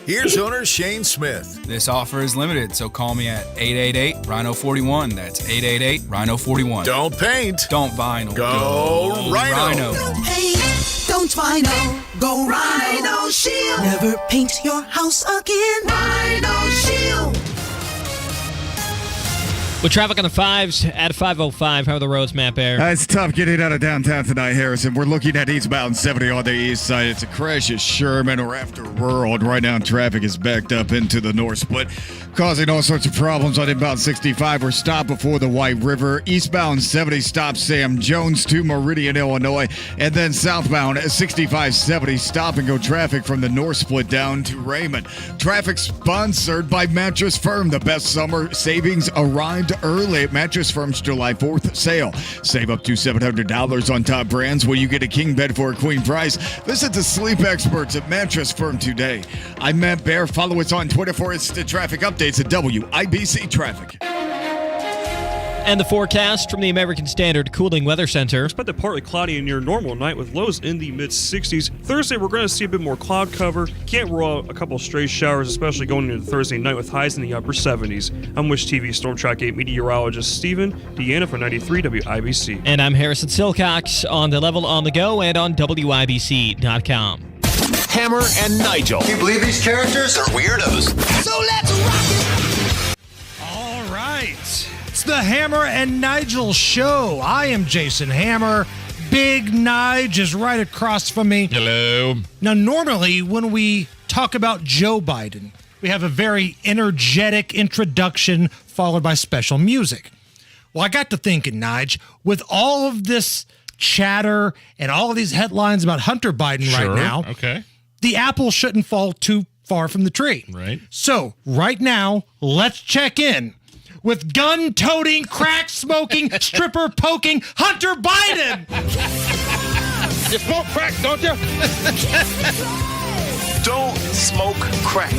Here's owner Shane Smith. This offer is limited, so call me at 888-RHINO-41. That's 888-RHINO-41. Don't paint. Don't vinyl. Go Rhino. Don't paint. Don't vinyl. Go Rhino Shield. Never paint your house again. Rhino Shield. With traffic on the 5s at 5:05, how are the roads, Matt Bear? It's tough getting out of downtown tonight, Harrison. We're looking at eastbound 70 on the east side. It's a crash at Sherman or after Rural, and right now traffic is backed up into the north split, causing all sorts of problems on inbound 65. We're stopped before the White River. Eastbound 70 stops Sam Jones to Meridian, Illinois, and then southbound 6570 stop and go traffic from the north split down to Raymond. Traffic sponsored by Mattress Firm. The best summer savings arrived early at Mattress Firm's July 4th sale. Save up to $700 on top brands when you get a king bed for a queen price. Visit the sleep experts at Mattress Firm today. I'm Matt Bear. Follow us on Twitter for instant traffic updates at WIBC Traffic. And the forecast from the American Standard Cooling Weather Center. Expect a partly cloudy and near normal night with lows in the mid-60s. Thursday, we're going to see a bit more cloud cover. Can't rule out a couple stray showers, especially going into Thursday night with highs in the upper 70s. I'm Wish TV Storm Track 8 meteorologist Stephen Deanna for 93 WIBC. And I'm Harrison Silcox on the level on the go and on WIBC.com. Hammer and Nigel. Can you believe these characters are weirdos? So let's rock it. All right. It's the Hammer and Nigel show. I am Jason Hammer. Big Nige is right across from me. Hello. Now, normally when we talk about Joe Biden, we have a very energetic introduction followed by special music. Well, I got to thinking, Nige, with all of this chatter and all of these headlines about Hunter Biden right now, okay, the apple shouldn't fall too far from the tree. Right. So, right now, let's check in with gun-toting, crack-smoking, stripper-poking Hunter Biden. You smoke crack, don't you? Don't smoke crack.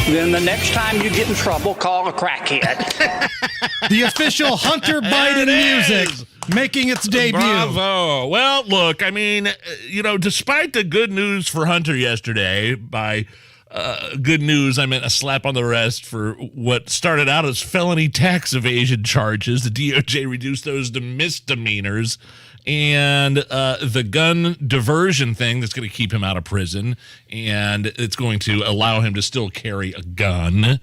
then the next time you get in trouble, call a crackhead. The official Hunter Biden music making its debut. Bravo. Well, look, I mean, despite the good news for Hunter yesterday, by good news, I meant a slap on the wrist for what started out as felony tax evasion charges. The DOJ reduced those to misdemeanors. And the gun diversion thing that's going to keep him out of prison, and it's going to allow him to still carry a gun.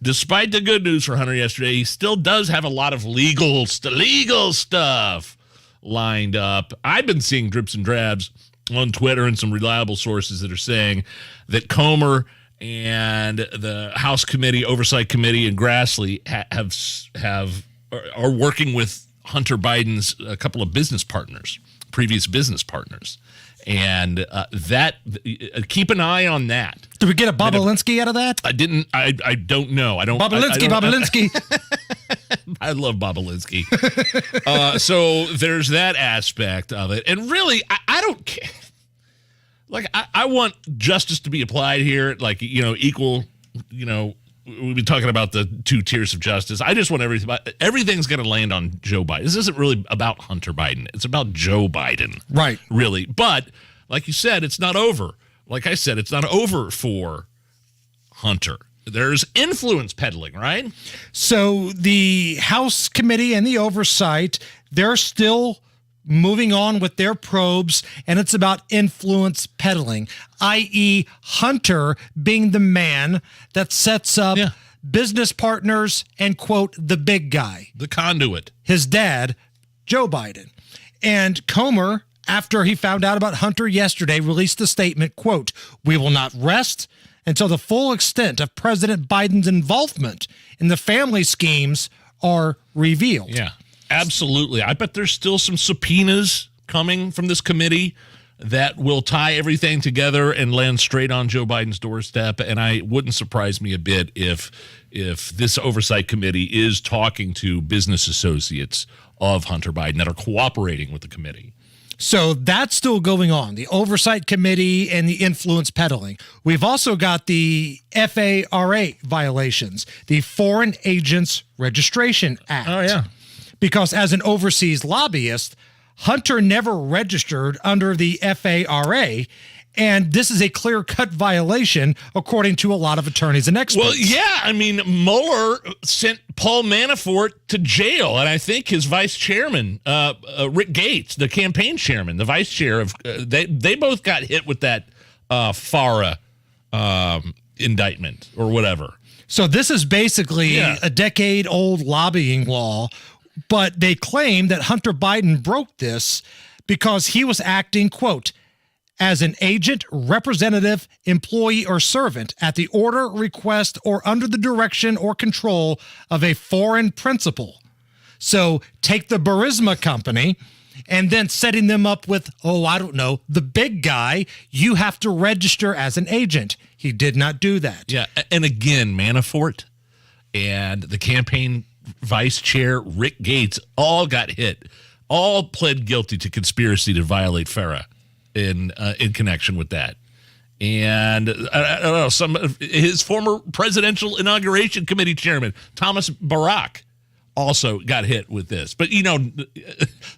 Despite the good news for Hunter yesterday, he still does have a lot of legal stuff lined up. I've been seeing drips and drabs on Twitter and some reliable sources that are saying that Comer and the House Committee, Oversight Committee, and Grassley are working with Hunter Biden's a couple of previous business partners. And keep an eye on that. Did we get a Bobolinsky out of that? I don't know. Bobolinsky. I love Bobolinsky. So there's that aspect of it. And really, I don't care. Like, I want justice to be applied here, like, equal, we've been talking about the two tiers of justice. I just want everything's going to land on Joe Biden. This isn't really about Hunter Biden. It's about Joe Biden. Right. Really. But like you said, it's not over. Like I said, it's not over for Hunter. There's influence peddling, right? So the House Committee and the Oversight, they're still moving on with their probes, and it's about influence peddling, i.e. Hunter being the man that sets up business partners and, quote, the big guy. The conduit. His dad, Joe Biden. And Comer, after he found out about Hunter yesterday, released a statement, quote, "We will not rest until the full extent of President Biden's involvement in the family schemes are revealed." Yeah. Absolutely. I bet there's still some subpoenas coming from this committee that will tie everything together and land straight on Joe Biden's doorstep. And I wouldn't surprise me a bit if this oversight committee is talking to business associates of Hunter Biden that are cooperating with the committee. So that's still going on, the Oversight Committee and the influence peddling. We've also got the FARA violations, the Foreign Agents Registration Act. Oh, yeah. Because as an overseas lobbyist, Hunter never registered under the FARA, and this is a clear-cut violation, according to a lot of attorneys and experts. Well, yeah, I mean, Mueller sent Paul Manafort to jail, and I think his vice chairman, Rick Gates, the campaign chairman, the vice chair of, they both got hit with that FARA indictment or whatever. So this is basically a decade-old lobbying law. But they claim that Hunter Biden broke this because he was acting, quote, as an agent, representative, employee, or servant at the order, request, or under the direction or control of a foreign principal. So take the Burisma company and then setting them up with, the big guy, you have to register as an agent. He did not do that. Yeah, and again, Manafort and the campaign vice chair Rick Gates all got hit, all pled guilty to conspiracy to violate FARA in connection with that. And I don't know, his former presidential inauguration committee chairman Thomas Barack also got hit with this. But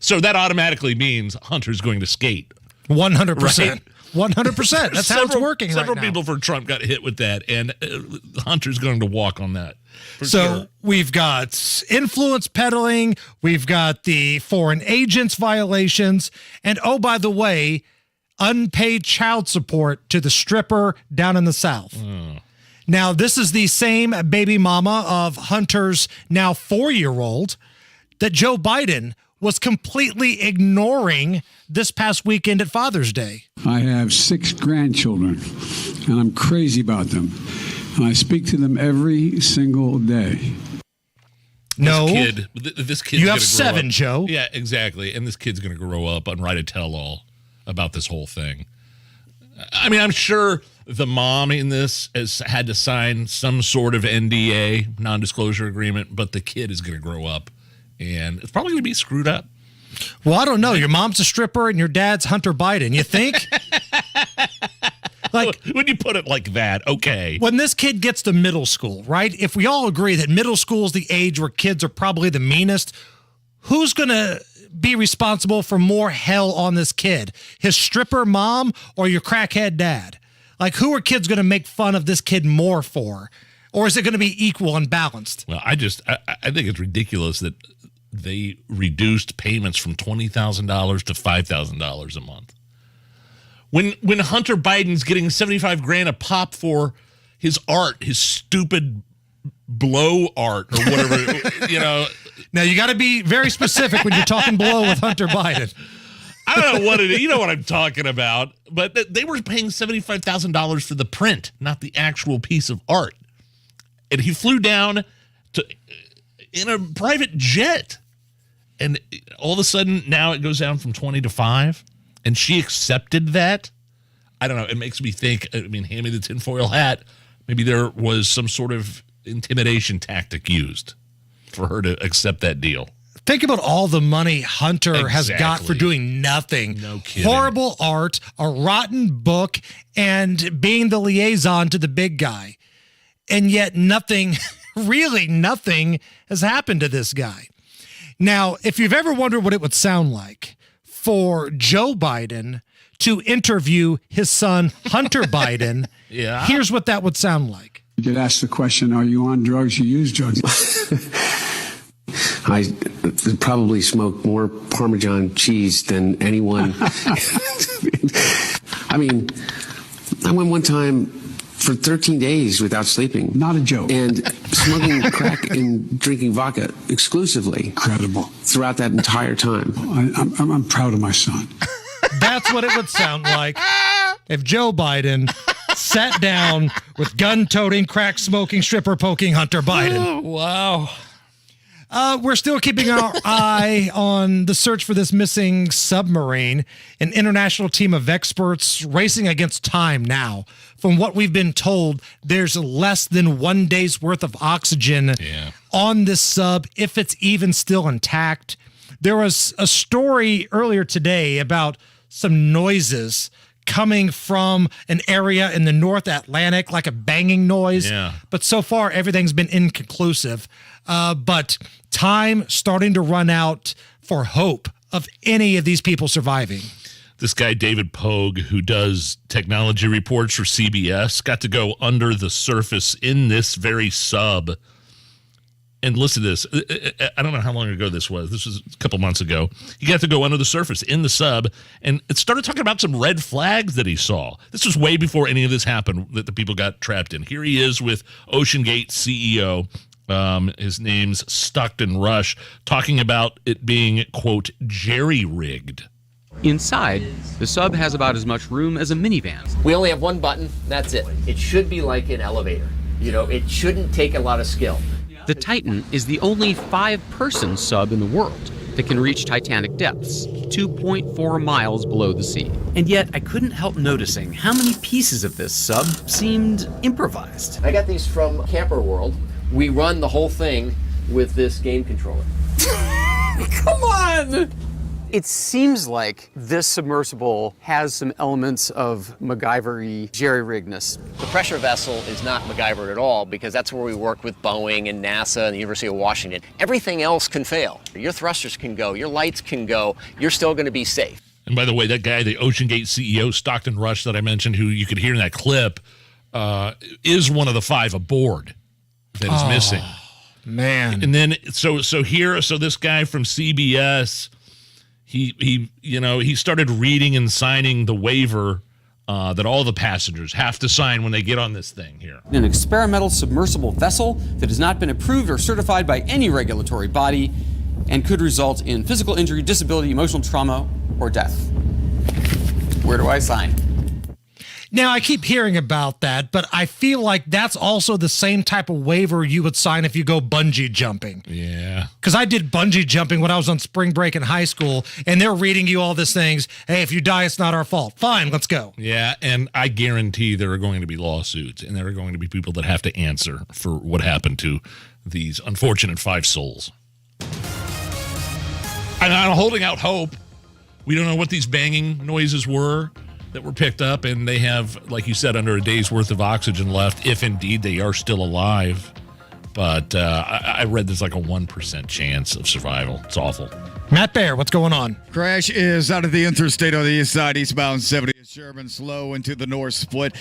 so that automatically means Hunter's going to skate 100%. Right? 100%. That's how it's working right now. Several people for Trump got hit with that, and Hunter's going to walk on that. So we've got influence peddling, we've got the foreign agents violations, and oh, by the way, unpaid child support to the stripper down in the South. Now, this is the same baby mama of Hunter's now 4-year-old that Joe Biden was completely ignoring this past weekend at Father's Day. I have 6 grandchildren, and I'm crazy about them. And I speak to them every single day. No. This kid. You have 7, Joe. Yeah, exactly. And this kid's going to grow up and write a tell-all about this whole thing. I mean, I'm sure the mom in this has had to sign some sort of NDA, non-disclosure agreement, but the kid is going to grow up, and it's probably going to be screwed up. Well, I don't know. Your mom's a stripper and your dad's Hunter Biden. You think? Like, when you put it like that, okay. When this kid gets to middle school, right? If we all agree that middle school is the age where kids are probably the meanest, who's going to be responsible for more hell on this kid? His stripper mom or your crackhead dad? Like, who are kids going to make fun of this kid more for? Or is it going to be equal and balanced? Well, I think it's ridiculous that they reduced payments from $20,000 to $5,000 a month. When Hunter Biden's getting $75,000 a pop for his art, his stupid blow art or whatever, you know. Now you got to be very specific when you're talking blow with Hunter Biden. I don't know what it is. You know what I'm talking about. But they were paying $75,000 for the print, not the actual piece of art. And he flew down in a private jet. And all of a sudden, now it goes down from 20 to 5. And she accepted that. I don't know. It makes me think, I mean, hand me the tinfoil hat. Maybe there was some sort of intimidation tactic used for her to accept that deal. Think about all the money Hunter has got for doing nothing. No kidding. Horrible art, a rotten book, and being the liaison to the big guy. And yet nothing, really nothing has happened to this guy. Now, if you've ever wondered what it would sound like for Joe Biden to interview his son, Hunter Biden, here's what that would sound like. You get asked the question, are you on drugs? You use drugs. I probably smoke more Parmesan cheese than anyone. I mean, I went one time for 13 days without sleeping. Not a joke. And smoking crack and drinking vodka exclusively. Incredible. Throughout that entire time. I'm proud of my son. That's what it would sound like if Joe Biden sat down with gun-toting, crack-smoking, stripper-poking Hunter Biden. Oh, wow. We're still keeping our eye on the search for this missing submarine. An international team of experts racing against time now. From what we've been told, there's less than 1 day's worth of oxygen on this sub, if it's even still intact. There was a story earlier today about some noises coming from an area in the North Atlantic, like a banging noise. Yeah. But so far, everything's been inconclusive. But time starting to run out for hope of any of these people surviving. This guy, David Pogue, who does technology reports for CBS, got to go under the surface in this very sub. And listen to this. I don't know how long ago this was. This was a couple months ago. He got to go under the surface in the sub and it started talking about some red flags that he saw. This was way before any of this happened that the people got trapped in. Here he is with OceanGate CEO. His name's Stockton Rush, talking about it being, quote, jerry-rigged. Inside, the sub has about as much room as a minivan. We only have one button, that's it. It should be like an elevator. You know, it shouldn't take a lot of skill. The Titan is the only 5-person sub in the world that can reach Titanic depths, 2.4 miles below the sea. And yet, I couldn't help noticing how many pieces of this sub seemed improvised. I got these from Camper World. We run the whole thing with this game controller. Come on! It seems like this submersible has some elements of MacGyver-y jerry-riggedness. The pressure vessel is not MacGyver at all because that's where we work with Boeing and NASA and the University of Washington. Everything else can fail. Your thrusters can go, your lights can go, you're still going to be safe. And by the way, that guy, the OceanGate CEO, Stockton Rush, that I mentioned, who you could hear in that clip, is one of the 5 aboard that is missing. Man. And then, so this guy from CBS... He started reading and signing the waiver that all the passengers have to sign when they get on this thing here. An experimental submersible vessel that has not been approved or certified by any regulatory body and could result in physical injury, disability, emotional trauma, or death. Where do I sign? Now, I keep hearing about that, but I feel like that's also the same type of waiver you would sign if you go bungee jumping. Yeah. Because I did bungee jumping when I was on spring break in high school, and they're reading you all these things. Hey, if you die, it's not our fault. Fine, let's go. Yeah, and I guarantee there are going to be lawsuits, and there are going to be people that have to answer for what happened to these unfortunate 5 souls. And I'm holding out hope. We don't know what these banging noises were. that were picked up, and they have, like you said, under a day's worth of oxygen left, if indeed they are still alive. But I read there's like a 1% chance of survival. It's awful. Matt Baer, what's going on? Crash is out of the interstate on the east side, eastbound 70 at Sherman, slow into the north split.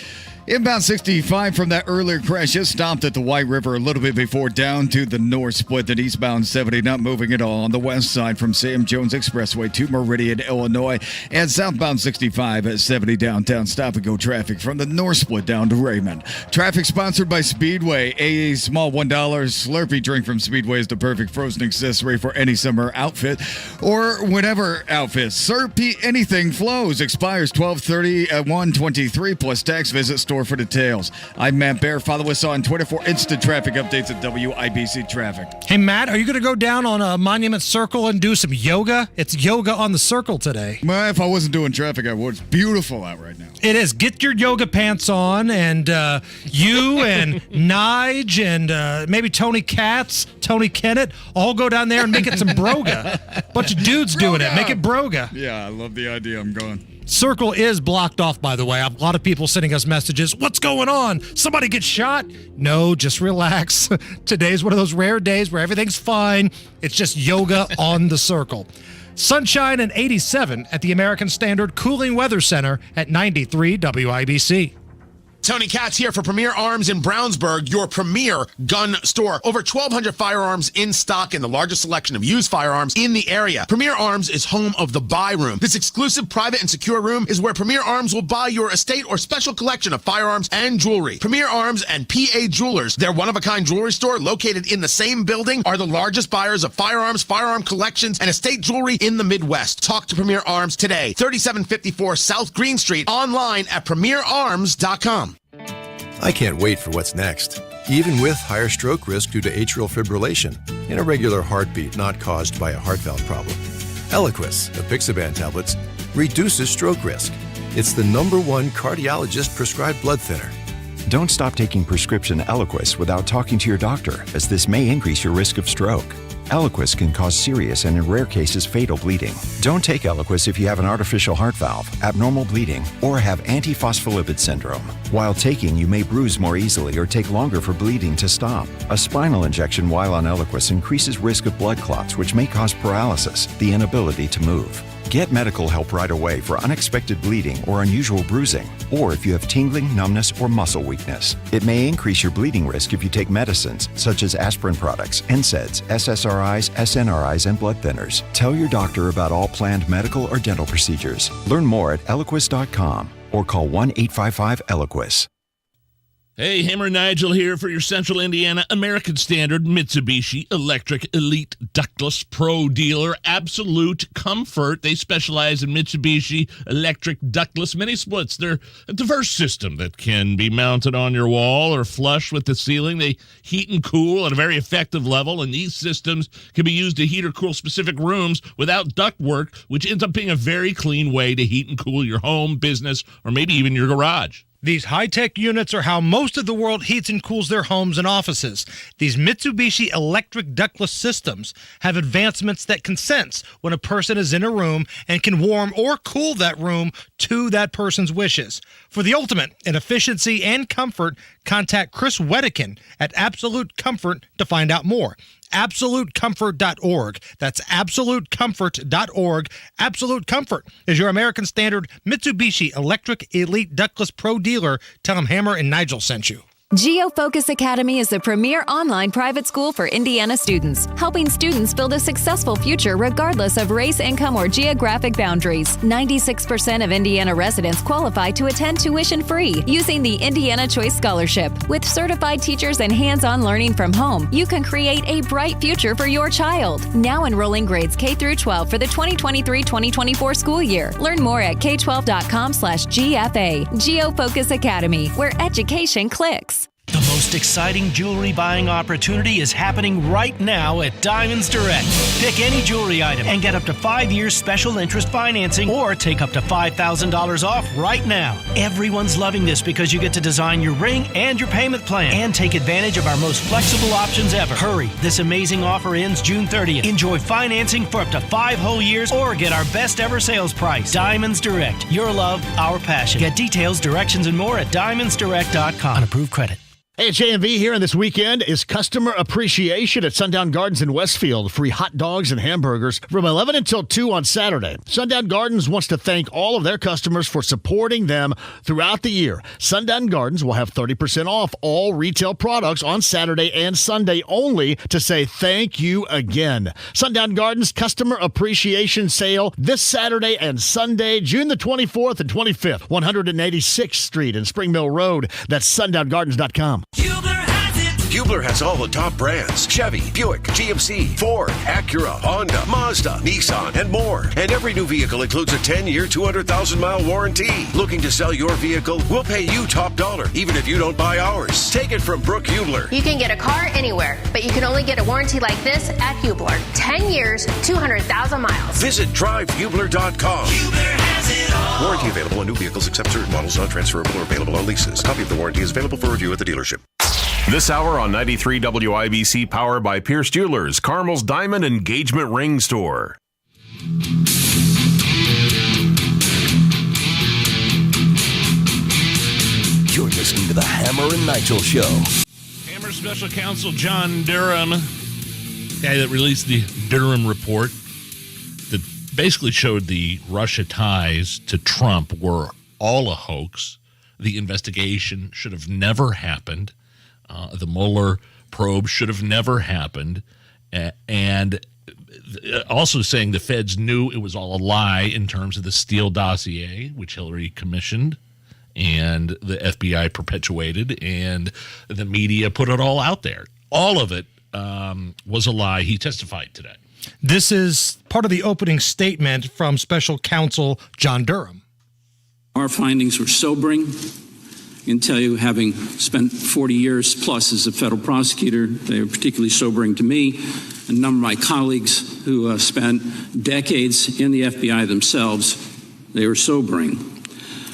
Inbound 65 from that earlier crash just stopped at the White River a little bit before down to the north split. Then eastbound 70 not moving at all on the west side from Sam Jones Expressway to Meridian, Illinois. And southbound 65 at 70 downtown stop-and-go traffic from the north split down to Raymond. Traffic sponsored by Speedway. A small $1 Slurpee drink from Speedway is the perfect frozen accessory for any summer outfit or whatever outfit. Slurpee anything flows. Expires 12/30 at 1/23 plus tax. Visit store for details. I'm Matt Baer. Follow us on Twitter for instant traffic updates at WIBC Traffic. Hey, Matt, are you going to go down on a Monument Circle and do some yoga? It's yoga on the circle today. Well, if I wasn't doing traffic, I would. It's beautiful out right now. It is. Get your yoga pants on, and you and Nigel and maybe Tony Katz, Tony Kennett, all go down there and make it some broga. Bunch of dudes doing it. Make it broga. Yeah, I love the idea. I'm going. Circle is blocked off, by the way. A lot of people sending us messages. What's going on? Somebody get shot? No, just relax. Today's one of those rare days where everything's fine. It's just yoga on the circle. Sunshine and 87 at the American Standard Cooling Weather Center at 93 WIBC. Tony Katz here for Premier Arms in Brownsburg, your premier gun store. Over 1,200 firearms in stock and the largest selection of used firearms in the area. Premier Arms is home of the Buy Room. This exclusive, private, and secure room is where Premier Arms will buy your estate or special collection of firearms and jewelry. Premier Arms and PA Jewelers, their one-of-a-kind jewelry store located in the same building, are the largest buyers of firearms, firearm collections, and estate jewelry in the Midwest. Talk to Premier Arms today. 3754 South Green Street. Online at premierarms.com. I can't wait for what's next. Even with higher stroke risk due to atrial fibrillation and irregular heartbeat not caused by a heart valve problem. Eliquis, the Apixaban tablets, reduces stroke risk. It's the #1 cardiologist-prescribed blood thinner. Don't stop taking prescription Eliquis without talking to your doctor, as this may increase your risk of stroke. Eliquis can cause serious and, in rare cases, fatal bleeding. Don't take Eliquis if you have an artificial heart valve, abnormal bleeding, or have antiphospholipid syndrome. While taking, you may bruise more easily or take longer for bleeding to stop. A spinal injection while on Eliquis increases risk of blood clots, which may cause paralysis, the inability to move. Get medical help right away for unexpected bleeding or unusual bruising, or if you have tingling, numbness, or muscle weakness. It may increase your bleeding risk if you take medicines such as aspirin products, NSAIDs, SSRIs, SNRIs, and blood thinners. Tell your doctor about all planned medical or dental procedures. Learn more at Eliquis.com or call 1-855-ELIQUIS. Hey, Hammer Nigel here for your Central Indiana American Standard Mitsubishi Electric Elite Ductless Pro Dealer. Absolute comfort. They specialize in Mitsubishi Electric Ductless Mini Splits. They're a diverse system that can be mounted on your wall or flush with the ceiling. They heat and cool at a very effective level, and these systems can be used to heat or cool specific rooms without ductwork, which ends up being a very clean way to heat and cool your home, business, or maybe even your garage. These high-tech units are how most of the world heats and cools their homes and offices. These Mitsubishi electric ductless systems have advancements that can sense when a person is in a room and can warm or cool that room to that person's wishes. For the ultimate in efficiency and comfort, contact Chris Wedekin at Absolute Comfort to find out more. AbsoluteComfort.org. That's AbsoluteComfort.org. Absolute Comfort is your American Standard Mitsubishi Electric Elite Ductless Pro Dealer. Tell them Hammer and Nigel sent you. GeoFocus Academy is the premier online private school for Indiana students, helping students build a successful future regardless of race, income, or geographic boundaries. 96% of Indiana residents qualify to attend tuition-free using the Indiana Choice Scholarship. With certified teachers and hands-on learning from home, you can create a bright future for your child. Now enrolling grades K through 12 for the 2023-2024 school year. Learn more at k12.com/GFA. GeoFocus Academy, where education clicks. The most most exciting jewelry buying opportunity is happening right now at Diamonds Direct. Pick any jewelry item and get up to 5 years special interest financing or take up to $5,000 off right now. Everyone's loving this because you get to design your ring and your payment plan and take advantage of our most flexible options ever. Hurry, this amazing offer ends June 30th. Enjoy financing for up to 5 whole years or get our best ever sales price. Diamonds Direct. Your love, our passion. Get details, directions, and more at diamondsdirect.com. On approved credit. Hey, it's JMV here, and this weekend is Customer Appreciation at Sundown Gardens in Westfield. Free hot dogs and hamburgers from 11 until 2 on Saturday. Sundown Gardens wants to thank all of their customers for supporting them throughout the year. Sundown Gardens will have 30% off all retail products on Saturday and Sunday only to say thank you again. Sundown Gardens Customer Appreciation Sale this Saturday and Sunday, June the 24th and 25th, 186th Street and Spring Mill Road. That's sundown.gardens.com. Hubler has all the top brands: Chevy, Buick, GMC, Ford, Acura, Honda, Mazda, Nissan, and more. And every new vehicle includes a 10-year, 200,000-mile warranty. Looking to sell your vehicle? We'll pay you top dollar, even if you don't buy ours. Take it from Brooke Hubler. You can get a car anywhere, but you can only get a warranty like this at Hubler. 10 years, 200,000 miles. Visit drivehubler.com. Hubler has it all. Warranty available on new vehicles except certain models, not transferable or available on leases. Copy of the warranty is available for review at the dealership. This hour on 93 WIBC, powered by Pierce Jewelers, Carmel's Diamond Engagement Ring Store. You're listening to the Hammer and Nigel Show. Hammer Special Counsel John Durham, guy that released the Durham report that basically showed the Russia ties to Trump were all a hoax. The investigation should have never happened. The Mueller probe should have never happened. And also saying the feds knew it was all a lie in terms of the Steele dossier, which Hillary commissioned and the FBI perpetuated, and the media put it all out there. All of it was a lie. He testified today. This is part of the opening statement from Special Counsel John Durham. Our findings were sobering. I can tell you, having spent 40 years plus as a federal prosecutor, they were particularly sobering to me. A number of my colleagues who spent decades in the FBI themselves, they were sobering.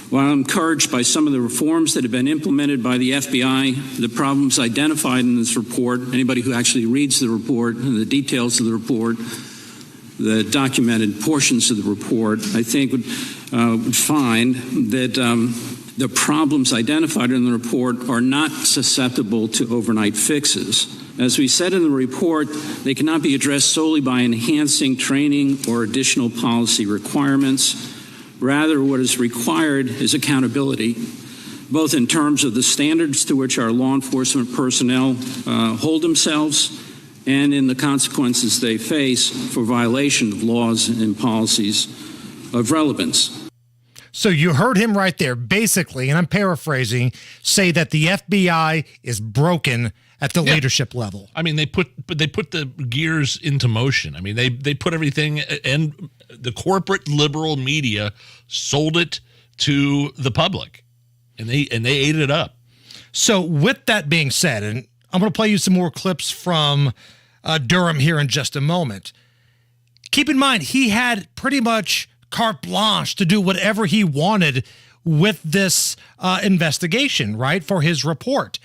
While I'm encouraged by some of the reforms that have been implemented by the FBI, the problems identified in this report, anybody who actually reads the report and the details of the report, the documented portions of the report, I think would find that the problems identified in the report are not susceptible to overnight fixes. As we said in the report, they cannot be addressed solely by enhancing training or additional policy requirements. Rather, what is required is accountability, both in terms of the standards to which our law enforcement personnel hold themselves and in the consequences they face for violation of laws and policies of relevance. So you heard him right there, basically, and I'm paraphrasing, say that the FBI is broken at the leadership level. I mean, they put the gears into motion. I mean, they put everything, and the corporate liberal media sold it to the public, and they ate it up. So with that being said, and I'm going to play you some more clips from Durham here in just a moment. Keep in mind, he had pretty much carte blanche to do whatever he wanted with this investigation, right, for his report.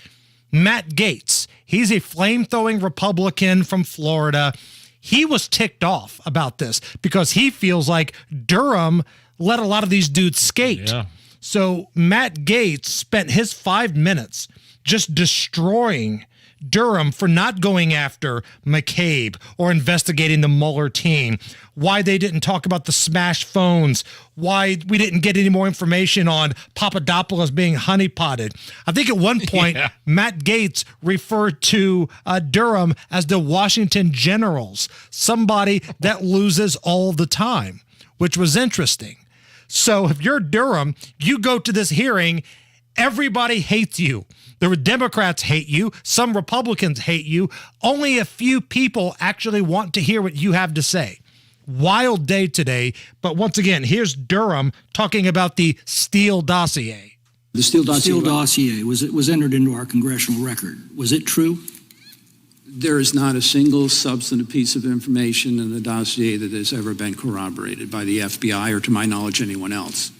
Matt Gaetz, he's a flame-throwing Republican from Florida. He was ticked off about this because he feels like Durham let a lot of these dudes skate. Yeah. So Matt Gaetz spent his 5 minutes just destroying Durham for not going after McCabe or investigating the Mueller team, why they didn't talk about the smashed phones, why we didn't get any more information on Papadopoulos being honeypotted. I think at one point, Matt Gaetz referred to Durham as the Washington Generals, somebody that loses all the time, which was interesting. So if you're Durham, you go to this hearing, everybody hates you. The Democrats hate you. Some Republicans hate you. Only a few people actually want to hear what you have to say. Wild day today. But once again, here's Durham talking about the Steele dossier. The Steele dossier was entered into our congressional record. Was it true? There is not a single substantive piece of information in the dossier that has ever been corroborated by the FBI or, to my knowledge, anyone else.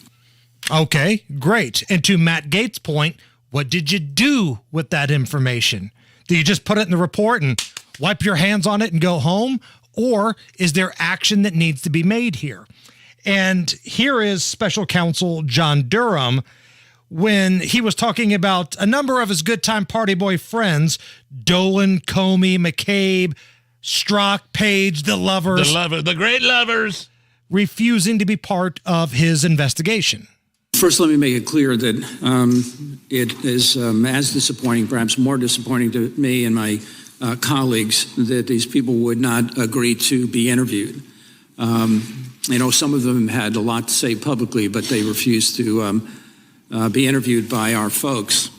Okay, great. And to Matt Gates' point, what did you do with that information? Do you just put it in the report and wipe your hands on it and go home? Or is there action that needs to be made here? And here is Special Counsel John Durham when he was talking about a number of his good time party boy friends, Dolan, Comey, McCabe, Strzok, Page, the lovers. The great lovers. Refusing to be part of his investigation. First, let me make it clear that it is as disappointing, perhaps more disappointing to me and my colleagues, that these people would not agree to be interviewed. Some of them had a lot to say publicly, but they refused to be interviewed by our folks.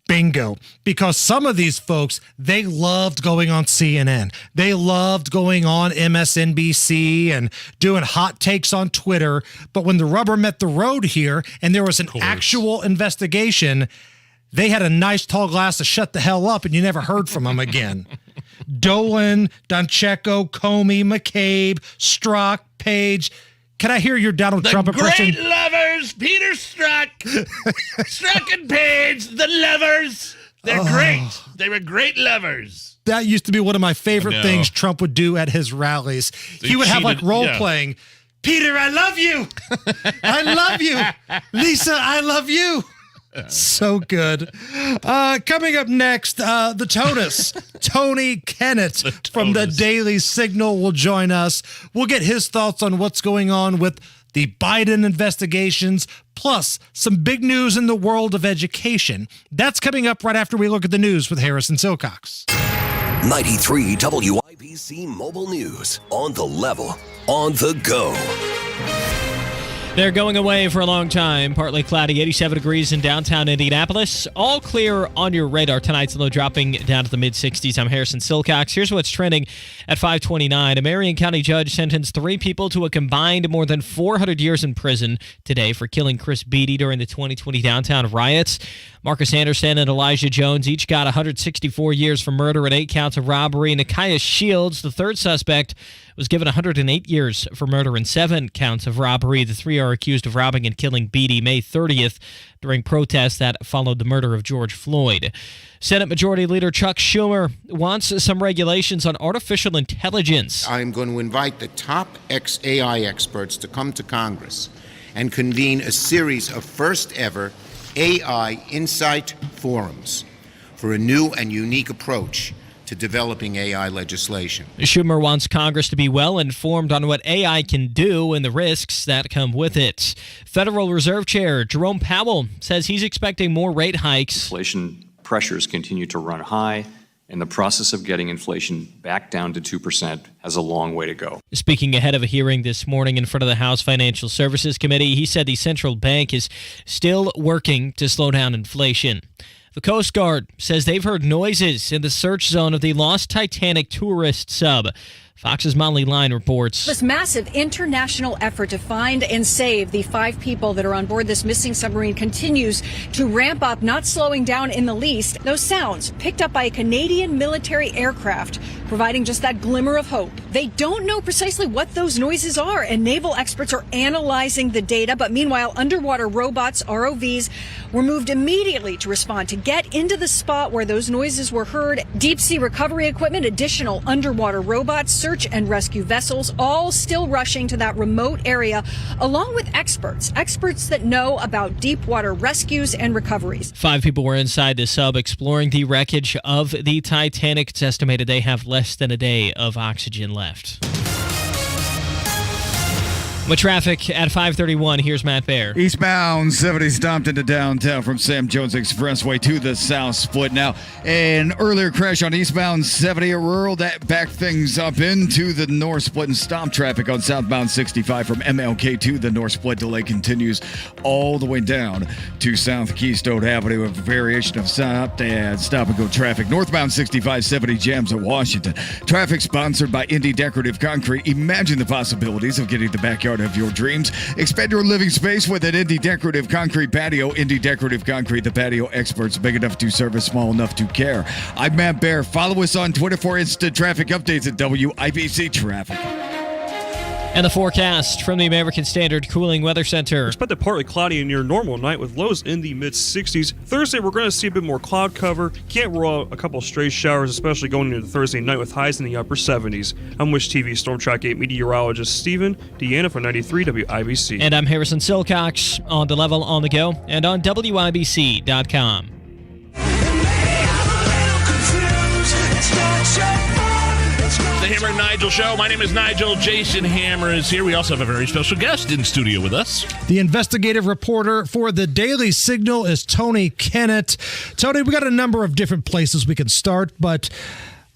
Bingo. Because some of these folks, they loved going on CNN. They loved going on MSNBC and doing hot takes on Twitter. But when the rubber met the road here and there was an actual investigation, they had a nice tall glass to shut the hell up and you never heard from them again. Dolan, Doncheco, Comey, McCabe, Strzok, Page. Can I hear your Donald Trump impression? The great lovers, Peter Strzok, Strzok and Page, the lovers. They're great. They were great lovers. That used to be one of my favorite things Trump would do at his rallies. He would have like role playing. Peter, I love you. I love you. Lisa, I love you. So good. Coming up next, the TOTUS, Tony Kennett from the Daily Signal will join us. We'll get his thoughts on what's going on with the Biden investigations, plus some big news in the world of education. That's coming up right after we look at the news with Harrison Silcox. 93 WIBC Mobile News. On the level, on the go. They're going away for a long time. Partly cloudy, 87 degrees in downtown Indianapolis. All clear on your radar. Tonight's low dropping down to the mid-60s. I'm Harrison Silcox. Here's what's trending at 5:29. A Marion County judge sentenced 3 people to a combined more than 400 years in prison today for killing Chris Beatty during the 2020 downtown riots. Marcus Anderson and Elijah Jones each got 164 years for murder and 8 counts of robbery. Nakiah Shields, the third suspect, was given 108 years for murder and 7 counts of robbery. The 3 are accused of robbing and killing Beatty May 30th during protests that followed the murder of George Floyd. Senate Majority Leader Chuck Schumer wants some regulations on artificial intelligence. I'm going to invite the top AI experts to come to Congress and convene a series of first-ever AI Insight Forums for a new and unique approach to developing AI legislation. Schumer wants Congress to be well informed on what AI can do and the risks that come with it. Federal Reserve Chair Jerome Powell says he's expecting more rate hikes. Inflation pressures continue to run high, and the process of getting inflation back down to 2% has a long way to go. Speaking ahead of a hearing this morning in front of the House Financial Services Committee, he said the central bank is still working to slow down inflation. The Coast Guard says they've heard noises in the search zone of the lost Titanic tourist sub. Fox's Molly Line reports. This massive international effort to find and save the 5 people that are on board this missing submarine continues to ramp up, not slowing down in the least. Those sounds picked up by a Canadian military aircraft, providing just that glimmer of hope. They don't know precisely what those noises are, and naval experts are analyzing the data. But meanwhile, underwater robots, ROVs, were moved immediately to respond to get into the spot where those noises were heard. Deep sea recovery equipment, additional underwater robots, search and rescue vessels, all still rushing to that remote area, along with experts that know about deep water rescues and recoveries. 5 people were inside the sub exploring the wreckage of the Titanic. It's estimated they have less than a day of oxygen left. With traffic at 5:31, here's Matt Baer. Eastbound 70 stopped into downtown from Sam Jones Expressway to the South Split. Now, an earlier crash on eastbound 70 at Rural that backed things up into the North Split and stopped traffic on southbound 65 from MLK to the North Split. Delay continues all the way down to South Keystone Avenue, a variation of stop and go traffic. Northbound 65 70 jams at Washington. Traffic sponsored by Indy Decorative Concrete. Imagine the possibilities of getting the backyard backyard of your dreams. Expand your living space with an Indie Decorative Concrete patio. Indie Decorative Concrete, the patio experts, big enough to service, small enough to care. I'm Matt Bear. Follow us on Twitter for instant traffic updates at WIBC Traffic. And the forecast from the American Standard Cooling Weather Center. Expected partly cloudy and near normal night with lows in the mid-60s. Thursday, we're going to see a bit more cloud cover. Can't rule out a couple of stray showers, especially going into Thursday night with highs in the upper 70s. I'm Wish TV Storm Track 8 meteorologist Stephen Deanna for 93 WIBC. And I'm Harrison Silcox on The Level on the Go and on WIBC.com. The Hammer and Nigel Show. My name is Nigel. Jason Hammer is here. We also have a very special guest in studio with us. The investigative reporter for the Daily Signal is Tony Kennett. Tony, we got a number of different places we can start, but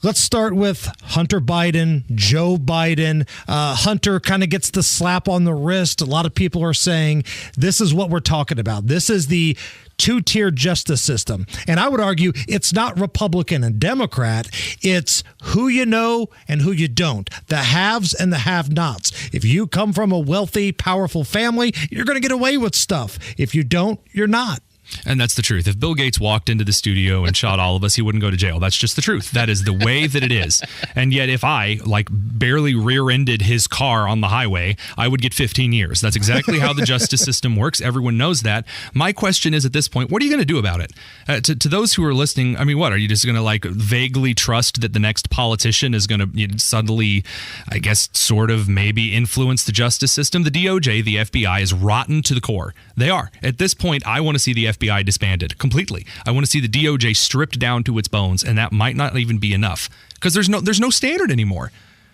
let's start with Hunter Biden, Joe Biden. Hunter kind of gets the slap on the wrist. A lot of people are saying this is what we're talking about. This is the two-tier justice system. And I would argue it's not Republican and Democrat. It's who you know and who you don't. The haves and the have-nots. If you come from a wealthy, powerful family, you're going to get away with stuff. If you don't, you're not. And that's the truth. If Bill Gates walked into the studio and shot all of us, he wouldn't go to jail. That's just the truth. That is the way that it is. And yet if I, barely rear-ended his car on the highway, I would get 15 years. That's exactly how the justice system works. Everyone knows that. My question is at this point, what are you going to do about it? To those who are listening, I mean, what? Are you just going to vaguely trust that the next politician is going to suddenly, I guess, sort of maybe influence the justice system? The DOJ, the FBI is rotten to the core. They are. At this point, I want to see the FBI disbanded completely. I want to see the DOJ stripped down to its bones, and that might not even be enough because there's no standard anymore.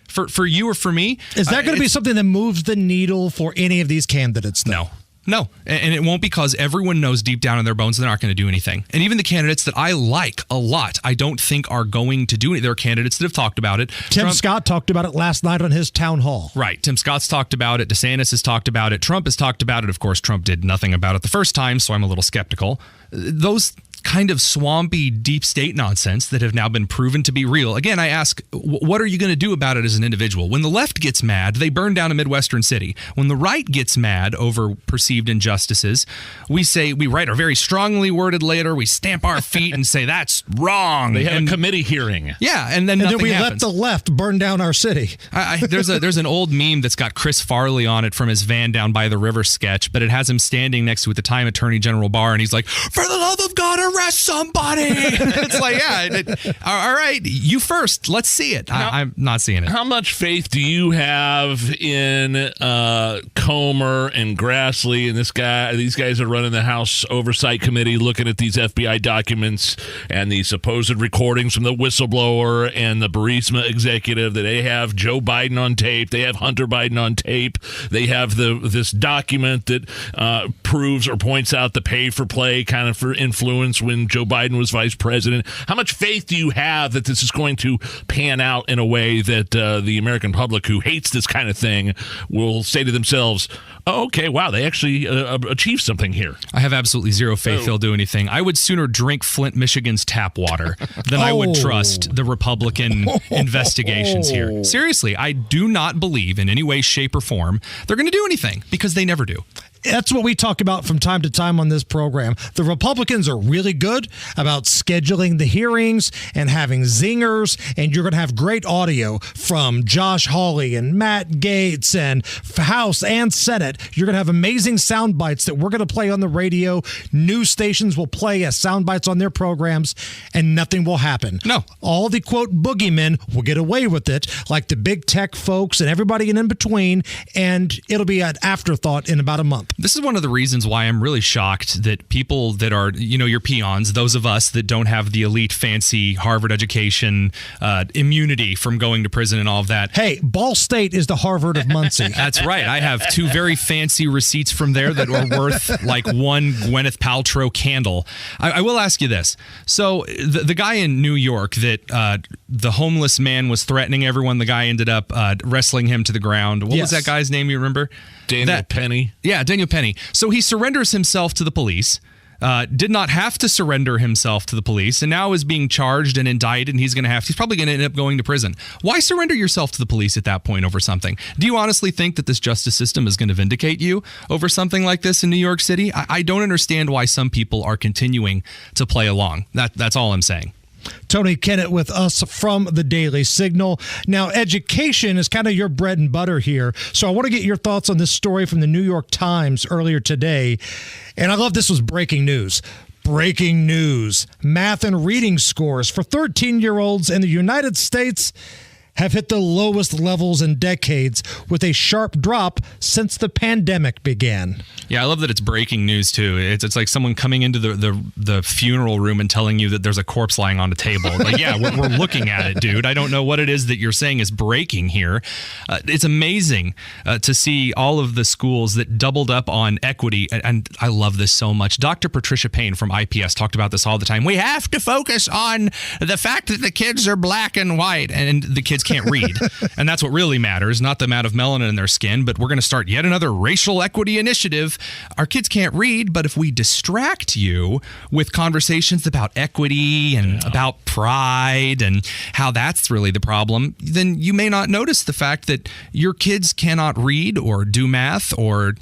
For you or for me, is that going to be something that moves the needle for any of these candidates, though? No, and it won't, because everyone knows deep down in their bones they're not going to do anything. And even the candidates that I like a lot, I don't think are going to do it. There are candidates that have talked about it. Tim Scott talked about it last night on his town hall. Right. Tim Scott's talked about it. DeSantis has talked about it. Trump has talked about it. Of course, Trump did nothing about it the first time, so I'm a little skeptical. Those kind of swampy deep state nonsense that have now been proven to be real. Again, I ask, what are you going to do about it as an individual? When the left gets mad, they burn down a Midwestern city. When the right gets mad over perceived injustices, we write a very strongly worded letter, we stamp our feet and say, that's wrong. They have a committee hearing. Yeah, and then nothing we happens. let the left burn down our city. There's an old meme that's got Chris Farley on it from his Van Down by the River sketch, but it has him standing next to, at the time, Attorney General Barr, and he's like, for the love of God, arrest somebody. It's like, all right, you first. Let's see it. I'm not seeing it. How much faith do you have in Comer and Grassley and these guys are running the House Oversight Committee, looking at these FBI documents and the supposed recordings from the whistleblower and the Burisma executive, that they have Joe Biden on tape, they have Hunter Biden on tape, they have this document that proves or points out the pay for play kind of for influence when Joe Biden was vice president. How much faith do you have that this is going to pan out in a way that the American public who hates this kind of thing will say to themselves, oh, okay, wow, they actually achieved something here? I have absolutely zero faith they'll do anything. I would sooner drink Flint, Michigan's tap water than I would trust the Republican investigations here. Seriously, I do not believe in any way, shape, or form they're going to do anything, because they never do. That's what we talk about from time to time on this program. The Republicans are really good about scheduling the hearings and having zingers, and you're going to have great audio from Josh Hawley and Matt Gaetz and House and Senate. You're going to have amazing sound bites that we're going to play on the radio. News stations will play as sound bites on their programs, and nothing will happen. No. All the, quote, boogeymen will get away with it, like the big tech folks and everybody in between, and it'll be an afterthought in about a month. This is one of the reasons why I'm really shocked that people that are, your peons, those of us that don't have the elite, fancy Harvard education, immunity from going to prison and all of that. Hey, Ball State is the Harvard of Muncie. That's right. I have 2 very fancy receipts from there that are worth like one Gwyneth Paltrow candle. I will ask you this. So the guy in New York that the homeless man was threatening everyone, the guy ended up wrestling him to the ground. What was that guy's name, you remember? Daniel Penny. Yeah, Daniel Penny. So he surrenders himself to the police. did not have to surrender himself to the police, and now is being charged and indicted, and he's probably going to end up going to prison. Why surrender yourself to the police at that point over something? Do you honestly think that this justice system is going to vindicate you over something like this in New York City? I don't understand why some people are continuing to play along. That's all I'm saying. Tony Kennett with us from the Daily Signal. Now, education is kind of your bread and butter here. So I want to get your thoughts on this story from the New York Times earlier today. And I love this was breaking news. Breaking news. Math and reading scores for 13-year-olds in the United States have hit the lowest levels in decades, with a sharp drop since the pandemic began. Yeah, I love that it's breaking news too. It's like someone coming into the funeral room and telling you that there's a corpse lying on the table. Like, yeah, we're looking at it, dude. I don't know what it is that you're saying is breaking here. It's amazing to see all of the schools that doubled up on equity, and I love this so much. Dr. Patricia Payne from IPS talked about this all the time. We have to focus on the fact that the kids are black and white, and the kids can't read. And that's what really matters, not the amount of melanin in their skin, but we're going to start yet another racial equity initiative. Our kids can't read, but if we distract you with conversations about equity and about pride and how that's really the problem, then you may not notice the fact that your kids cannot read or do math or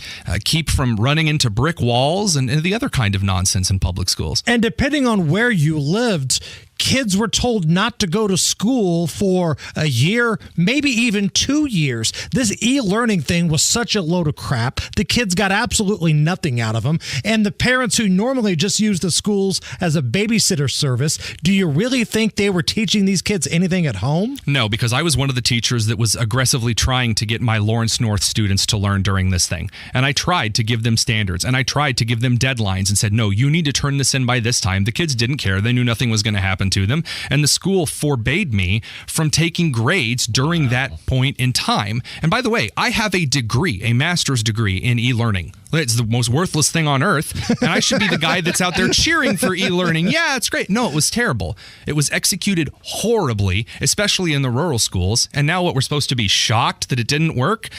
keep from running into brick walls and the other kind of nonsense in public schools. And depending on where you lived, kids were told not to go to school for a year, maybe even 2 years. This e-learning thing was such a load of crap. The kids got absolutely nothing out of them. And the parents who normally just use the schools as a babysitter service, do you really think they were teaching these kids anything at home? No, because I was one of the teachers that was aggressively trying to get my Lawrence North students to learn during this thing. And I tried to give them standards, and I tried to give them deadlines and said, no, you need to turn this in by this time. The kids didn't care. They knew nothing was going to happen to them, and the school forbade me from taking grades during that point in time. And by the way, I have a degree, a master's degree in e-learning. It's the most worthless thing on earth, and I should be the guy that's out there cheering for e-learning. Yeah, it's great. No, it was terrible. It was executed horribly, especially in the rural schools, and now what, we're supposed to be shocked that it didn't work?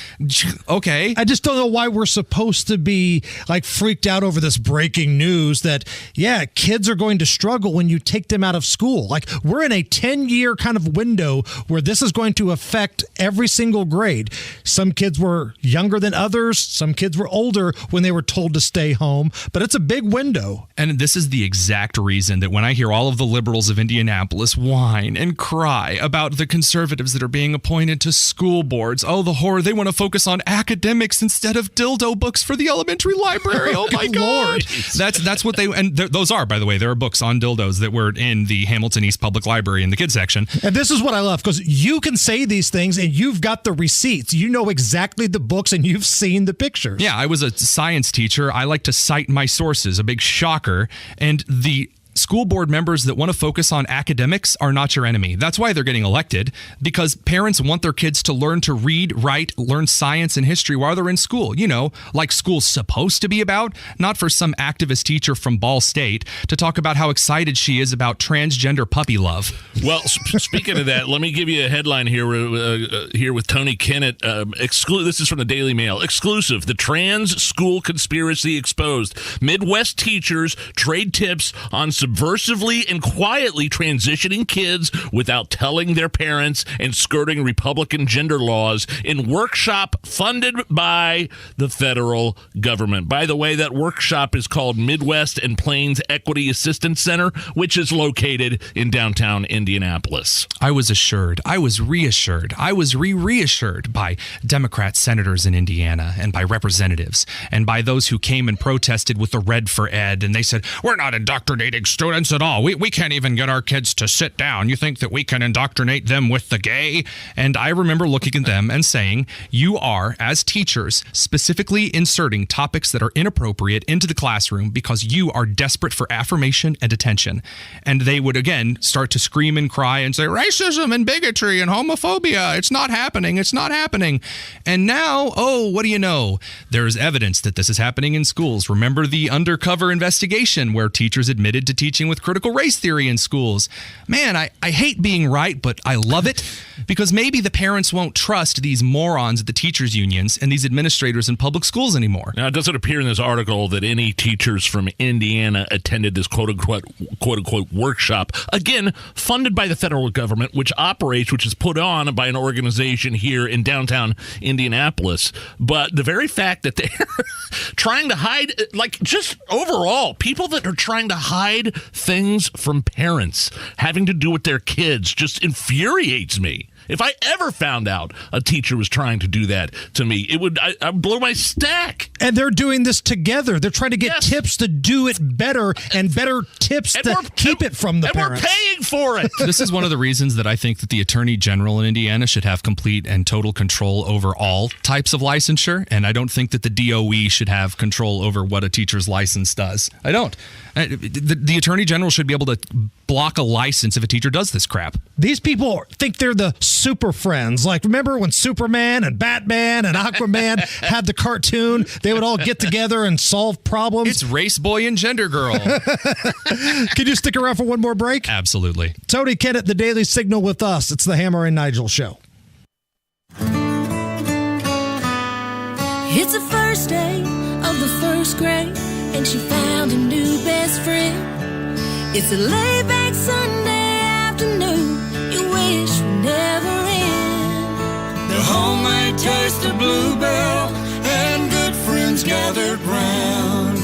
Okay. I just don't know why we're supposed to be like freaked out over this breaking news that, yeah, kids are going to struggle when you take them out of school. Like, we're in a 10-year kind of window where this is going to affect every single grade. Some kids were younger than others. Some kids were older when they were told to stay home, but it's a big window. And this is the exact reason that when I hear all of the liberals of Indianapolis whine and cry about the conservatives that are being appointed to school boards, oh, the horror, they want to focus on academics instead of dildo books for the elementary library. Oh my God. That's what they, and those are, by the way, there are books on dildos that were in the Hamilton East Public Library in the kids section. And this is what I love, because you can say these things and you've got the receipts. You know exactly the books and you've seen the pictures. Yeah, I was a science teacher. I like to cite my sources, a big shocker. And the school board members that want to focus on academics are not your enemy. That's why they're getting elected, because parents want their kids to learn to read, write, learn science and history while they're in school. You know, like school's supposed to be about, not for some activist teacher from Ball State to talk about how excited she is about transgender puppy love. Well, speaking of that, let me give you a headline here with Tony Kennett. This is from the Daily Mail. Exclusive: the trans school conspiracy exposed. Midwest teachers trade tips on subversively and quietly transitioning kids without telling their parents and skirting Republican gender laws in workshop funded by the federal government. By the way, that workshop is called Midwest and Plains Equity Assistance Center, which is located in downtown Indianapolis. I was assured, I was reassured, I was reassured by Democrat senators in Indiana and by representatives and by those who came and protested with the Red for Ed, and they said, we're not indoctrinating students at all. We can't even get our kids to sit down. You think that we can indoctrinate them with the gay? And I remember looking at them and saying, you are, as teachers, specifically inserting topics that are inappropriate into the classroom because you are desperate for affirmation and attention. And they would again start to scream and cry and say, racism and bigotry and homophobia. It's not happening. It's not happening. And now, oh, what do you know? There's evidence that this is happening in schools. Remember the undercover investigation where teachers admitted to teaching with critical race theory in schools. Man, I hate being right, but I love it because maybe the parents won't trust these morons at the teachers' unions and these administrators in public schools anymore. Now, it doesn't appear in this article that any teachers from Indiana attended this quote-unquote workshop, again, funded by the federal government, which is put on by an organization here in downtown Indianapolis. But the very fact that they're trying to hide, like, just overall, people that are trying to hide things from parents having to do with their kids just infuriates me. If I ever found out a teacher was trying to do that to me, I'd blow my stack. And they're doing this together. They're trying to get tips to do it better and better tips to keep it from the parents. And we're paying for it. This is one of the reasons that I think that the Attorney General in Indiana should have complete and total control over all types of licensure. And I don't think that the DOE should have control over what a teacher's license does. I don't. The Attorney General should be able to block a license if a teacher does this crap. These people think they're the super friends. Like, remember when Superman and Batman and Aquaman had the cartoon? They would all get together and solve problems. It's Race Boy and Gender Girl. Can you stick around for one more break? Absolutely. Tony Kennett, the Daily Signal with us. It's the Hammer and Nigel Show. It's the first day of the first grade, and she found a new best friend. It's a laid-back Sunday afternoon you wish would never end. The homemade taste of Bluebell and good friends gathered round.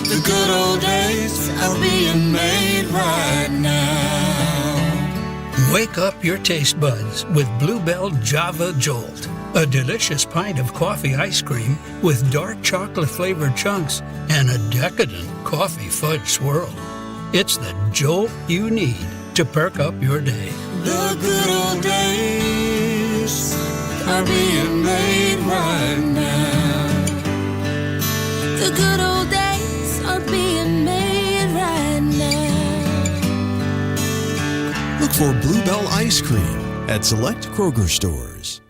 The good old days are being made right now. Wake up your taste buds with Bluebell Java Jolt, a delicious pint of coffee ice cream with dark chocolate-flavored chunks and a decadent coffee fudge swirl. It's the jolt you need to perk up your day. The good old days are being made right now. The good old days are being made right now. Look for Bluebell Ice Cream at select Kroger stores.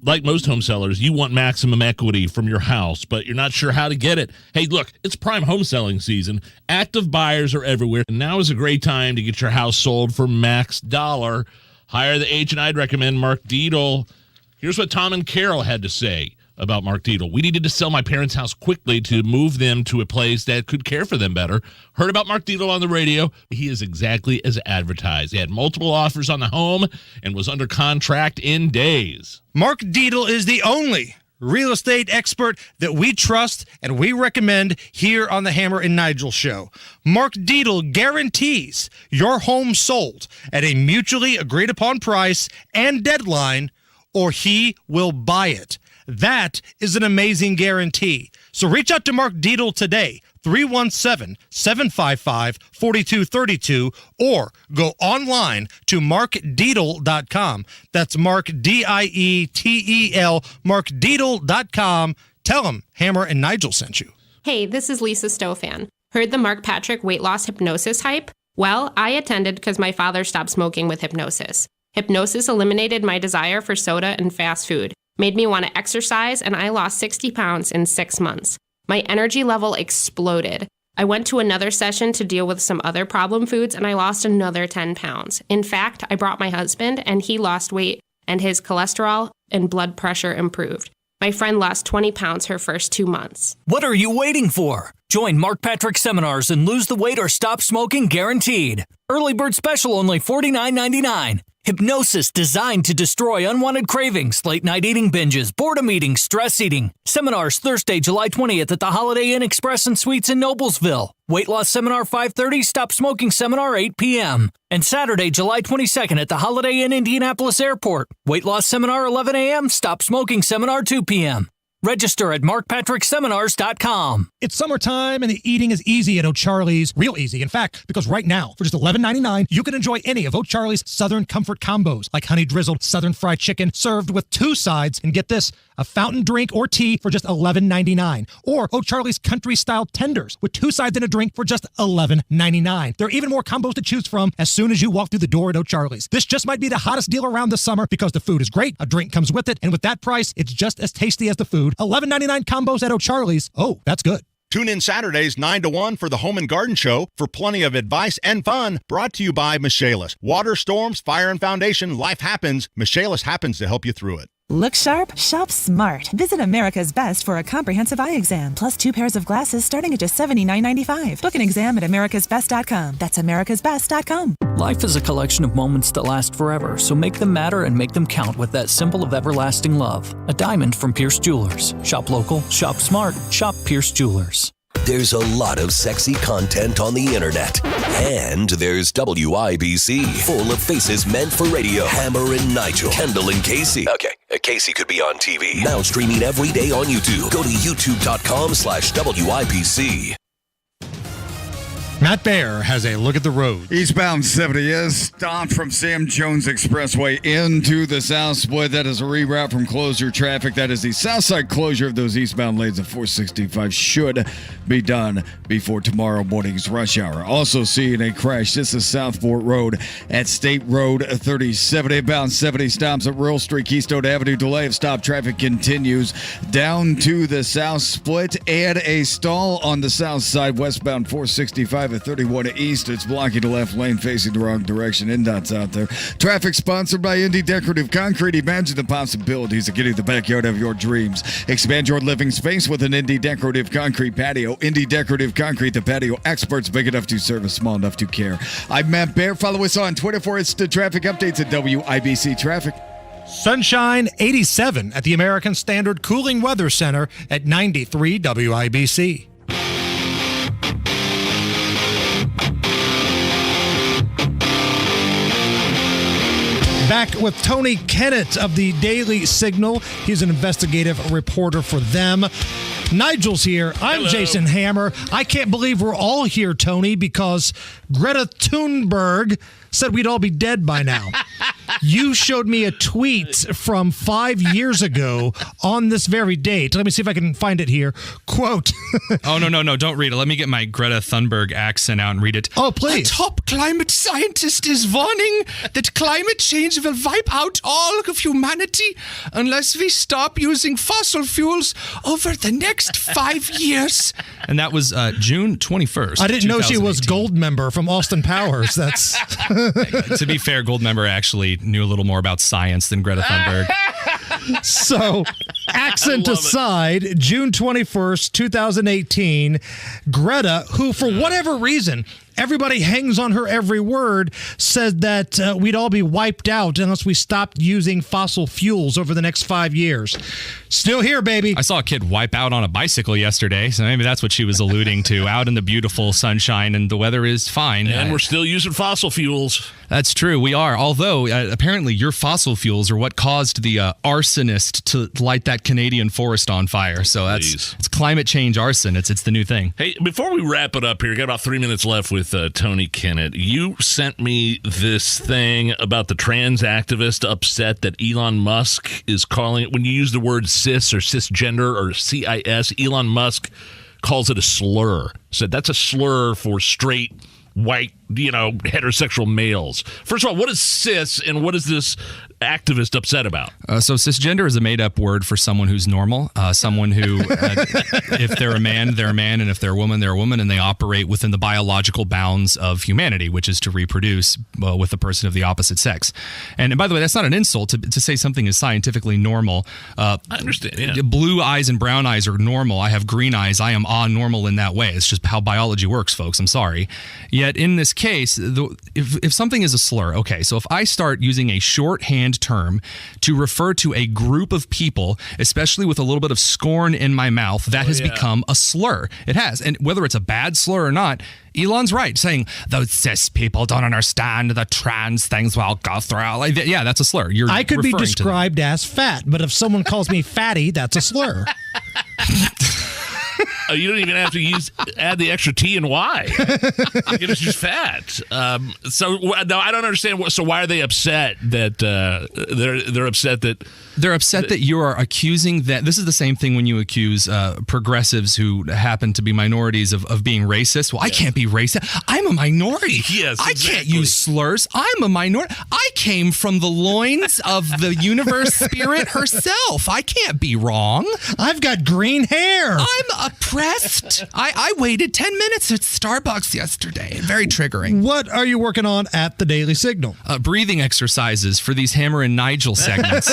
Like most home sellers, you want maximum equity from your house, but you're not sure how to get it. Hey, look, it's prime home selling season. Active buyers are everywhere, and now is a great time to get your house sold for max dollar. Hire the agent I'd recommend, Mark Dietl. Here's what Tom and Carol had to say about Mark Dietl. We needed to sell my parents' house quickly to move them to a place that could care for them better. Heard about Mark Dietl on the radio. He is exactly as advertised. He had multiple offers on the home and was under contract in days. Mark Dietl is the only real estate expert that we trust and we recommend here on the Hammer and Nigel Show. Mark Dietl guarantees your home sold at a mutually agreed upon price and deadline, or he will buy it. That is an amazing guarantee. So reach out to Mark Dietl today, 317-755-4232, or go online to markdietl.com. That's Mark, Dietel, markdietl.com. Tell him Hammer and Nigel sent you. Hey, this is Lisa Stofan. Heard the Mark Patrick weight loss hypnosis hype? Well, I attended because my father stopped smoking with hypnosis. Hypnosis eliminated my desire for soda and fast food, made me want to exercise, and I lost 60 pounds in 6 months. My energy level exploded. I went to another session to deal with some other problem foods, and I lost another 10 pounds. In fact, I brought my husband, and he lost weight, and his cholesterol and blood pressure improved. My friend lost 20 pounds her first 2 months. What are you waiting for? Join Mark Patrick seminars and lose the weight or stop smoking guaranteed. Early bird special only $49.99. Hypnosis designed to destroy unwanted cravings, late night eating binges, boredom eating, stress eating. Seminars Thursday, July 20th at the Holiday Inn Express and Suites in Noblesville. Weight loss seminar 5:30, stop smoking seminar 8 p.m. And Saturday, July 22nd at the Holiday Inn Indianapolis Airport. Weight loss seminar 11 a.m., stop smoking seminar 2 p.m. Register at markpatrickseminars.com. It's summertime and the eating is easy at O'Charlie's. Real easy, in fact, because right now, for just $11.99, you can enjoy any of O'Charlie's Southern Comfort combos, like honey drizzled Southern fried chicken served with 2 sides. And get this, a fountain drink or tea for just $11.99. Or O'Charlie's country style tenders with 2 sides and a drink for just $11.99. There are even more combos to choose from as soon as you walk through the door at O'Charlie's. This just might be the hottest deal around this summer because the food is great, a drink comes with it, and with that price, it's just as tasty as the food. $11.99 combos at O'Charlie's. Oh, that's good. Tune in Saturdays 9 to 1 for the Home and Garden Show for plenty of advice and fun, brought to you by Michaelis. Water, storms, fire, and foundation, life happens. Michaelis happens to help you through it. Look sharp, shop smart. Visit America's Best for a comprehensive eye exam, plus 2 pairs of glasses starting at just $79.95. Book an exam at americasbest.com. That's americasbest.com. Life is a collection of moments that last forever, so make them matter and make them count with that symbol of everlasting love. A diamond from Pierce Jewelers. Shop local, shop smart, shop Pierce Jewelers. There's a lot of sexy content on the internet. And there's WIBC, full of faces meant for radio. Hammer and Nigel, Kendall and Casey. Okay, Casey could be on TV. Now streaming every day on YouTube. Go to youtube.com/WIBC. Matt Baer has a look at the road. Eastbound 70 is stopped from Sam Jones Expressway into the South Split. That is a reroute from closure traffic. That is the south side closure of those eastbound lanes of 465 should be done before tomorrow morning's rush hour. Also seeing a crash. This is Southport Road at State Road 37. Inbound 70 stops at Rural Street, Keystone Avenue. Delay of stop traffic continues down to the South Split, and a stall on the south side westbound 465 at 31 East. It's blocking the left lane facing the wrong direction. NDOT's out there. Traffic sponsored by Indy Decorative Concrete. Imagine the possibilities of getting the backyard of your dreams. Expand your living space with an Indy Decorative Concrete patio. Indy Decorative Concrete, the patio experts, big enough to serve, small enough to care. I'm Matt Baer. Follow us on Twitter for instant traffic updates at WIBC Traffic. Sunshine 87 at the American Standard Cooling Weather Center at 93 WIBC. Back with Tony Kennett of the Daily Signal. He's an investigative reporter for them. Nigel's here. I'm Hello. Jason Hammer. I can't believe we're all here, Tony, because Greta Thunberg said we'd all be dead by now. You showed me a tweet from 5 years ago on this very date. Let me see if I can find it here. Quote. Oh, no. Don't read it. Let me get my Greta Thunberg accent out and read it. Oh, please. A top climate scientist is warning that climate change will wipe out all of humanity unless we stop using fossil fuels over the next 5 years. And that was June 21st. I didn't know she was gold member from Austin Powers. That's to be fair, Goldmember actually knew a little more about science than Greta Thunberg. So, accent aside, June 21st, 2018, Greta, who for whatever reason, everybody hangs on her every word, said that we'd all be wiped out unless we stopped using fossil fuels over the next 5 years. Still here, baby. I saw a kid wipe out on a bicycle yesterday, so maybe that's what she was alluding to. Out in the beautiful sunshine, and the weather is fine. And we're still using fossil fuels. That's true, we are. Although, apparently your fossil fuels are what caused the arsonist to light that Canadian forest on fire. So it's climate change arson. It's the new thing. Hey, before we wrap it up here, got about 3 minutes left with Tony Kennett. You sent me this thing about the trans activist upset that Elon Musk is calling it, when you use the word cis or cisgender or CIS, Elon Musk calls it a slur. Said that's a slur for straight, white, heterosexual males. First of all, what is cis and what is this activist upset about? So cisgender is a made-up word for someone who's normal, someone who, if they're a man, they're a man, and if they're a woman, they're a woman, and they operate within the biological bounds of humanity, which is to reproduce with a person of the opposite sex. And by the way, that's not an insult to say something is scientifically normal. I understand, yeah. Blue eyes and brown eyes are normal. I have green eyes. I am anormal in that way. It's just how biology works, folks. I'm sorry. Yet in this case, if something is a slur, okay, so if I start using a shorthand term to refer to a group of people, especially with a little bit of scorn in my mouth, that has become a slur. It has. And whether it's a bad slur or not, Elon's right, saying those cis people don't understand the trans things we'll go through. Yeah, that's a slur. I could be described as fat, but if someone calls me fatty, that's a slur. Oh, you don't even have to add the extra T and Y. You can just use fat. So no, I don't understand. So why are they upset that they're upset that you are accusing that? This is the same thing when you accuse progressives who happen to be minorities of being racist. Well, I can't be racist. I'm a minority. Yes, I can't use slurs. I'm a minority. I came from the loins of the universe spirit herself. I can't be wrong. I've got green hair. I'm a pressed. I waited 10 minutes at Starbucks yesterday. Very triggering. What are you working on at the Daily Signal? Breathing exercises for these Hammer and Nigel segments.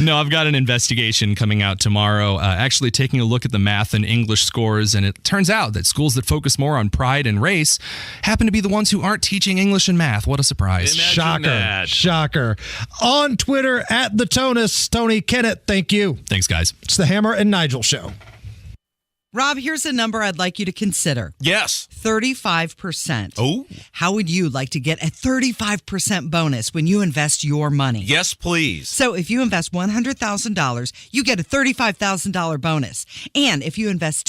No, I've got an investigation coming out tomorrow, actually taking a look at the math and English scores, and it turns out that schools that focus more on pride and race happen to be the ones who aren't teaching English and math. What a surprise. Shocker. On Twitter, at the Tonus, Tony Kennett, thank you. Thanks, guys. It's the Hammer and Nigel Show. Rob, here's a number I'd like you to consider. Yes. 35%. Oh. How would you like to get a 35% bonus when you invest your money? Yes, please. So if you invest $100,000, you get a $35,000 bonus. And if you invest